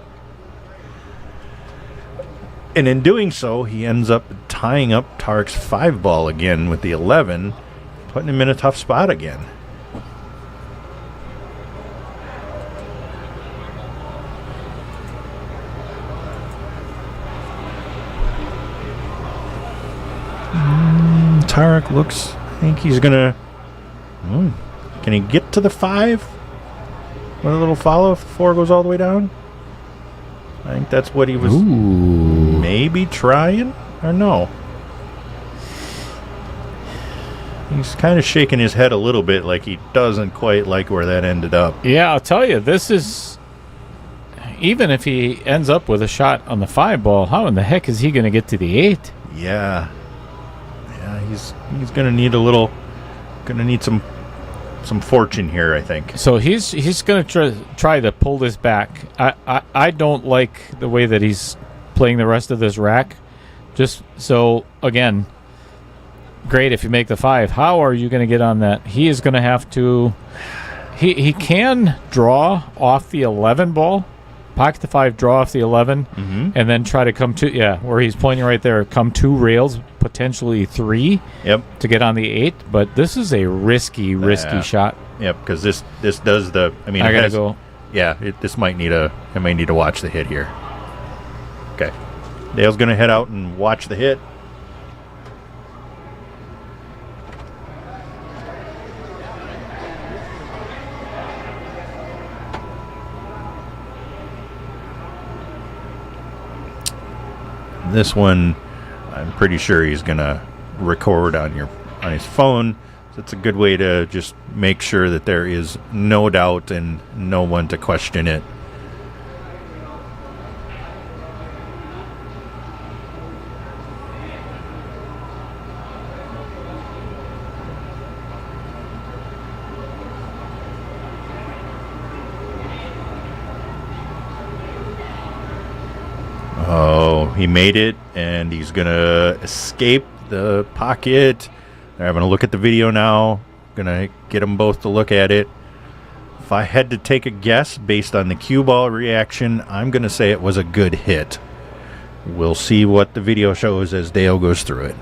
And in doing so, he ends up tying up Tarek's 5 ball again with the 11, putting him in a tough spot again. Tarek looks... I think he's going to... Can he get to the 5? With a little follow if the 4 goes all the way down? I think that's what he was maybe trying, or no. He's kind of shaking his head a little bit like he doesn't quite like where that ended up. Yeah, I'll tell you, this is... Even if he ends up with a shot on the 5 ball, how in the heck is he going to get to the 8? Yeah. Yeah, he's going to need a little... Going to need some fortune here, I think. So he's going to try to pull this back. I don't like the way that he's playing the rest of this rack. Just so, again, great if you make the 5. How are you going to get on that? He is going to have to... He can draw off the 11 ball, pocket the 5, draw off the 11, and then try to come to... Yeah, where he's pointing right there, come 2 rails, potentially 3 to get on the 8. But this is a risky shot. Yep, because this does the... I mean, I got to go. Yeah, this might need a... I might need to watch the hit here. Okay. Dale's going to head out and watch the hit. This one, I'm pretty sure he's going to record on his phone. So it's a good way to just make sure that there is no doubt and no one to question it. Oh, he made it, and he's going to escape the pocket. They're having a look at the video now. Going to get them both to look at it. If I had to take a guess based on the cue ball reaction, I'm going to say it was a good hit. We'll see what the video shows as Dale goes through it.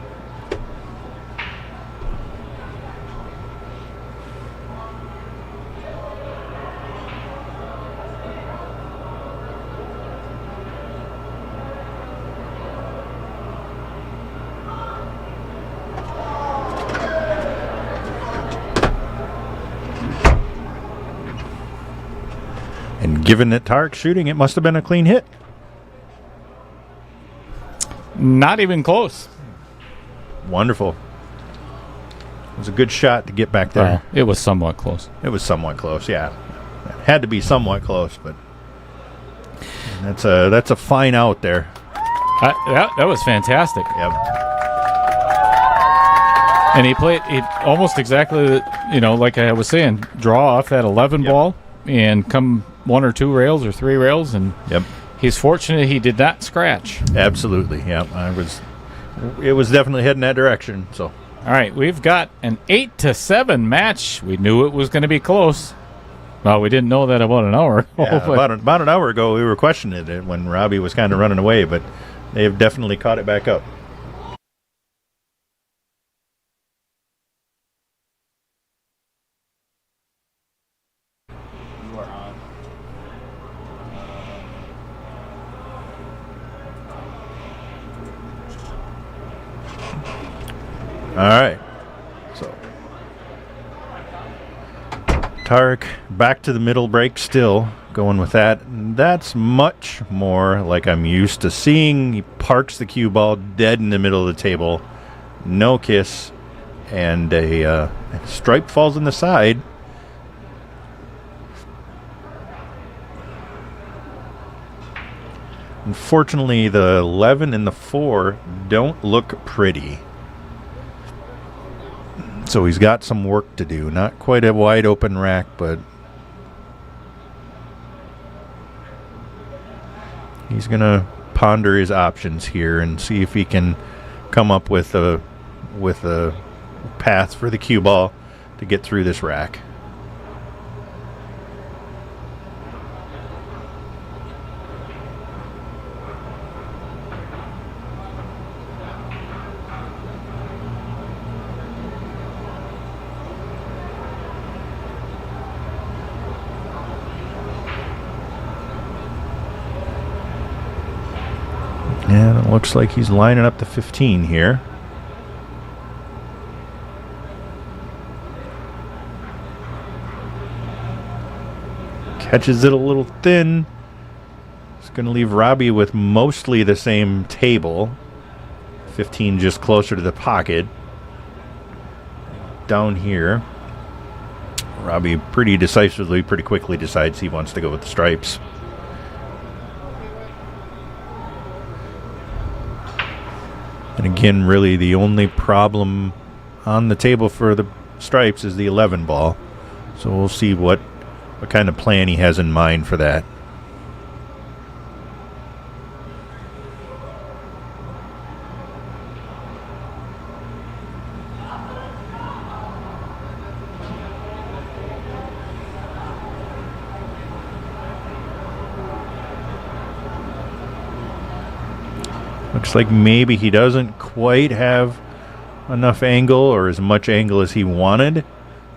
And given that Tarek's shooting, it must have been a clean hit. Not even close. Wonderful. It was a good shot to get back there. It was somewhat close. It was somewhat close, yeah. It had to be somewhat close, but that's a fine out there. That was fantastic. Yep. And he played it almost exactly, like I was saying, draw off that 11 ball and come 1 or 2 rails or 3 rails, and he's fortunate he did not scratch. Absolutely, yeah. it was definitely heading that direction. So, All right, we've got an 8-7 match. We knew it was going to be close. Well, we didn't know that about an hour ago. yeah, but- about an hour ago, we were questioning it when Robbie was kind of running away, but they have definitely caught it back up. All right. So Tarek back to the middle break still going with that. That's much more like I'm used to seeing. He parks the cue ball dead in the middle of the table. No kiss. And a stripe falls on the side. Unfortunately, the 11 and the 4 don't look pretty. So he's got some work to do. Not quite a wide open rack, but he's going to ponder his options here and see if he can come up with a path for the cue ball to get through this rack. And it looks like he's lining up the 15 here. Catches it a little thin. It's going to leave Robbie with mostly the same table. 15 just closer to the pocket. Down here, Robbie pretty decisively, pretty quickly decides he wants to go with the stripes. And again, really the only problem on the table for the stripes is the 11 ball. So we'll see what kind of plan he has in mind for that. Looks like maybe he doesn't quite have enough angle or as much angle as he wanted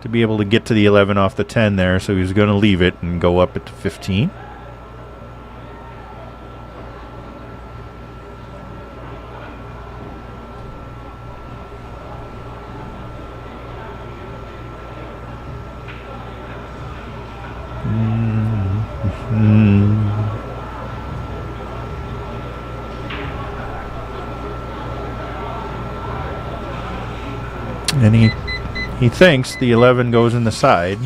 to be able to get to the 11 off the 10 there, so he's going to leave it and go up at the 15. And he thinks the 11 goes in the side,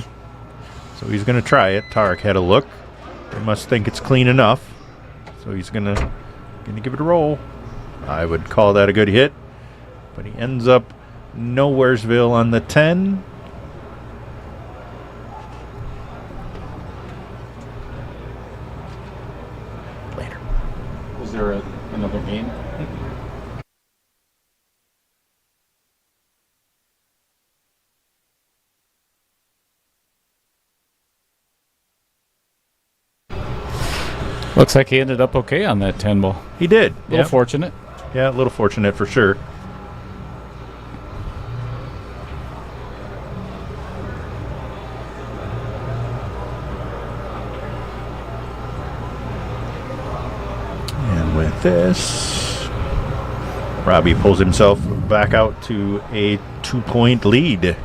so he's going to try it. Tarek had a look. He must think it's clean enough, so he's going to give it a roll. I would call that a good hit, but he ends up nowheresville on the 10. Later. Was there another game? Looks like he ended up okay on that 10 ball. He did. A little fortunate. Yeah, a little fortunate for sure. And with this, Robbie pulls himself back out to a 2-point lead.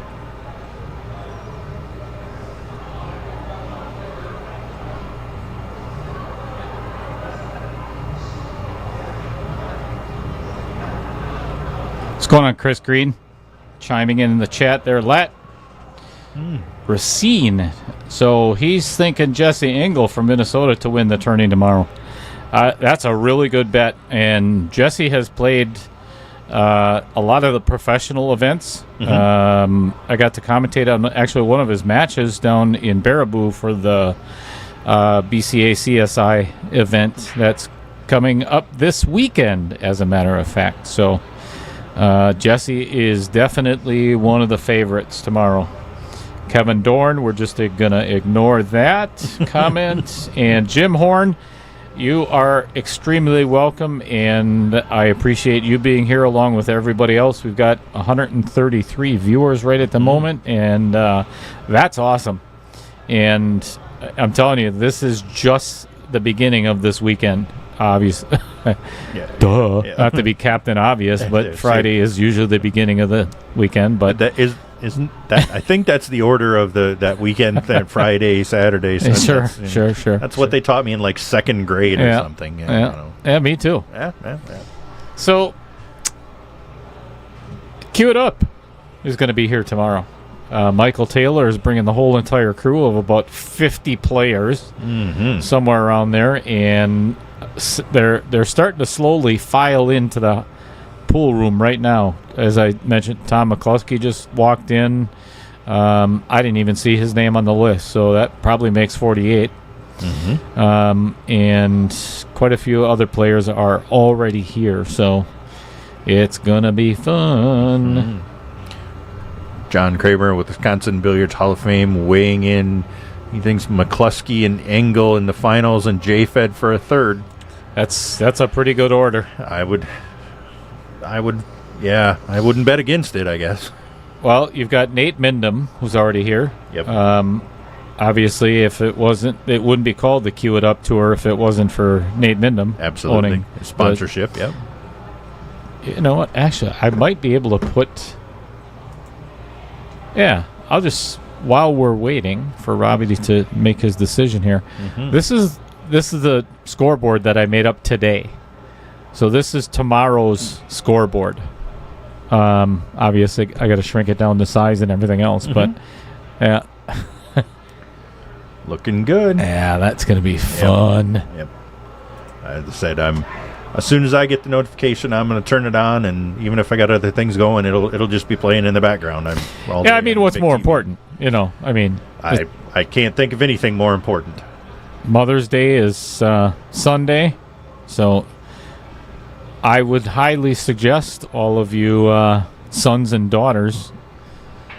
What's going on, Chris Green? Chiming in the chat there. Racine. So he's thinking Jesse Engel from Minnesota to win the tourney tomorrow. That's a really good bet. And Jesse has played a lot of the professional events. I got to commentate on actually one of his matches down in Baraboo for the BCA CSI event that's coming up this weekend, as a matter of fact. So Jesse is definitely one of the favorites tomorrow. Kevin Dorn, we're just going to ignore that comment. And Jim Horn, you are extremely welcome, and I appreciate you being here along with everybody else. We've got 133 viewers right at the moment, and that's awesome. And I'm telling you, this is just the beginning of this weekend. Obviously, duh. Yeah. Not to be Captain Obvious, but Friday is usually the beginning of the weekend. But that isn't that? I think that's the order of that weekend. That Friday, Saturday, Sunday. Sure. That's what they taught me in like second grade or something. Yeah, me too. Yeah. So, Cue It Up is going to be here tomorrow. Michael Taylor is bringing the whole entire crew of about 50 players, somewhere around there, and they're starting to slowly file into the pool room right now. As I mentioned, Tom McCluskey just walked in. I didn't even see his name on the list, so that probably makes 48. And quite a few other players are already here, so it's gonna be fun. John Kramer with Wisconsin Billiards Hall of Fame weighing in. He thinks McCluskey and Engel in the finals and J-Fed for a third. That's a pretty good order. I wouldn't bet against it, I guess. Well, you've got Nate Mindham, who's already here. Yep. Obviously, if it wouldn't be called the Cue It Up Tour if it wasn't for Nate Mindham. Absolutely. Owning Sponsorship, yep. You know what? Actually, I might be able to put... Yeah, I'll just... While we're waiting for Robbie to make his decision here, this is the scoreboard that I made up today. So this is tomorrow's scoreboard. Obviously, I got to shrink it down to size and everything else, but yeah. Looking good. Yeah, that's going to be fun. Yep. As I said, as soon as I get the notification, I'm going to turn it on, and even if I got other things going, it'll just be playing in the background. What's more important? I can't think of anything more important. Mother's Day is Sunday, so I would highly suggest all of you sons and daughters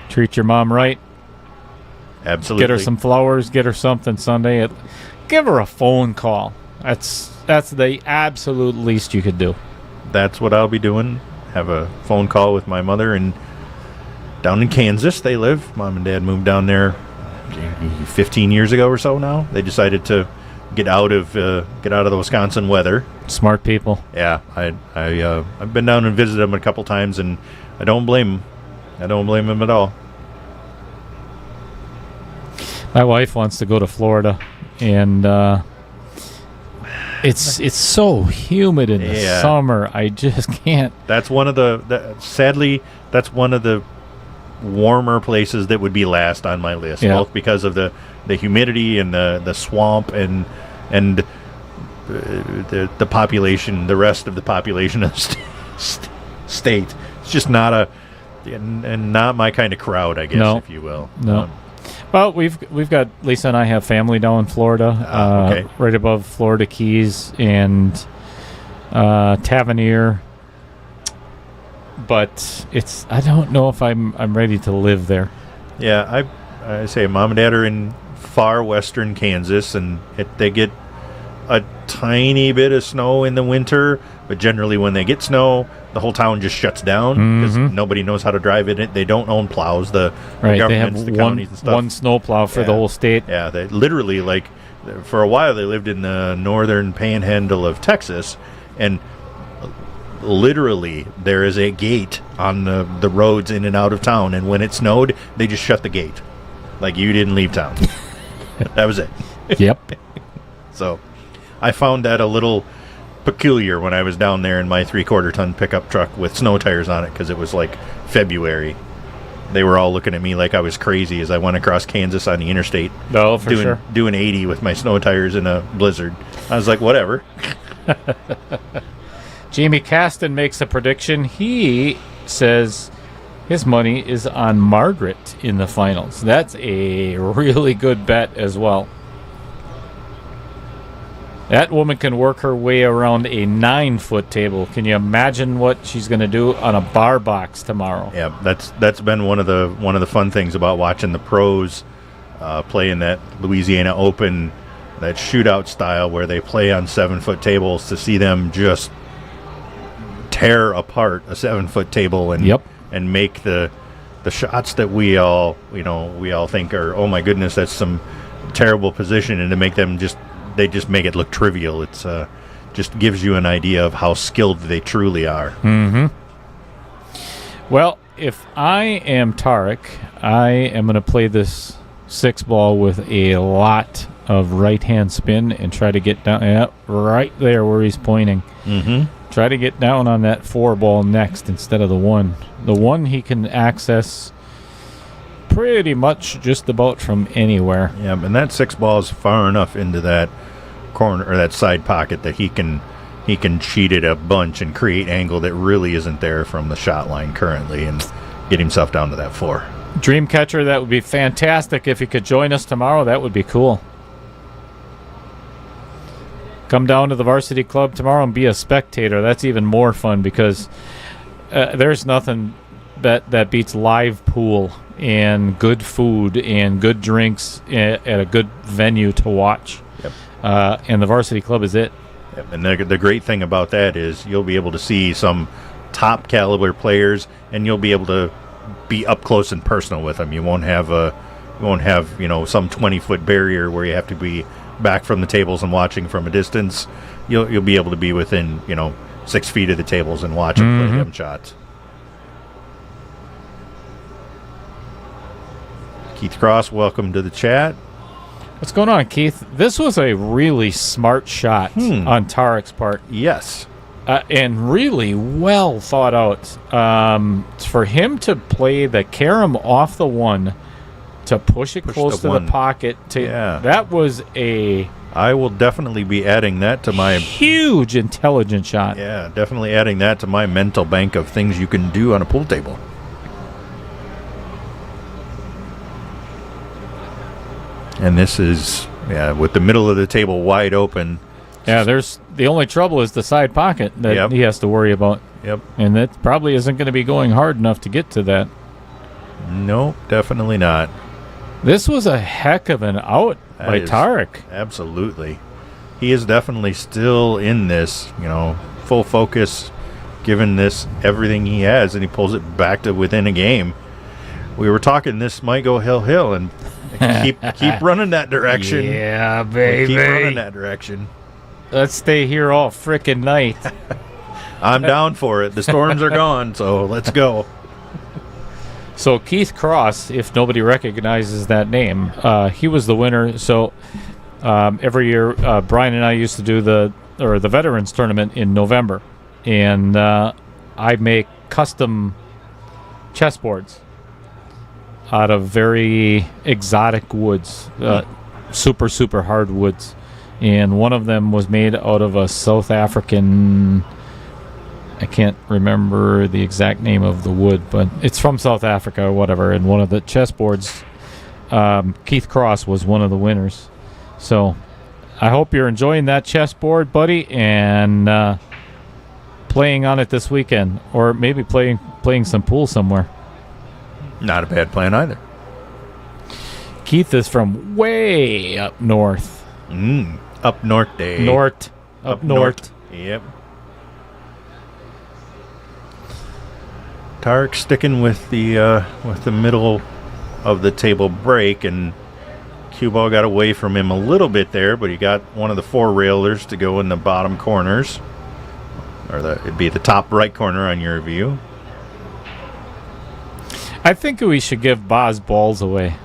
treat your mom right. Absolutely. Get her some flowers, get her something Sunday. Give her a phone call. That's the absolute least you could do. That's what I'll be doing. Have a phone call with my mother, and down in Kansas they live. Mom and Dad moved down there 15 years ago or so now. They decided to get out of the Wisconsin weather. Smart people. Yeah, I've been down and visited them a couple times, and I don't blame them. I don't blame them at all. My wife wants to go to Florida, and it's so humid in the summer. I just can't. That's one of sadly, that's one of the warmer places that would be last on my list, both because of the humidity and the swamp and the population, the rest of the population of the state. It's just not not my kind of crowd, I guess, if you will. No. Well, we've got Lisa and I have family down in Florida, right above Florida Keys and Tavernier. But I don't know if I'm ready to live there. Yeah, I say Mom and Dad are in far western Kansas, and they get a tiny bit of snow in the winter, but generally when they get snow, the whole town just shuts down because nobody knows how to drive it. They don't own plows. The governments, the counties and stuff. One snow plow for the whole state. Yeah, they literally, for a while they lived in the northern panhandle of Texas, and literally there is a gate on the roads in and out of town, and when it snowed, they just shut the gate. Like, you didn't leave town. That was it. Yep. So I found that a little peculiar when I was down there in my 3/4-ton pickup truck with snow tires on it, because it was like February. They were all looking at me like I was crazy as I went across Kansas on the interstate. No, for sure. Doing 80 with my snow tires in a blizzard. I was like, whatever. Jamie Caston makes a prediction. He says his money is on Margaret in the finals. That's a really good bet as well. That woman can work her way around a 9-foot table. Can you imagine what she's going to do on a bar box tomorrow? Yeah, that's been one of the fun things about watching the pros play in that Louisiana Open, that shootout style where they play on 7-foot tables, to see them just tear apart a 7-foot table and make the shots that we all think are, oh my goodness, that's some terrible position, and to make them they just make it look trivial. It's just gives you an idea of how skilled they truly are. Mm-hmm. Well, if I am Tarek, I am going to play this 6-ball with a lot of right-hand spin and try to get down right there where he's pointing. Mm-hmm. Try to get down on that 4-ball next instead of the 1. The 1 he can access pretty much just about from anywhere. Yeah, and that 6-ball is far enough into that corner or that side pocket that he can cheat it a bunch and create angle that really isn't there from the shot line currently, and get himself down to that 4. Dreamcatcher, that would be fantastic if you could join us tomorrow. That would be cool. Come down to the varsity club tomorrow and be a spectator. That's even more fun, because there's nothing that beats live pool and good food and good drinks at a good venue to watch. Yep. And the varsity club is it. Yep. And the great thing about that is you'll be able to see some top caliber players, and you'll be able to be up close and personal with them. You won't have some 20-foot barrier where you have to be back from the tables and watching from a distance. You'll be able to be within 6 feet of the tables and watch them play them shots. Keith Cross, welcome to the chat. What's going on, Keith? This was a really smart shot on Tarek's part. Yes. And really well thought out. For him to play the carom off the 1, to push it close to the pocket, that was a... I will definitely be adding that to my... huge intelligent shot. Yeah, definitely adding that to my mental bank of things you can do on a pool table. And this is, with the middle of the table wide open. Yeah, the only trouble is the side pocket that he has to worry about. Yep. And that probably isn't going to be going hard enough to get to that. Nope, definitely not. This was a heck of an out by Tarek. Absolutely. He is definitely still in this, full focus, given this everything he has, and he pulls it back to within a game. We were talking this might go hill, and keep running that direction. Yeah, baby. Keep running that direction. Let's stay here all frickin' night. I'm down for it. The storms are gone, so let's go. So Keith Cross, if nobody recognizes that name, he was the winner. So every year, Brian and I used to do the Veterans Tournament in November, and I make custom chessboards out of very exotic woods, super hard woods, and one of them was made out of a South African... I can't remember the exact name of the wood, but it's from South Africa or whatever. And one of the chessboards, Keith Cross was one of the winners. So I hope you're enjoying that chessboard, buddy, and playing on it this weekend, or maybe playing some pool somewhere. Not a bad plan either. Keith is from way up north. Up north day. Up north. Yep. Tarek sticking with the middle of the table break, and cue ball got away from him a little bit there, but he got one of the 4 railers to go in the bottom corners, or it'd be the top right corner on your view. I think we should give Boz balls away.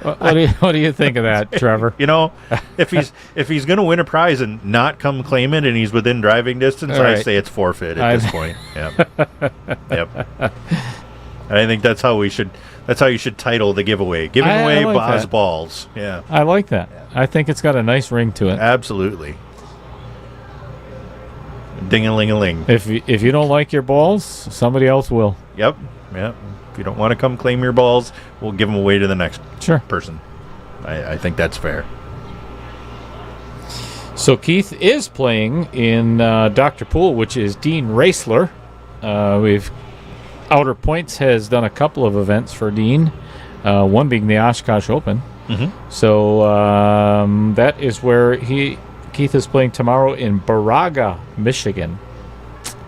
What do you think of that, Trevor? If he's going to win a prize and not come claim it, and he's within driving distance, right, I say it's forfeit at this point. Yep. I think that's how you should title the giveaway. Giving away like Boz that. balls. Yeah. I like that. Yeah. I think it's got a nice ring to it. Absolutely. Ding-a-ling-a-ling. If you don't like your balls, somebody else will. Yep. If you don't want to come claim your balls, we'll give them away to the next person. I think that's fair. So Keith is playing in Dr. Pool, which is Dean Raisler. Outer Points has done a couple of events for Dean, one being the Oshkosh Open. Mm-hmm. So that is where Keith is playing tomorrow in Baraga, Michigan.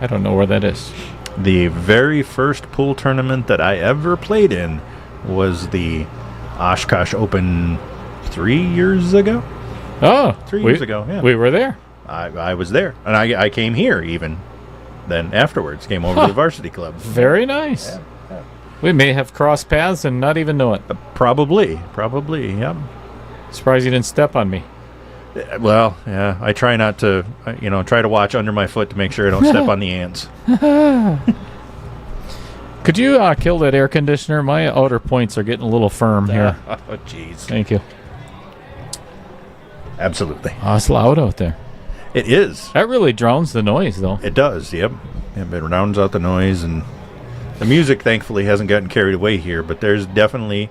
I don't know where that is. The very first pool tournament that I ever played in was the Oshkosh Open 3 years ago. Oh, 3 years ago, yeah. We were there. I was there, and I came here even. Then afterwards, came over to the varsity club. Very nice. Yeah. We may have crossed paths and not even know it. Probably, yep. Surprised you didn't step on me. Well, yeah, I try not to, try to watch under my foot to make sure I don't step on the ants. Could you kill that air conditioner? My outer points are getting a little firm here. Oh, jeez. Thank you. Absolutely. Oh, it's loud out there. It is. That really drowns the noise, though. It does, yep. It rounds out the noise, and the music, thankfully, hasn't gotten carried away here, but there's definitely...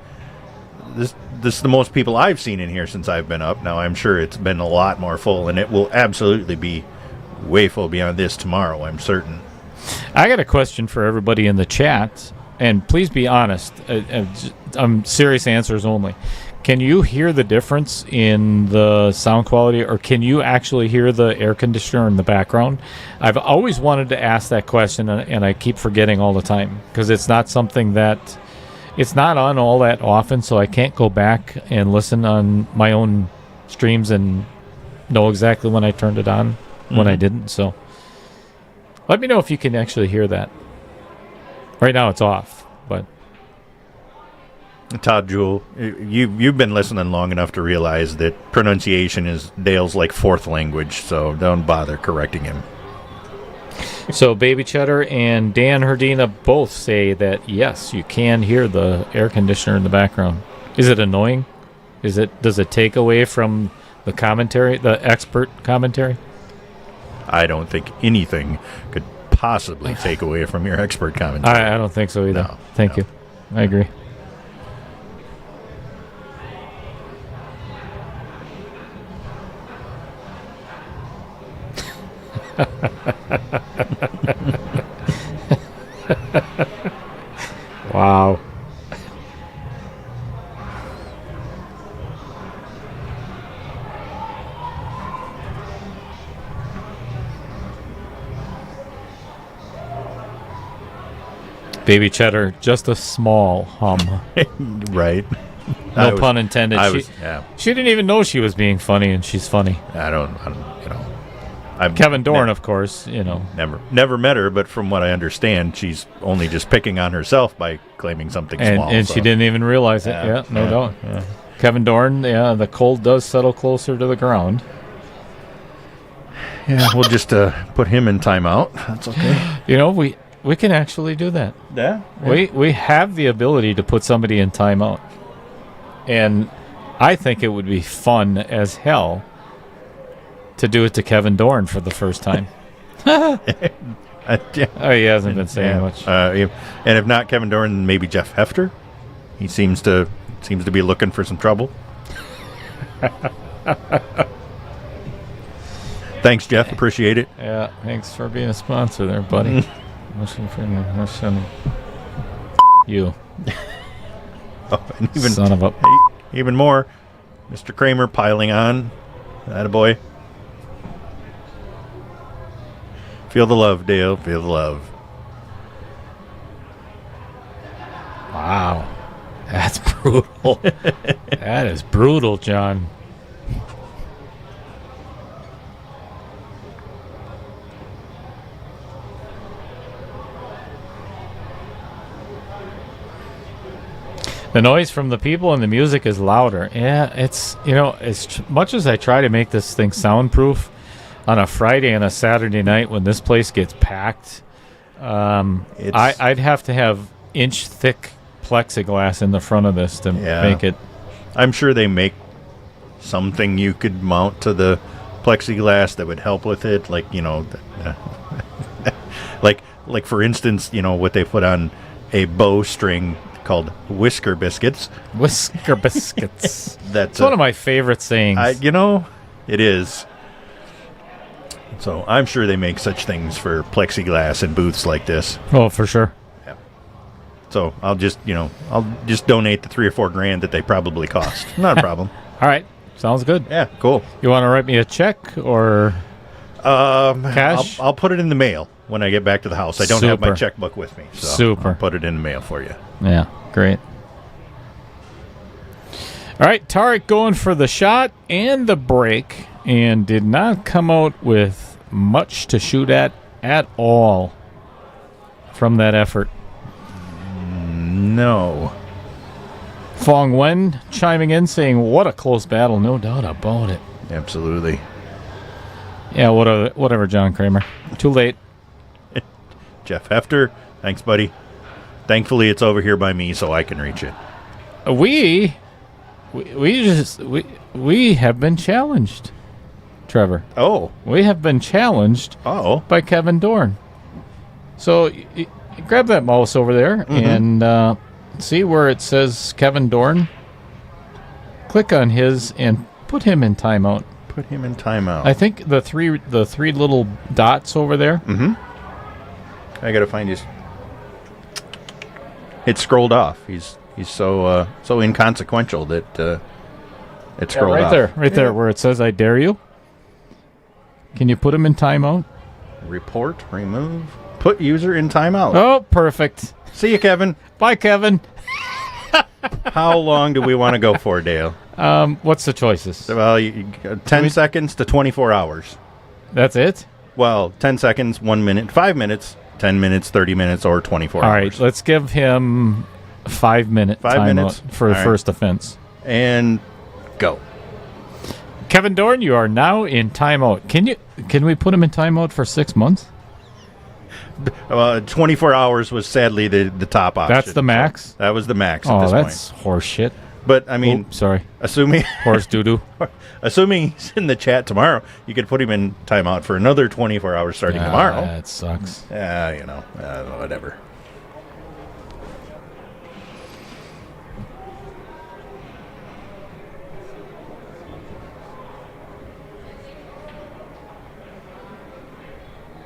This is the most people I've seen in here since I've been up. Now, I'm sure it's been a lot more full, and it will absolutely be way full beyond this tomorrow, I'm certain. I got a question for everybody in the chat, and please be honest. I'm serious answers only. Can you hear the difference in the sound quality, or can you actually hear the air conditioner in the background? I've always wanted to ask that question, and I keep forgetting all the time, because it's not something that... It's not on all that often, so I can't go back and listen on my own streams and know exactly when I turned it on, when I didn't. So let me know if you can actually hear that. Right now it's off, but... Todd Jewell, you've been listening long enough to realize that pronunciation is Dale's like fourth language, so don't bother correcting him. So Baby Cheddar and Dan Herdina both say that, yes, you can hear the air conditioner in the background. Is it annoying? Does it take away from the commentary, the expert commentary? I don't think anything could possibly take away from your expert commentary. I don't think so either. No, Thank you. I agree. Wow. Baby Cheddar, just a small hum. Right. No pun intended. She didn't even know she was being funny, and she's funny. I've Kevin Dorn, of course, never met her, but from what I understand, she's only just picking on herself by claiming something small. And she didn't even realize it. Yeah, no doubt. Yeah. Kevin Dorn, the cold does settle closer to the ground. Yeah, we'll just put him in timeout. That's okay. We can actually do that. Yeah. We have the ability to put somebody in timeout. And I think it would be fun as hell to do it to Kevin Dorn for the first time. Oh, he hasn't been saying much. And if not Kevin Dorn, then maybe Jeff Hefter. He seems to be looking for some trouble. Thanks, Jeff. Appreciate it. Yeah, thanks for being a sponsor there, buddy. You. And son of a... Even more, Mr. Kramer piling on. Attaboy. Feel the love, Dale. Feel the love. Wow. That's brutal. That is brutal, John. The noise from the people and the music is louder. Yeah, it's, as much as I try to make this thing soundproof, on a Friday and a Saturday night when this place gets packed, I'd have to have inch-thick plexiglass in the front of this to make it. I'm sure they make something you could mount to the plexiglass that would help with it, like like for instance, what they put on a bowstring called whisker biscuits. Whisker biscuits. That's It's one of my favorite sayings. It is. So I'm sure they make such things for plexiglass and booths like this. Oh, for sure. Yeah. So I'll just donate the $3 or $4 grand that they probably cost. Not a problem. All right. Sounds good. Yeah, cool. You want to write me a check or cash? I'll put it in the mail when I get back to the house. I don't have my Super. checkbook with me. So Super. I'll put it in the mail for you. Yeah, great. All right, Tarek going for the shot and the break and did not come out with much to shoot at all from that effort. No. Fong Wen chiming in saying, what a close battle, no doubt about it. Absolutely. Yeah, whatever, John Kramer. Too late. Jeff Hefter, thanks, buddy. Thankfully, it's over here by me, so I can reach it. We have been challenged, Trevor. Oh. We have been challenged by Kevin Dorn. So grab that mouse over there and see where it says Kevin Dorn. Click on his and put him in timeout. Put him in timeout. I think the three little dots over there. Mm-hmm. I gotta find his. It scrolled off. He's so inconsequential that it scrolled off. Right there, where it says "I dare you." Can you put him in timeout? Report, remove, put user in timeout. Oh, perfect. See you, Kevin. Bye, Kevin. How long do we want to go for, Dale? What's the choices? Well, 10 seconds to 24 hours. That's it? Well, 10 seconds, 1 minute, 5 minutes, 10 minutes, 30 minutes, or 24 All hours. All right, let's give him 5 minute 5 minutes for the first offense. And go. Kevin Dorn, you are now in timeout. Can we put him in timeout for 6 months? 24 hours was sadly the top option. That's the max? So that was the max at this point. Oh, that's horse shit. But, I mean... sorry. Assuming... Horse doo-doo. Assuming he's in the chat tomorrow, you could put him in timeout for another 24 hours starting tomorrow. That sucks. Whatever.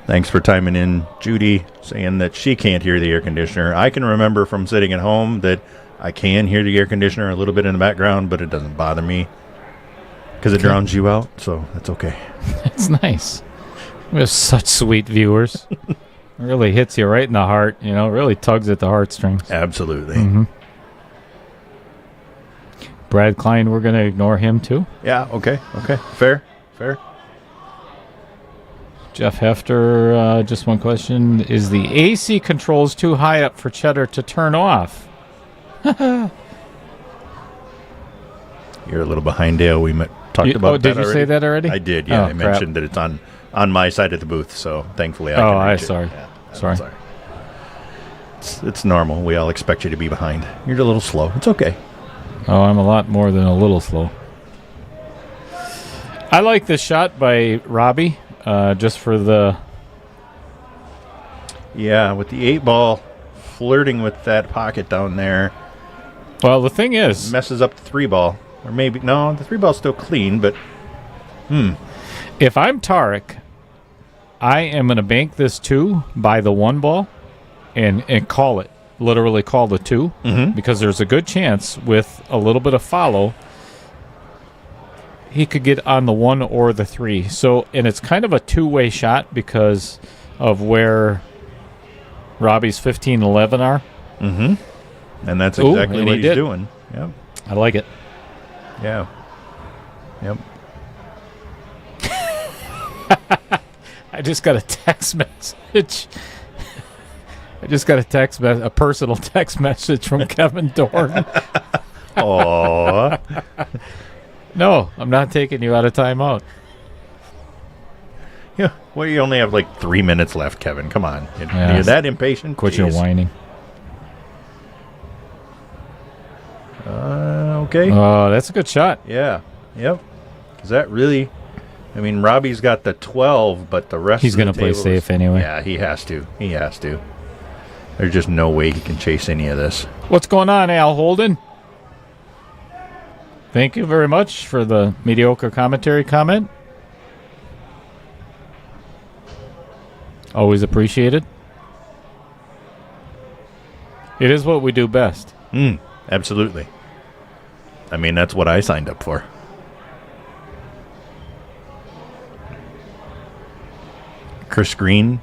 Thanks for timing in, Judy, saying that she can't hear the air conditioner. I can remember from sitting at home that I can hear the air conditioner a little bit in the background, but it doesn't bother me because it drowns you out, so that's okay. It's nice. We have such sweet viewers. It really hits you right in the heart, really tugs at the heartstrings. Absolutely. Mm-hmm. Brad Klein, we're going to ignore him too? Yeah, okay. Fair. Jeff Hefter, just one question. Is the AC controls too high up for Cheddar to turn off? You're a little behind, Dale. We talked about that did you already. say that already? I did, yeah. Oh, I mentioned that it's on my side of the booth, so thankfully I can reach it. Sorry. Yeah, sorry. It's normal. We all expect you to be behind. You're a little slow. It's okay. Oh, I'm a lot more than a little slow. I like this shot by Robbie. Just for the... Yeah, with the 8 ball flirting with that pocket down there. Well, the thing is... Messes up the 3 ball. Or maybe... No, the 3 ball's still clean, but... If I'm Tarek, I am going to bank this 2 by the 1 ball and call it. Literally call the 2. Mm-hmm. Because there's a good chance with a little bit of follow... he could get on the 1 or the 3. So, and it's kind of a two-way shot because of where Robbie's 15-11 are. Mm-hmm. And that's exactly what he's doing. Yep. I like it. Yeah. Yep. I just got a text message. A personal text message from Kevin Dorn. Aww. No, I'm not taking you out of timeout. Yeah. Well, you only have like 3 minutes left, Kevin. Come on. Yeah. You're that impatient? Quit your whining. Okay. Oh, that's a good shot. Yeah. Yep. Because that really... I mean, Robbie's got the 12, but the rest He's of the going to play table safe anyway. Yeah, he has to. There's just no way he can chase any of this. What's going on, Al Holden? Thank you very much for the mediocre commentary comment. Always appreciated. It is what we do best. Absolutely. I mean, that's what I signed up for. Chris Green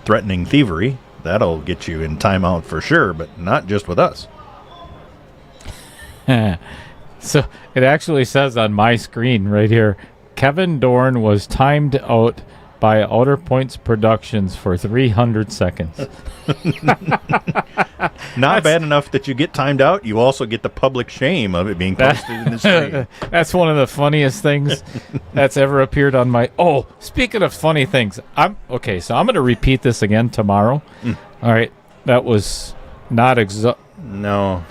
threatening thievery. That'll get you in timeout for sure, but not just with us. So it actually says on my screen right here, Kevin Dorn was timed out by Outer Points Productions for 300 seconds. Not bad enough that you get timed out. You also get the public shame of it being posted in the stream. That's one of the funniest things that's ever appeared on my... Oh, speaking of funny things, I'm going to repeat this again tomorrow. All right. That was not No.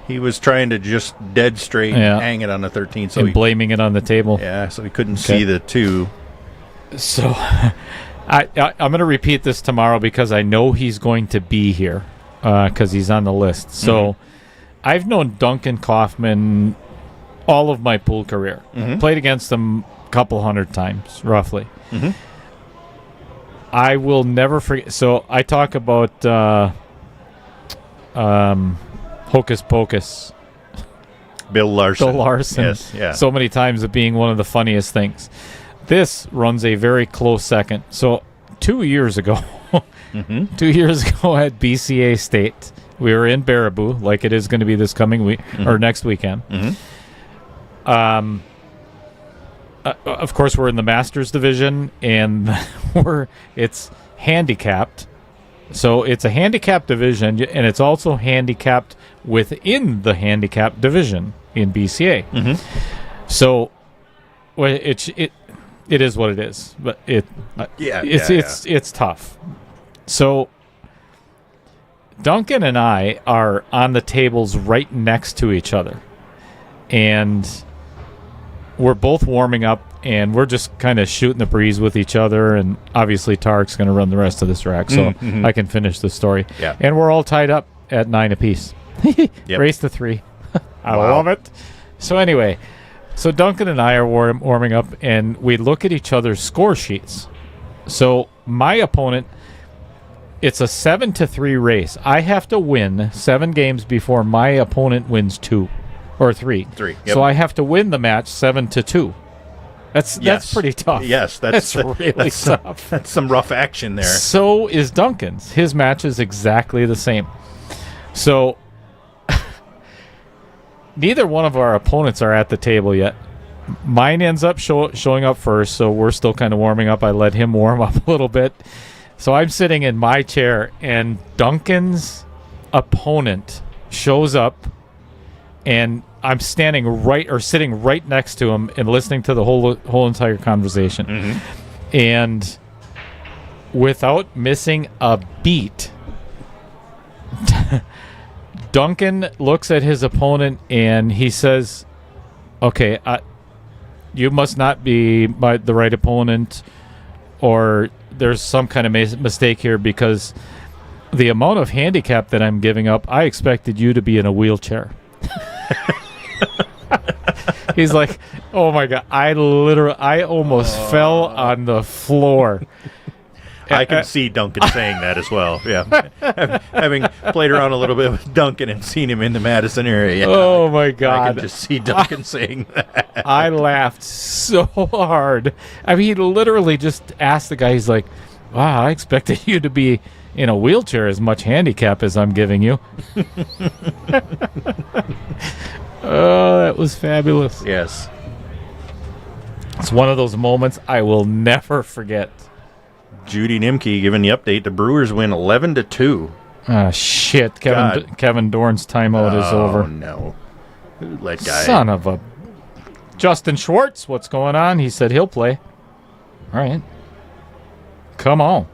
He was trying to just dead straight hang it on the 13th. So and blaming it on the table. Yeah, so he couldn't see the 2. So I'm going to repeat this tomorrow because I know he's going to be here because he's on the list. So I've known Duncan Kaufman all of my pool career. Played against him a couple hundred times, roughly. I will never forget. So I talk about Hocus Pocus. Bill Larson. Yes, yeah. So many times of being one of the funniest things. This runs a very close second. So 2 years ago, 2 years ago at BCA State, we were in Baraboo, like it is going to be this coming week or next weekend. Of course, we're in the Masters division, and it's handicapped. So it's a handicapped division, and it's also handicapped within the handicapped division in BCA. So, well, it is what it is, but it's tough. So Duncan and I are on the tables right next to each other, and we're both warming up, and we're just kind of shooting the breeze with each other. And obviously Tarek's going to run the rest of this rack, so I can finish the story. Yeah. And we're all tied up at 9 apiece. Race to 3. I love it. So anyway, so Duncan and I are warming up, and we look at each other's score sheets. So my opponent, it's a 7-3 race. I have to win 7 games before my opponent wins 2 or 3. So I have to win the match 7-2. That's pretty tough. Yes, that's really tough. That's some rough action there. So is Duncan's. His match is exactly the same. So neither one of our opponents are at the table yet. Mine ends up showing up first, so we're still kind of warming up. I let him warm up a little bit. So I'm sitting in my chair, and Duncan's opponent shows up, and I'm sitting right next to him and listening to the whole entire conversation. And without missing a beat, Duncan looks at his opponent and he says, okay, you must not be the right opponent, or there's some kind of mistake here, because the amount of handicap that I'm giving up, I expected you to be in a wheelchair. He's like, oh my God, I almost fell on the floor. I can see Duncan saying that as well. Yeah, having played around a little bit with Duncan and seen him in the Madison area. Yeah, oh my God, I can just see Duncan saying that. I laughed so hard. I mean, he literally just asked the guy. He's like, "Wow, I expected you to be in a wheelchair, as much handicap as I'm giving you." Oh, that was fabulous. Yes, it's one of those moments I will never forget. Judy Nimke giving the update. The Brewers win 11-2. Ah, shit. Kevin Dorn's timeout is over. Oh, no. That guy. Son of a... Justin Schwartz, what's going on? He said he'll play. All right. Come on.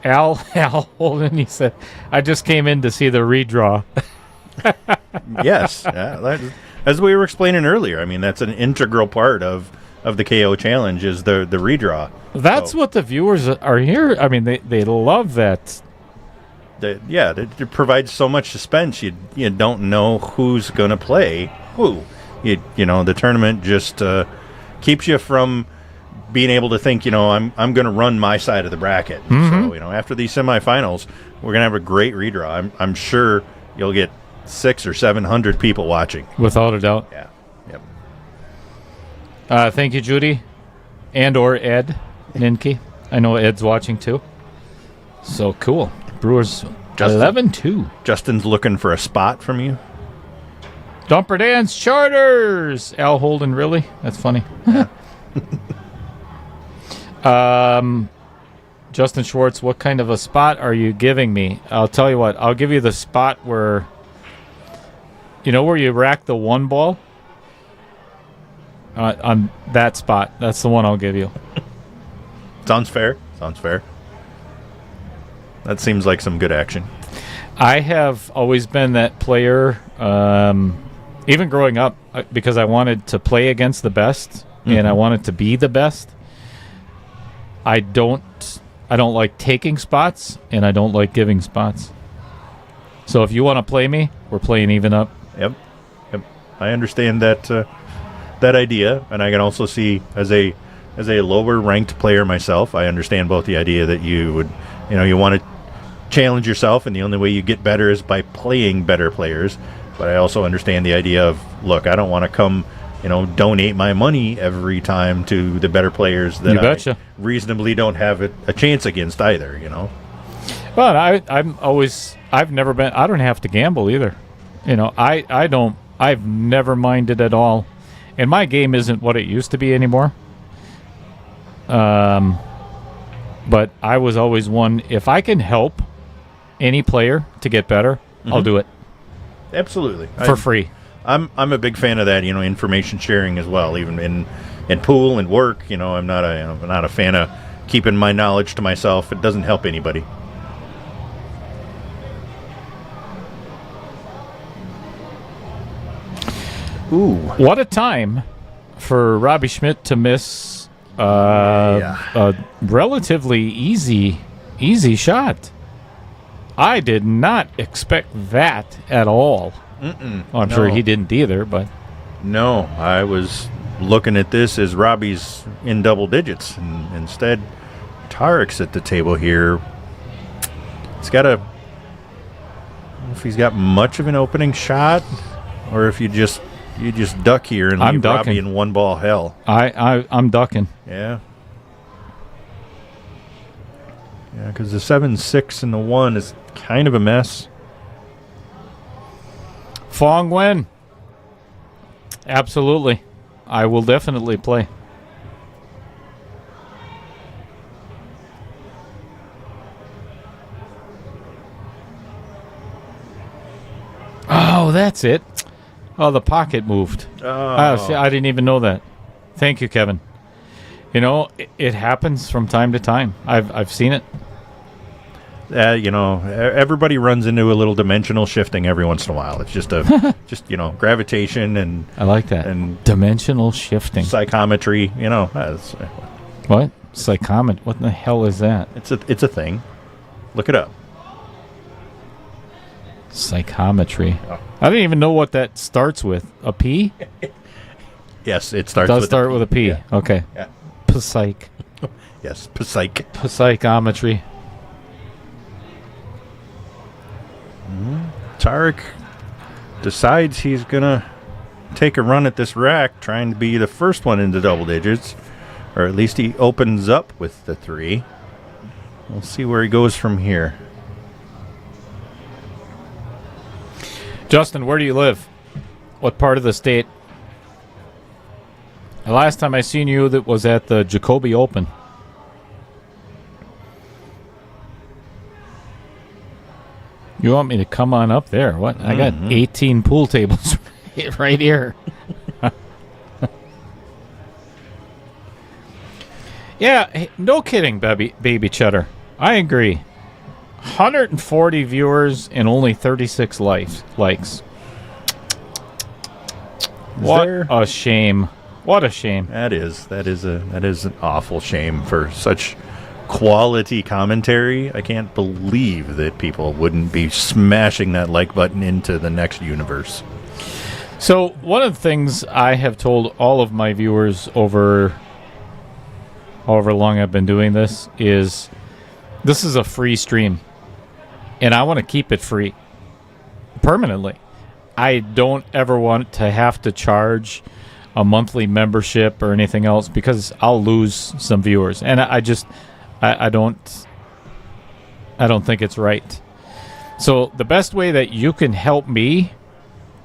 Al Holden, he said, I just came in to see the redraw. Yes. As we were explaining earlier, I mean, that's an integral part of the KO challenge is the redraw. That's what the viewers are here. I mean, they love that It provides so much suspense. You don't know who's going to play who. The tournament just keeps you from being able to think, I'm going to run my side of the bracket. So, after these semifinals, we're going to have a great redraw. I'm sure you'll get 600 or 700 people watching. Without a doubt. Yeah. Yep. Thank you, Judy, and or Ed Ninke. I know Ed's watching too. So cool. Brewers 11-2. Justin's looking for a spot from you. Dumper Dance Charters. Al Holden, really? That's funny. Justin Schwartz, what kind of a spot are you giving me? I'll tell you what. I'll give you the spot where, where you rack the one ball? On that spot. That's the one I'll give you. Sounds fair. That seems like some good action. I have always been that player, even growing up, because I wanted to play against the best, and I wanted to be the best. I don't like taking spots, and I don't like giving spots. So if you want to play me, we're playing even up. Yep. I understand that idea, and I can also see as a lower ranked player myself, I understand both the idea that you would, you want to challenge yourself, and the only way you get better is by playing better players. But I also understand the idea of, look, I don't want to come, donate my money every time to the better players that I reasonably don't have a chance against either, Well, I've never been, I don't have to gamble either. I've never minded at all. And my game isn't what it used to be anymore. But I was always one, if I can help any player to get better, I'll do it. Absolutely. For free. I'm a big fan of that, information sharing as well, even in pool and work. I'm not a fan of keeping my knowledge to myself. It doesn't help anybody. Ooh. What a time for Robbie Schmidt to miss a relatively easy shot. I did not expect that at all. I'm sure he didn't either, but... No, I was looking at this as Robbie's in double digits, and instead Tarek's at the table here. It's got I don't know if he's got much of an opening shot, or if you just duck here and leave Robbie in one ball hell. I'm ducking. Yeah. Yeah, because the 7-6 and the 1 is kind of a mess. Fong Wen. Absolutely. I will definitely play. Oh, that's it. Oh, the pocket moved. Oh. See, I didn't even know that. Thank you, Kevin. It happens from time to time. I've seen it. Everybody runs into a little dimensional shifting every once in a while. It's just gravitation and I like that. And dimensional shifting. Psychometry, What? Psychometry? What the hell is that? It's a thing. Look it up. Psychometry. Oh. I didn't even know what that starts with. A P? Yes, it starts does with start with a P. Yeah. Okay. Yeah. Psych. Yes, psych. Psychometry. Tarek decides he's going to take a run at this rack, trying to be the first one into double digits, or at least he opens up with the 3. We'll see where he goes from here. Justin, where do you live? What part of the state? The last time I seen you that was at the Jacoby Open. You want me to come on up there? What? Mm-hmm. I got 18 pool tables right here. Yeah, hey, no kidding, baby Cheddar. I agree. 140 viewers and only 36 likes. What a shame. What a shame. That is an awful shame for such quality commentary, I can't believe that people wouldn't be smashing that like button into the next universe. So one of the things I have told all of my viewers over however long I've been doing this is a free stream, and I want to keep it free permanently. I don't ever want to have to charge a monthly membership or anything else because I'll lose some viewers, and I don't think it's right. So the best way that you can help me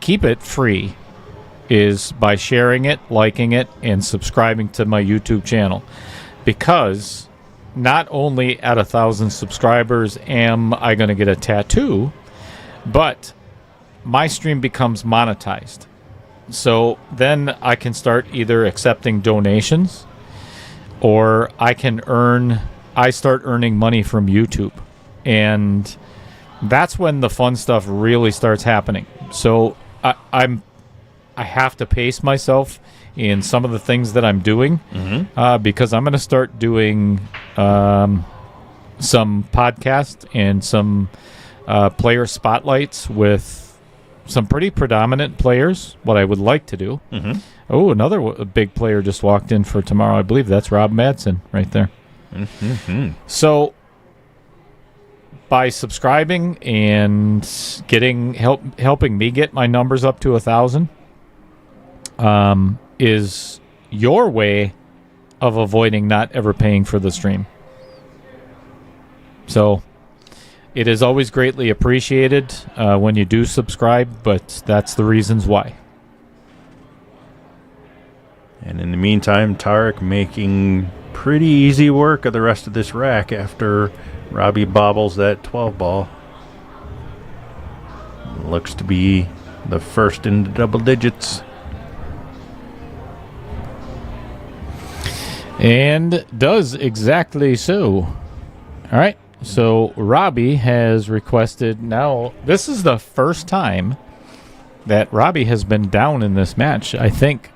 keep it free is by sharing it, liking it, and subscribing to my YouTube channel. Because not only at 1,000 subscribers am I going to get a tattoo, but my stream becomes monetized. So then I can start either accepting donations or I start earning money from YouTube. And that's when the fun stuff really starts happening. So I have to pace myself in some of the things that I'm doing because I'm going to start doing some podcasts and some player spotlights with some pretty predominant players, what I would like to do. Oh, another big player just walked in for tomorrow. I believe that's Rob Madsen right there. So by subscribing and helping me get my numbers up to 1,000 is your way of avoiding not ever paying for the stream. So it is always greatly appreciated when you do subscribe, but that's the reasons why. And in the meantime, Tarek making pretty easy work of the rest of this rack after Robbie bobbles that 12 ball. Looks to be the first in the double digits. And does exactly so. All right. So Robbie has requested. Now, this is the first time that Robbie has been down in this match, I think.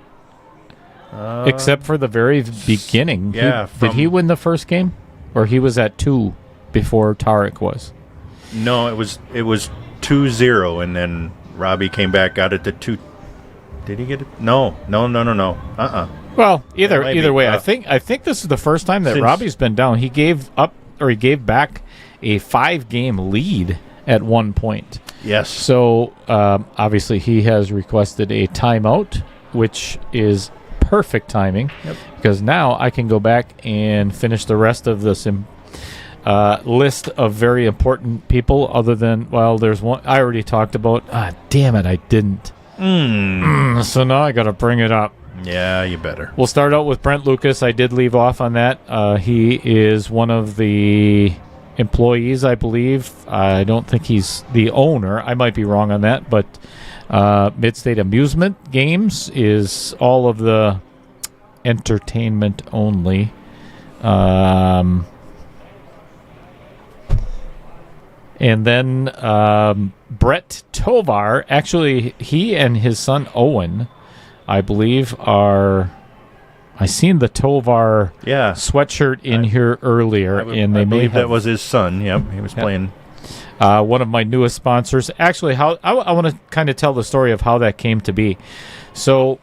Except for the very beginning. Yeah. Did he win the first game? Or he was at 2 before Tarek was? No, it was 2-0, and then Robbie came back, got it to 2. Did he get it? No. Well, either way, be. I think this is the first time that Robbie's been down. He gave back a 5-game lead at one point. Yes. So obviously he has requested a timeout, which is perfect timing because now I can go back and finish the rest of this list of very important people. Other than, well, there's one I already talked about. Damn it, I didn't. So now I got to bring it up. Yeah, you better. We'll start out with Brent Lucas. I did leave off on that. He is one of the employees, I believe. I don't think he's the owner. I might be wrong on that, but Mid-State Amusement Games is all of the entertainment only. And then Brett Tovar, actually, he and his son Owen, I believe, I seen the Tovar sweatshirt in here earlier, and they believe that was his son. Yep, he was playing. One of my newest sponsors. Actually, I want to kind of tell the story of how that came to be. So,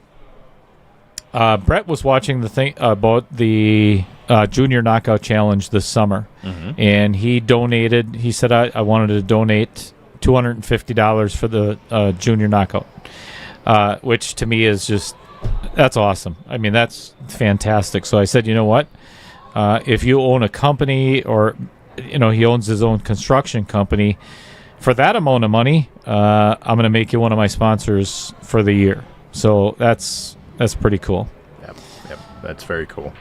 Brett was watching the thing about the Junior Knockout Challenge this summer, and he donated. He said, "I wanted to donate $250 for the Junior Knockout." Which to me is just, that's awesome. I mean, that's fantastic. So I said, you know what? If you own a company or, he owns his own construction company, for that amount of money, I'm going to make you one of my sponsors for the year. So that's pretty cool. Yep, that's very cool.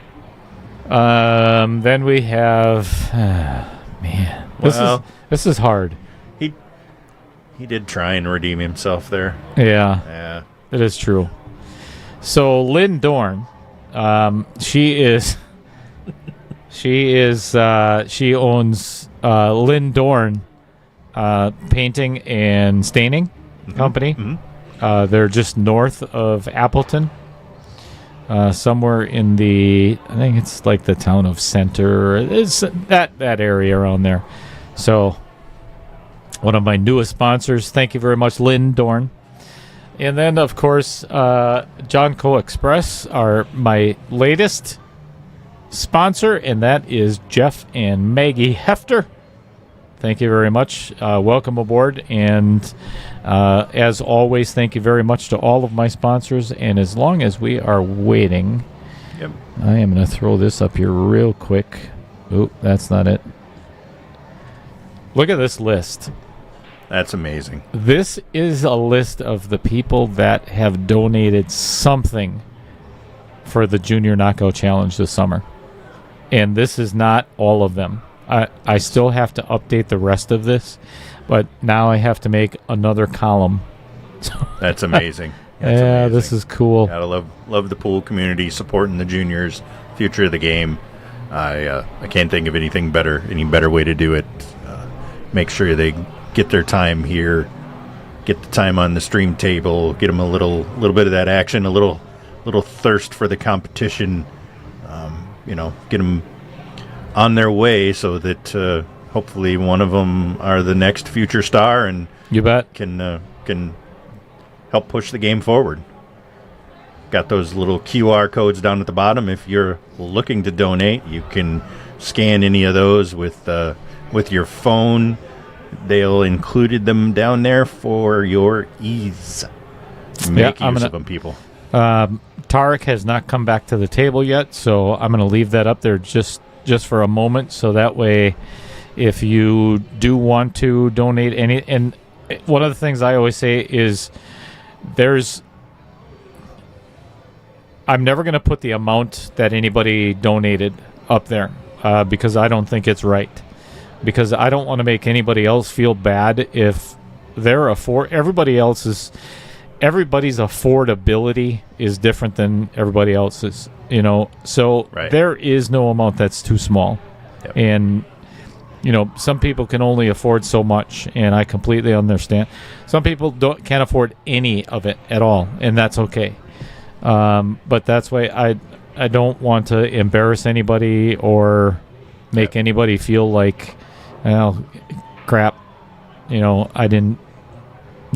Then we have, man, this is hard. He did try and redeem himself there. Yeah. It is true. So Lynn Dorn, she owns Lynn Dorn Painting and Staining Company. They're just north of Appleton. somewhere in I think it's like the town of Center. It's that area around there. So one of my newest sponsors. Thank you very much, Lynn Dorn. And then, of course, John Co. Express are my latest sponsor, and that is Jeff and Maggie Hefter. Thank you very much. Welcome aboard. And as always, thank you very much to all of my sponsors. And as long as we are waiting, Yep. I am going to throw this up here real quick. Oop, that's not it. Look at this list. That's amazing. This is a list of the people that have donated something for the Junior Knockout Challenge this summer. And this is not all of them. I still have to update the rest of this, but now I have to make another column. That's amazing. That's yeah, amazing. This is cool. Gotta love the pool community supporting the juniors, future of the game. I can't think of any better way to do it. Make sure they get their time here, get the time on the stream table, get them a little bit of that action, a little thirst for the competition. Get them on their way so that hopefully one of them are the next future star and you bet can help push the game forward. Got those little QR codes down at the bottom. If you're looking to donate, you can scan any of those with your phone. They'll included them down there for your ease. Make use of them, people. Tarek has not come back to the table yet, so I'm going to leave that up there just for a moment, so that way if you do want to donate any, and one of the things I always say is I'm never going to put the amount that anybody donated up there because I don't think it's right, because I don't want to make anybody else feel bad if they're everybody's affordability is different than everybody else's, so right. There is no amount that's too small. Yep. And some people can only afford so much, and I completely understand. Some people can't afford any of it at all, and that's okay. But that's why I don't want to embarrass anybody or make anybody feel like, well, crap, I didn't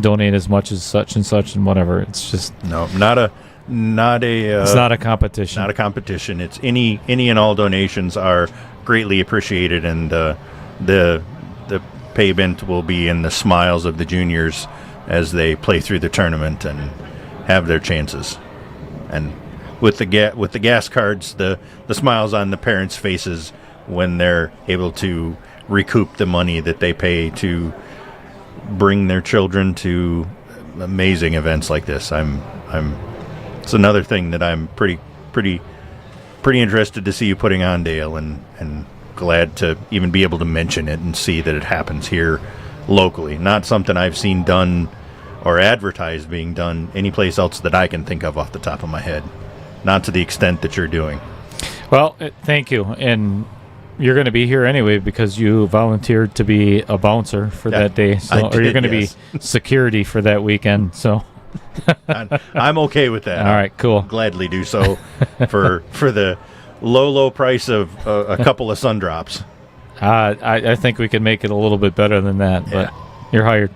donate as much as such and such and whatever. It's just it's not a competition. Not a competition. It's any and all donations are greatly appreciated, and the payment will be in the smiles of the juniors as they play through the tournament and have their chances. And with the gas cards, the smiles on the parents' faces when they're able to recoup the money that they pay to bring their children to amazing events like this. It's another thing that I'm pretty interested to see you putting on, Dale, and glad to even be able to mention it and see that it happens here locally. Not something I've seen done or advertised being done anyplace else that I can think of off the top of my head. Not to the extent that you're doing. Well, thank you. And you're going to be here anyway because you volunteered to be a bouncer for that day. Or you're going to be security for that weekend. So I'm okay with that. All right, cool. I'll gladly do so for the low price of a couple of sun drops. I think we can make it a little bit better than that, but you're hired.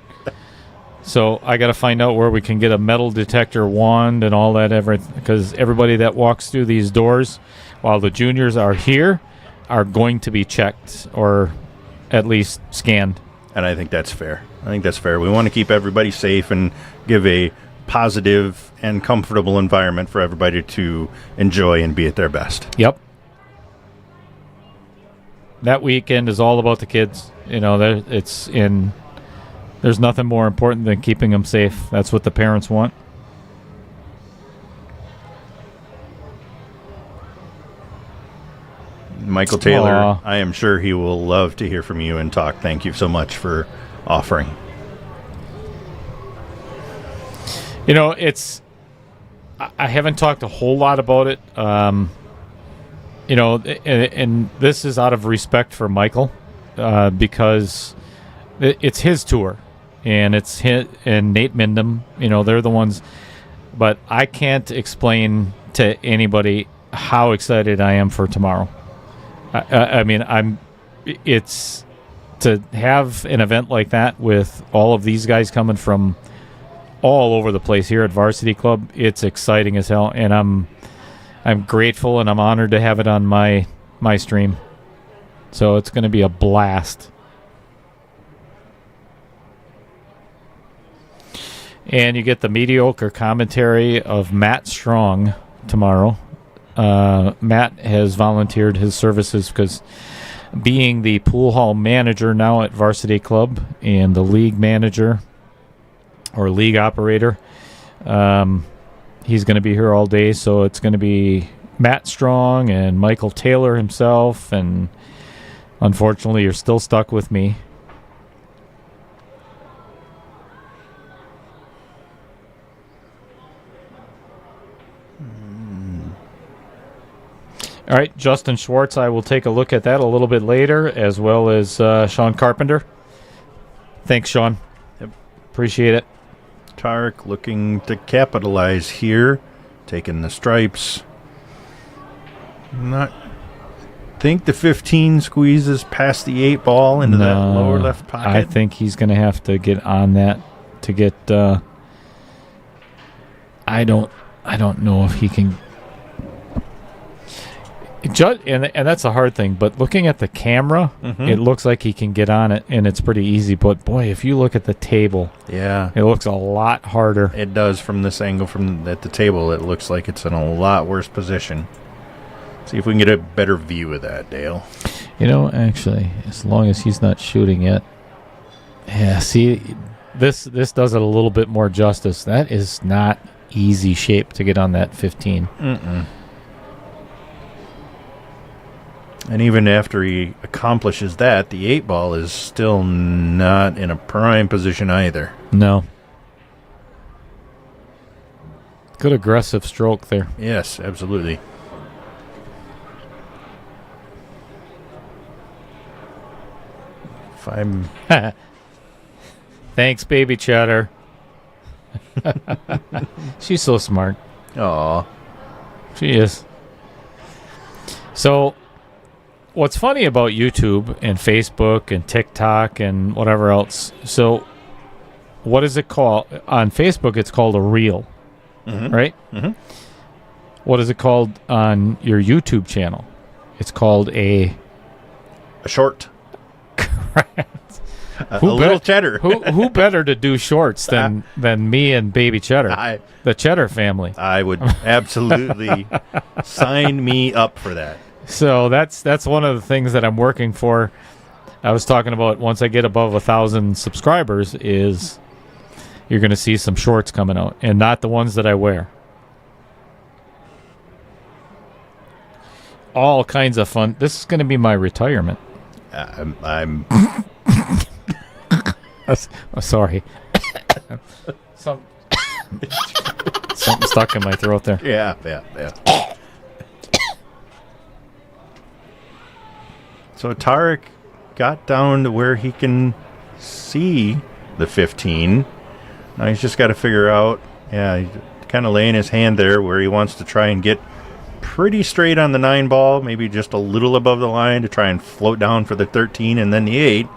So I got to find out where we can get a metal detector wand and all that, because everybody that walks through these doors while the juniors are here are going to be checked or at least scanned. And I think that's fair. We want to keep everybody safe and give a positive and comfortable environment for everybody to enjoy and be at their best. Yep. That weekend is all about the kids. There's nothing more important than keeping them safe. That's what the parents want. Michael Taylor, I am sure he will love to hear from you and talk. Thank you so much for offering. I haven't talked a whole lot about it. And this is out of respect for Michael, because it's his tour, and it's his and Nate Mindham. They're the ones. But I can't explain to anybody how excited I am for tomorrow. I mean, it's to have an event like that with all of these guys coming from all over the place here at Varsity Club. It's exciting as hell, and I'm grateful and I'm honored to have it on my stream. So it's going to be a blast. And you get the mediocre commentary of Matt Strong tomorrow. Matt has volunteered his services because being the pool hall manager now at Varsity Club and the league manager or league operator, he's going to be here all day. So it's going to be Matt Strong and Michael Taylor himself. And unfortunately, you're still stuck with me. All right, Justin Schwartz, I will take a look at that a little bit later, as well as Sean Carpenter. Thanks, Sean. Yep. Appreciate it. Tarek looking to capitalize here, taking the stripes. Not think the 15 squeezes past the 8 ball into that lower left pocket. I think he's going to have to get on that to get. I don't know if he can. And that's a hard thing, but looking at the camera, it looks like he can get on it, and it's pretty easy. But, boy, if you look at the table, it looks a lot harder. It does from this angle at the table. It looks like it's in a lot worse position. See if we can get a better view of that, Dale. You know, actually, as long as he's not shooting it. Yeah, see, this does it a little bit more justice. That is not easy shape to get on that 15. And even after he accomplishes that, the 8 ball is still not in a prime position either. No. Good aggressive stroke there. Yes, absolutely. If I'm... Thanks, baby Cheddar. She's so smart. Aw. She is. So... what's funny about YouTube and Facebook and TikTok and whatever else, so what is it called? On Facebook, it's called a reel, right? What is it called on your YouTube channel? It's called a short. Correct. A little cheddar. who better to do shorts than me and baby Cheddar, the Cheddar family? I would absolutely sign me up for that. So that's one of the things that I'm working for. I was talking about once I get above 1,000 subscribers is you're going to see some shorts coming out, and not the ones that I wear. All kinds of fun. This is going to be my retirement. I'm sorry. Something stuck in my throat there. Yeah. So Tarek got down to where he can see the 15. Now he's just got to figure out, he's kind of laying his hand there where he wants to try and get pretty straight on the 9 ball, maybe just a little above the line to try and float down for the 13 and then the 8.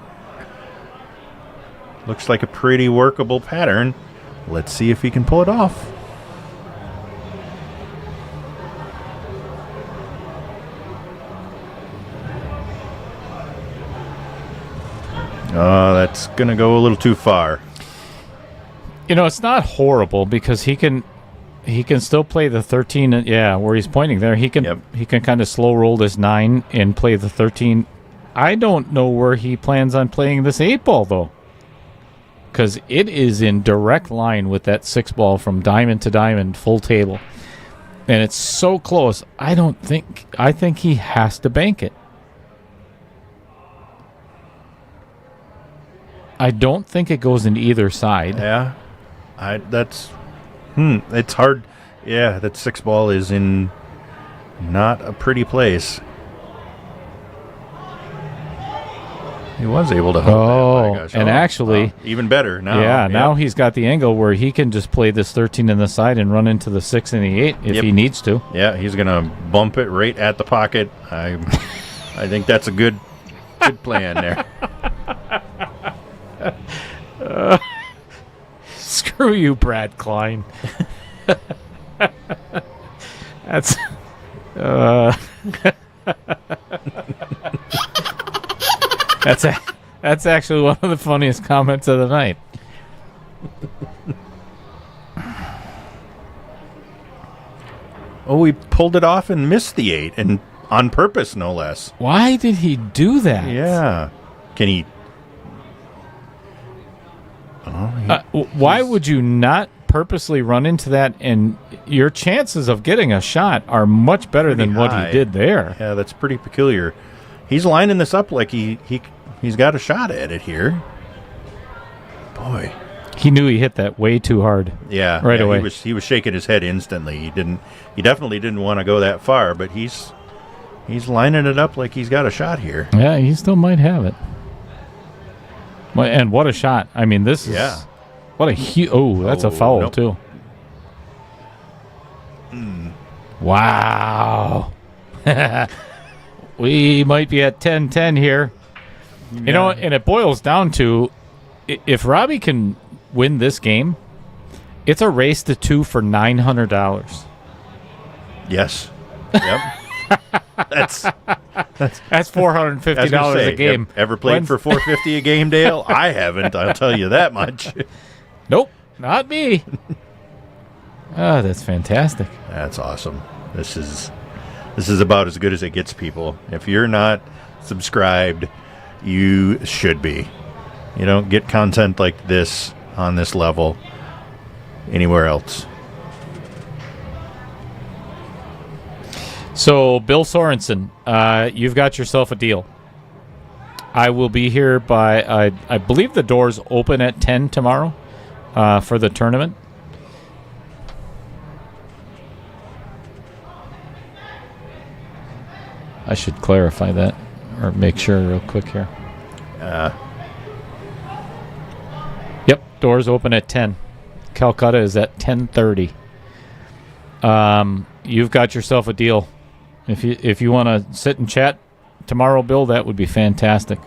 Looks like a pretty workable pattern. Let's see if he can pull it off. That's going to go a little too far. You know, it's not horrible because he can still play the 13. Where he's pointing there, he can kind of slow roll this 9 and play the 13. I don't know where he plans on playing this 8 ball though, because it is in direct line with that 6 ball from diamond to diamond, full table, and it's so close. I think he has to bank it. I don't think it goes in either side. Yeah, it's hard. Yeah, that 6 ball is in not a pretty place. He was able to hook that. My gosh. And actually... even better now. Yeah, now he's got the angle where he can just play this 13 in the side and run into the 6 and the 8 if he needs to. Yeah, he's going to bump it right at the pocket. I think that's a good plan there. Screw you, Brad Klein. That's... That's actually one of the funniest comments of the night. Oh, he pulled it off and missed the 8, and on purpose, no less. Why did he do that? Yeah. Can he... Why would you not purposely run into that? And your chances of getting a shot are much better than what he did there. Yeah, that's pretty peculiar. He's lining this up like he's got a shot at it here. Boy, he knew he hit that way too hard. Yeah, right away. He was shaking his head instantly. He definitely didn't want to go that far, but he's lining it up like he's got a shot here. Yeah, he still might have it. And what a shot! I mean, this is what a huge. Oh, that's a foul too. Wow. We might be at 10-10 here. Yeah. You know, and it boils down to, if Robbie can win this game, it's a race to 2 for $900. Yes. Yep. That's $450 a game. Ever played for $450 a game, Dale? I haven't. I'll tell you that much. Nope, not me. Oh, that's fantastic. That's awesome. This is about as good as it gets, people. If you're not subscribed, you should be. You don't get content like this on this level anywhere else. So, Bill Sorensen, you've got yourself a deal. I will be here by, I believe the doors open at 10 tomorrow for the tournament. I should clarify that or make sure real quick here. Yep, doors open at 10. Calcutta is at 10:30. You've got yourself a deal. If you want to sit and chat tomorrow, Bill, that would be fantastic.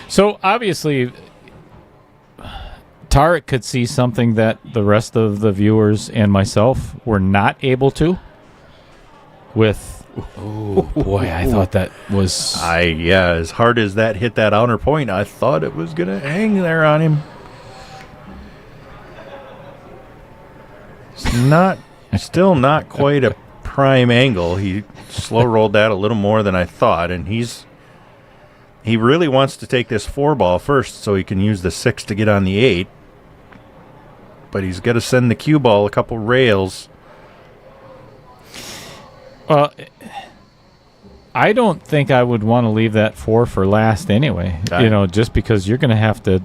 So, obviously, Tarek could see something that the rest of the viewers and myself were not able to with... Oh, boy, I thought that was... As hard as that hit that outer point, I thought it was going to hang there on him. Still not quite a prime angle. He slow rolled that a little more than I thought, and he really wants to take this 4-ball first so he can use the 6 to get on the 8. But he's got to send the cue ball a couple rails. I don't think I would want to leave that 4 for last anyway. Just because you're going to have to...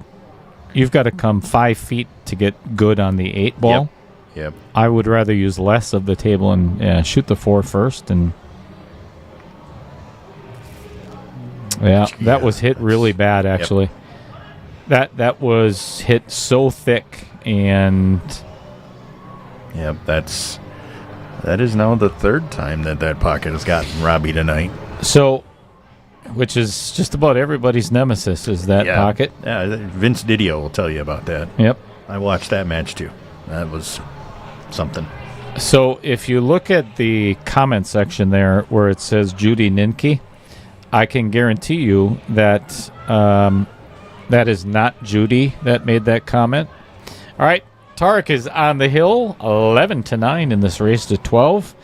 You've got to come 5 feet to get good on the 8 ball. Yep. I would rather use less of the table and shoot the 4 first and... Yeah, that was hit really bad, actually. Yep. That was hit so thick, and... Yep, that is now the 3rd time that pocket has gotten Robbie tonight. So, which is just about everybody's nemesis, is that pocket. Yeah, Vince Didio will tell you about that. Yep. I watched that match, too. That was something. So, if you look at the comment section there where it says Judy Ninke, I can guarantee you that that is not Judy that made that comment. All right, Tarek is on the hill, 11-9 in this race to 12,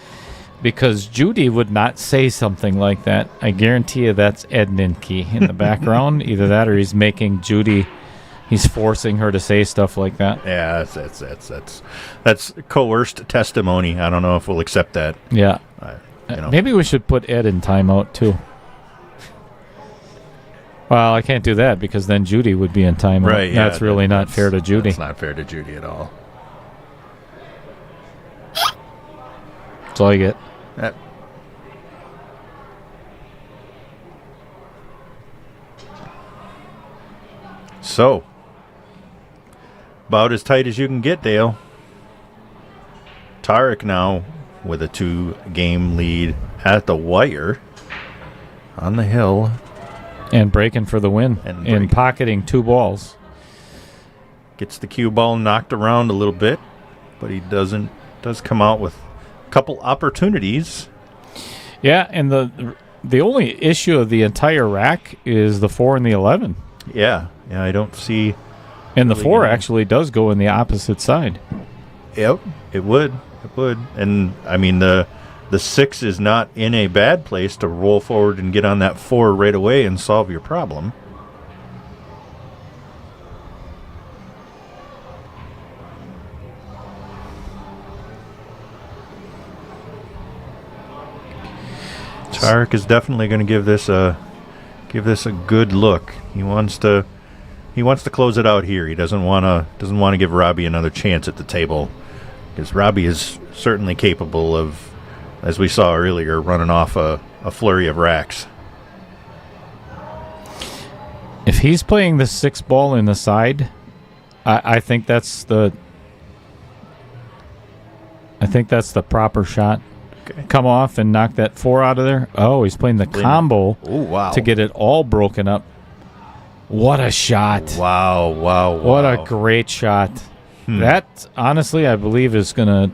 because Judy would not say something like that. I guarantee you that's Ed Ninke in the background. Either that or he's making Judy, he's forcing her to say stuff like that. Yeah, that's coerced testimony. I don't know if we'll accept that. Yeah. Maybe we should put Ed in timeout, too. Well, I can't do that because then Judy would be in timeout. Right, yeah, That's really not fair to Judy. It's not fair to Judy at all. That's all you get. So, about as tight as you can get, Dale. Tarek now with a 2-game lead at the wire on the hill. And breaking for the win. And pocketing 2 balls. Gets the cue ball knocked around a little bit, but he does come out with a couple opportunities. Yeah, and the only issue of the entire rack is the 4 and the 11. Yeah, I don't see. And the 4 actually does go in the opposite side. Yep, it would. And I mean the 6 is not in a bad place to roll forward and get on that 4 right away and solve your problem. Tarek is definitely going to give this a good look. He wants to close it out here. He doesn't want to give Robbie another chance at the table, because Robbie is certainly capable of, as we saw earlier, running off a flurry of racks. If he's playing the 6 ball in the side, I think that's the proper shot. Okay. Come off and knock that 4 out of there. Oh, he's playing the combo to get it all broken up. What a shot. Wow. What a great shot. That, honestly, I believe is going to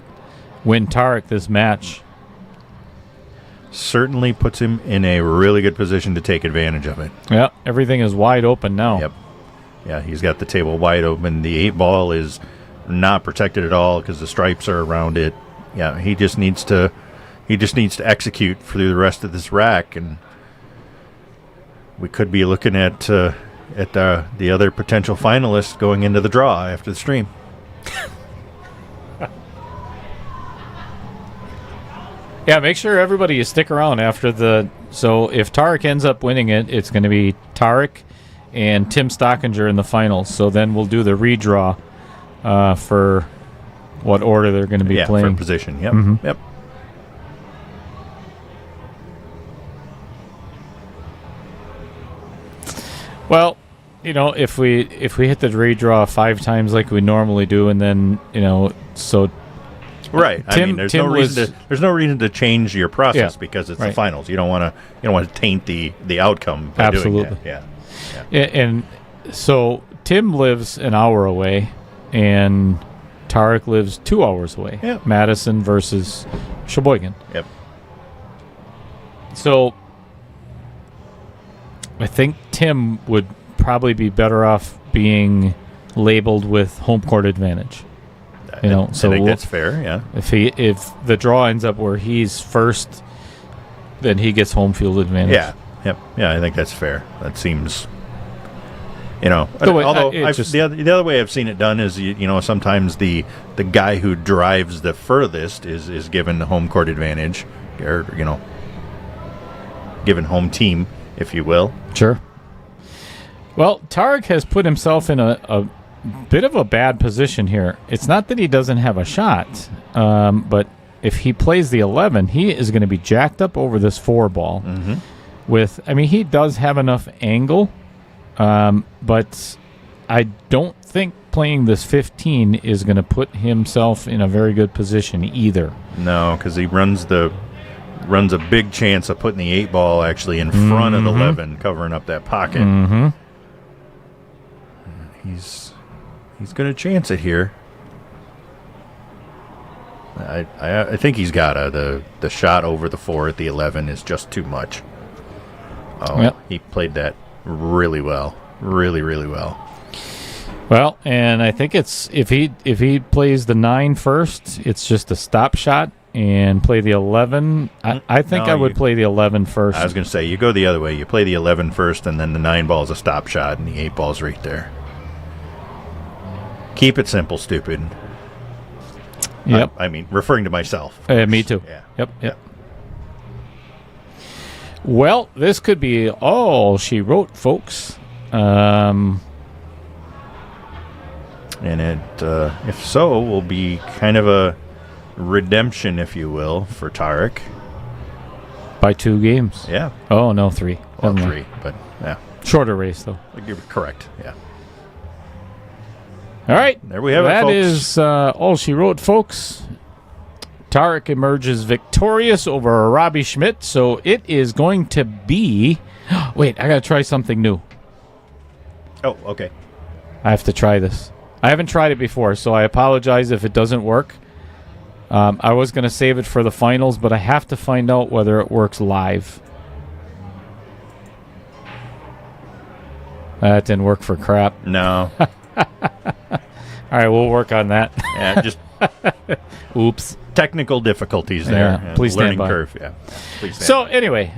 win Tarek this match. Certainly puts him in a really good position to take advantage of it. Yeah, everything is wide open now. Yep. Yeah, he's got the table wide open. The 8 ball is not protected at all because the stripes are around it. Yeah, he just needs to execute through the rest of this rack, and we could be looking at the other potential finalists going into the draw after the stream. Yeah, make sure everybody you stick around after the. So if Tarek ends up winning it, it's going to be Tarek and Tim Stockinger in the finals. So then we'll do the redraw for what order they're going to be playing. For position. Yep. Yep. Well, if we hit the redraw 5 times like we normally do, and then so. Right. There's no reason to change your process because it's the finals. You don't want to taint the outcome by doing that. Yeah. And so Tim lives an hour away, and Tarek lives 2 hours away. Yeah. Madison versus Sheboygan. Yep. So I think Tim would probably be better off being labeled with home court advantage. I think that's fair, yeah. If the draw ends up where he's first, then he gets home field advantage. Yeah, yep, yeah. I think that's fair. That seems, although the other way I've seen it done is sometimes the guy who drives the furthest is given the home court advantage, or given home team, if you will. Sure. Well, Tarek has put himself in a bit of a bad position here. It's not that he doesn't have a shot, but if he plays the 11, he is going to be jacked up over this 4 ball. Mm-hmm. He does have enough angle, but I don't think playing this 15 is going to put himself in a very good position either. No, because he runs a big chance of putting the 8 ball actually in front of the 11, covering up that pocket. Mm-hmm. He's going to chance it here. I think he's got the shot over the 4 at the 11 is just too much. Oh, yep. He played that really well. Really, really well. Well, and I think it's if he plays the 9 first, it's just a stop shot, and play the 11. I think I would play the 11 first. I was going to say, you go the other way. You play the 11 first, and then the 9 ball is a stop shot, and the 8 ball's right there. Keep it simple, stupid. Yep. Referring to myself. Me too. Yeah. Yep. Well, this could be all she wrote, folks. And it, if so, will be kind of a redemption, if you will, for Tarek. By 2 games. Yeah. Oh, no, 3. Well, Never mind. 3, but yeah. Shorter race, though. You're correct, yeah. All right. There we have it, That folks. is all she wrote, folks. Tarek emerges victorious over Robbie Schmidt, so it is going to be... Wait, I got to try something new. Oh, okay. I have to try this. I haven't tried it before, so I apologize if it doesn't work. I was going to save it for the finals, but I have to find out whether it works live. That didn't work for crap. No. All right, we'll work on that. Yeah, just Oops. technical difficulties there. Yeah, please stand learning by. curve. Yeah. Please stand So anyway,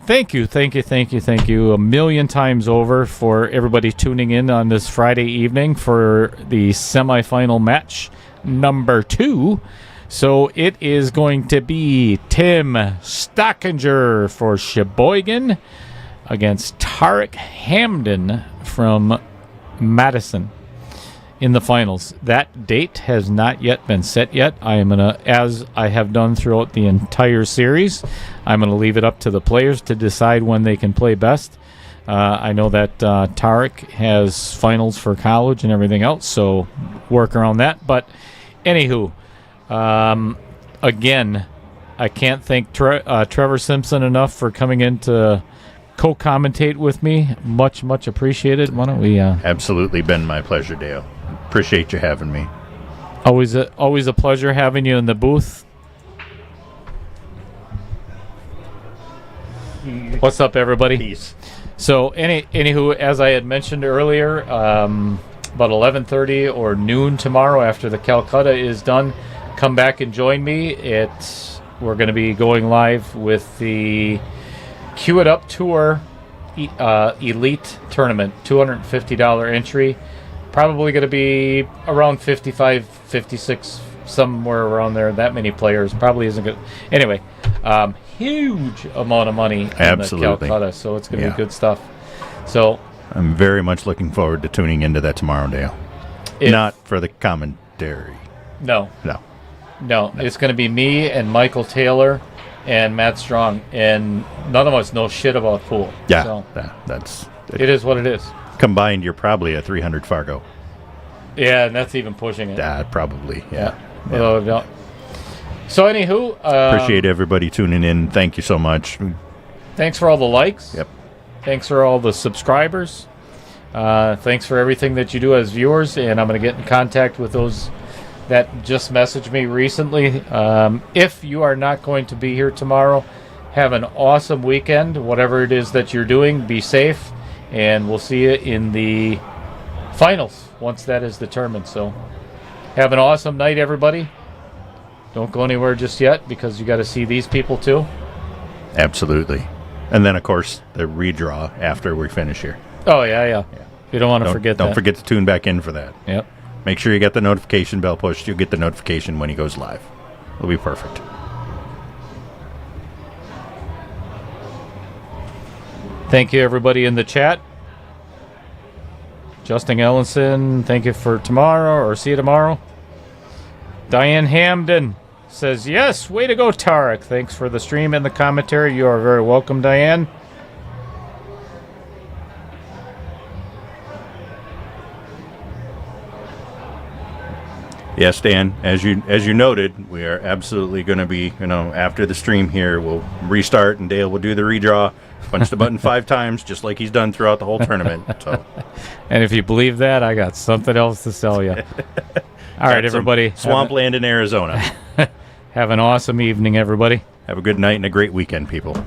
thank you a million times over for everybody tuning in on this Friday evening for the semifinal match number 2. So it is going to be Tim Stockinger for Sheboygan against Tarek Hamdan from Madison in the finals. That date has not yet been set yet. I am going to, as I have done throughout the entire series, I'm going to leave it up to the players to decide when they can play best. I know that Tarek has finals for college and everything else, so work around that. But anywho, again, I can't thank Trevor Simpson enough for coming in to co-commentate with me. Much, much appreciated. Why don't we... Absolutely been my pleasure, Dale. Appreciate you having me. Always a pleasure having you in the booth. What's up, everybody? Peace. So, anywho, as I had mentioned earlier, about 11:30 or noon tomorrow after the Calcutta is done, come back and join me. We're going to be going live with the Cue It Up Tour Elite Tournament, $250 entry. Probably going to be around 55, 56, somewhere around there. That many players probably isn't good. Anyway, huge amount of money in the Calcutta, so it's going to be good stuff. So I'm very much looking forward to tuning into that tomorrow, Dale. Not for the commentary. No. No. It's going to be me and Michael Taylor and Matt Strong, and none of us know shit about pool. Yeah, so that's it is what it is. Combined, you're probably a 300 Fargo. Yeah, and that's even pushing it. Probably, yeah. So, anywho... appreciate everybody tuning in. Thank you so much. Thanks for all the likes. Yep. Thanks for all the subscribers. Thanks for everything that you do as viewers, and I'm going to get in contact with those that just messaged me recently. If you are not going to be here tomorrow, have an awesome weekend. Whatever it is that you're doing, be safe. And we'll see you in the finals once that is determined. So have an awesome night, everybody. Don't go anywhere just yet because you got to see these people too. Absolutely. And then, of course, the redraw after we finish here. Oh, yeah. You don't want to forget that. Don't forget to tune back in for that. Yep. Make sure you get the notification bell pushed. You'll get the notification when he goes live. It'll be perfect. Thank you, everybody in the chat. Justin Ellenson, thank you for tomorrow, or see you tomorrow. Diane Hamdan says, yes, way to go, Tarek. Thanks for the stream and the commentary. You are very welcome, Diane. Yes, Dan, as you noted, we are absolutely going to be, after the stream here, we'll restart and Dale will do the redraw, punch the button 5 times, just like he's done throughout the whole tournament. So, and if you believe that, I got something else to sell you. All right, everybody. Swampland in Arizona. Have an awesome evening, everybody. Have a good night and a great weekend, people.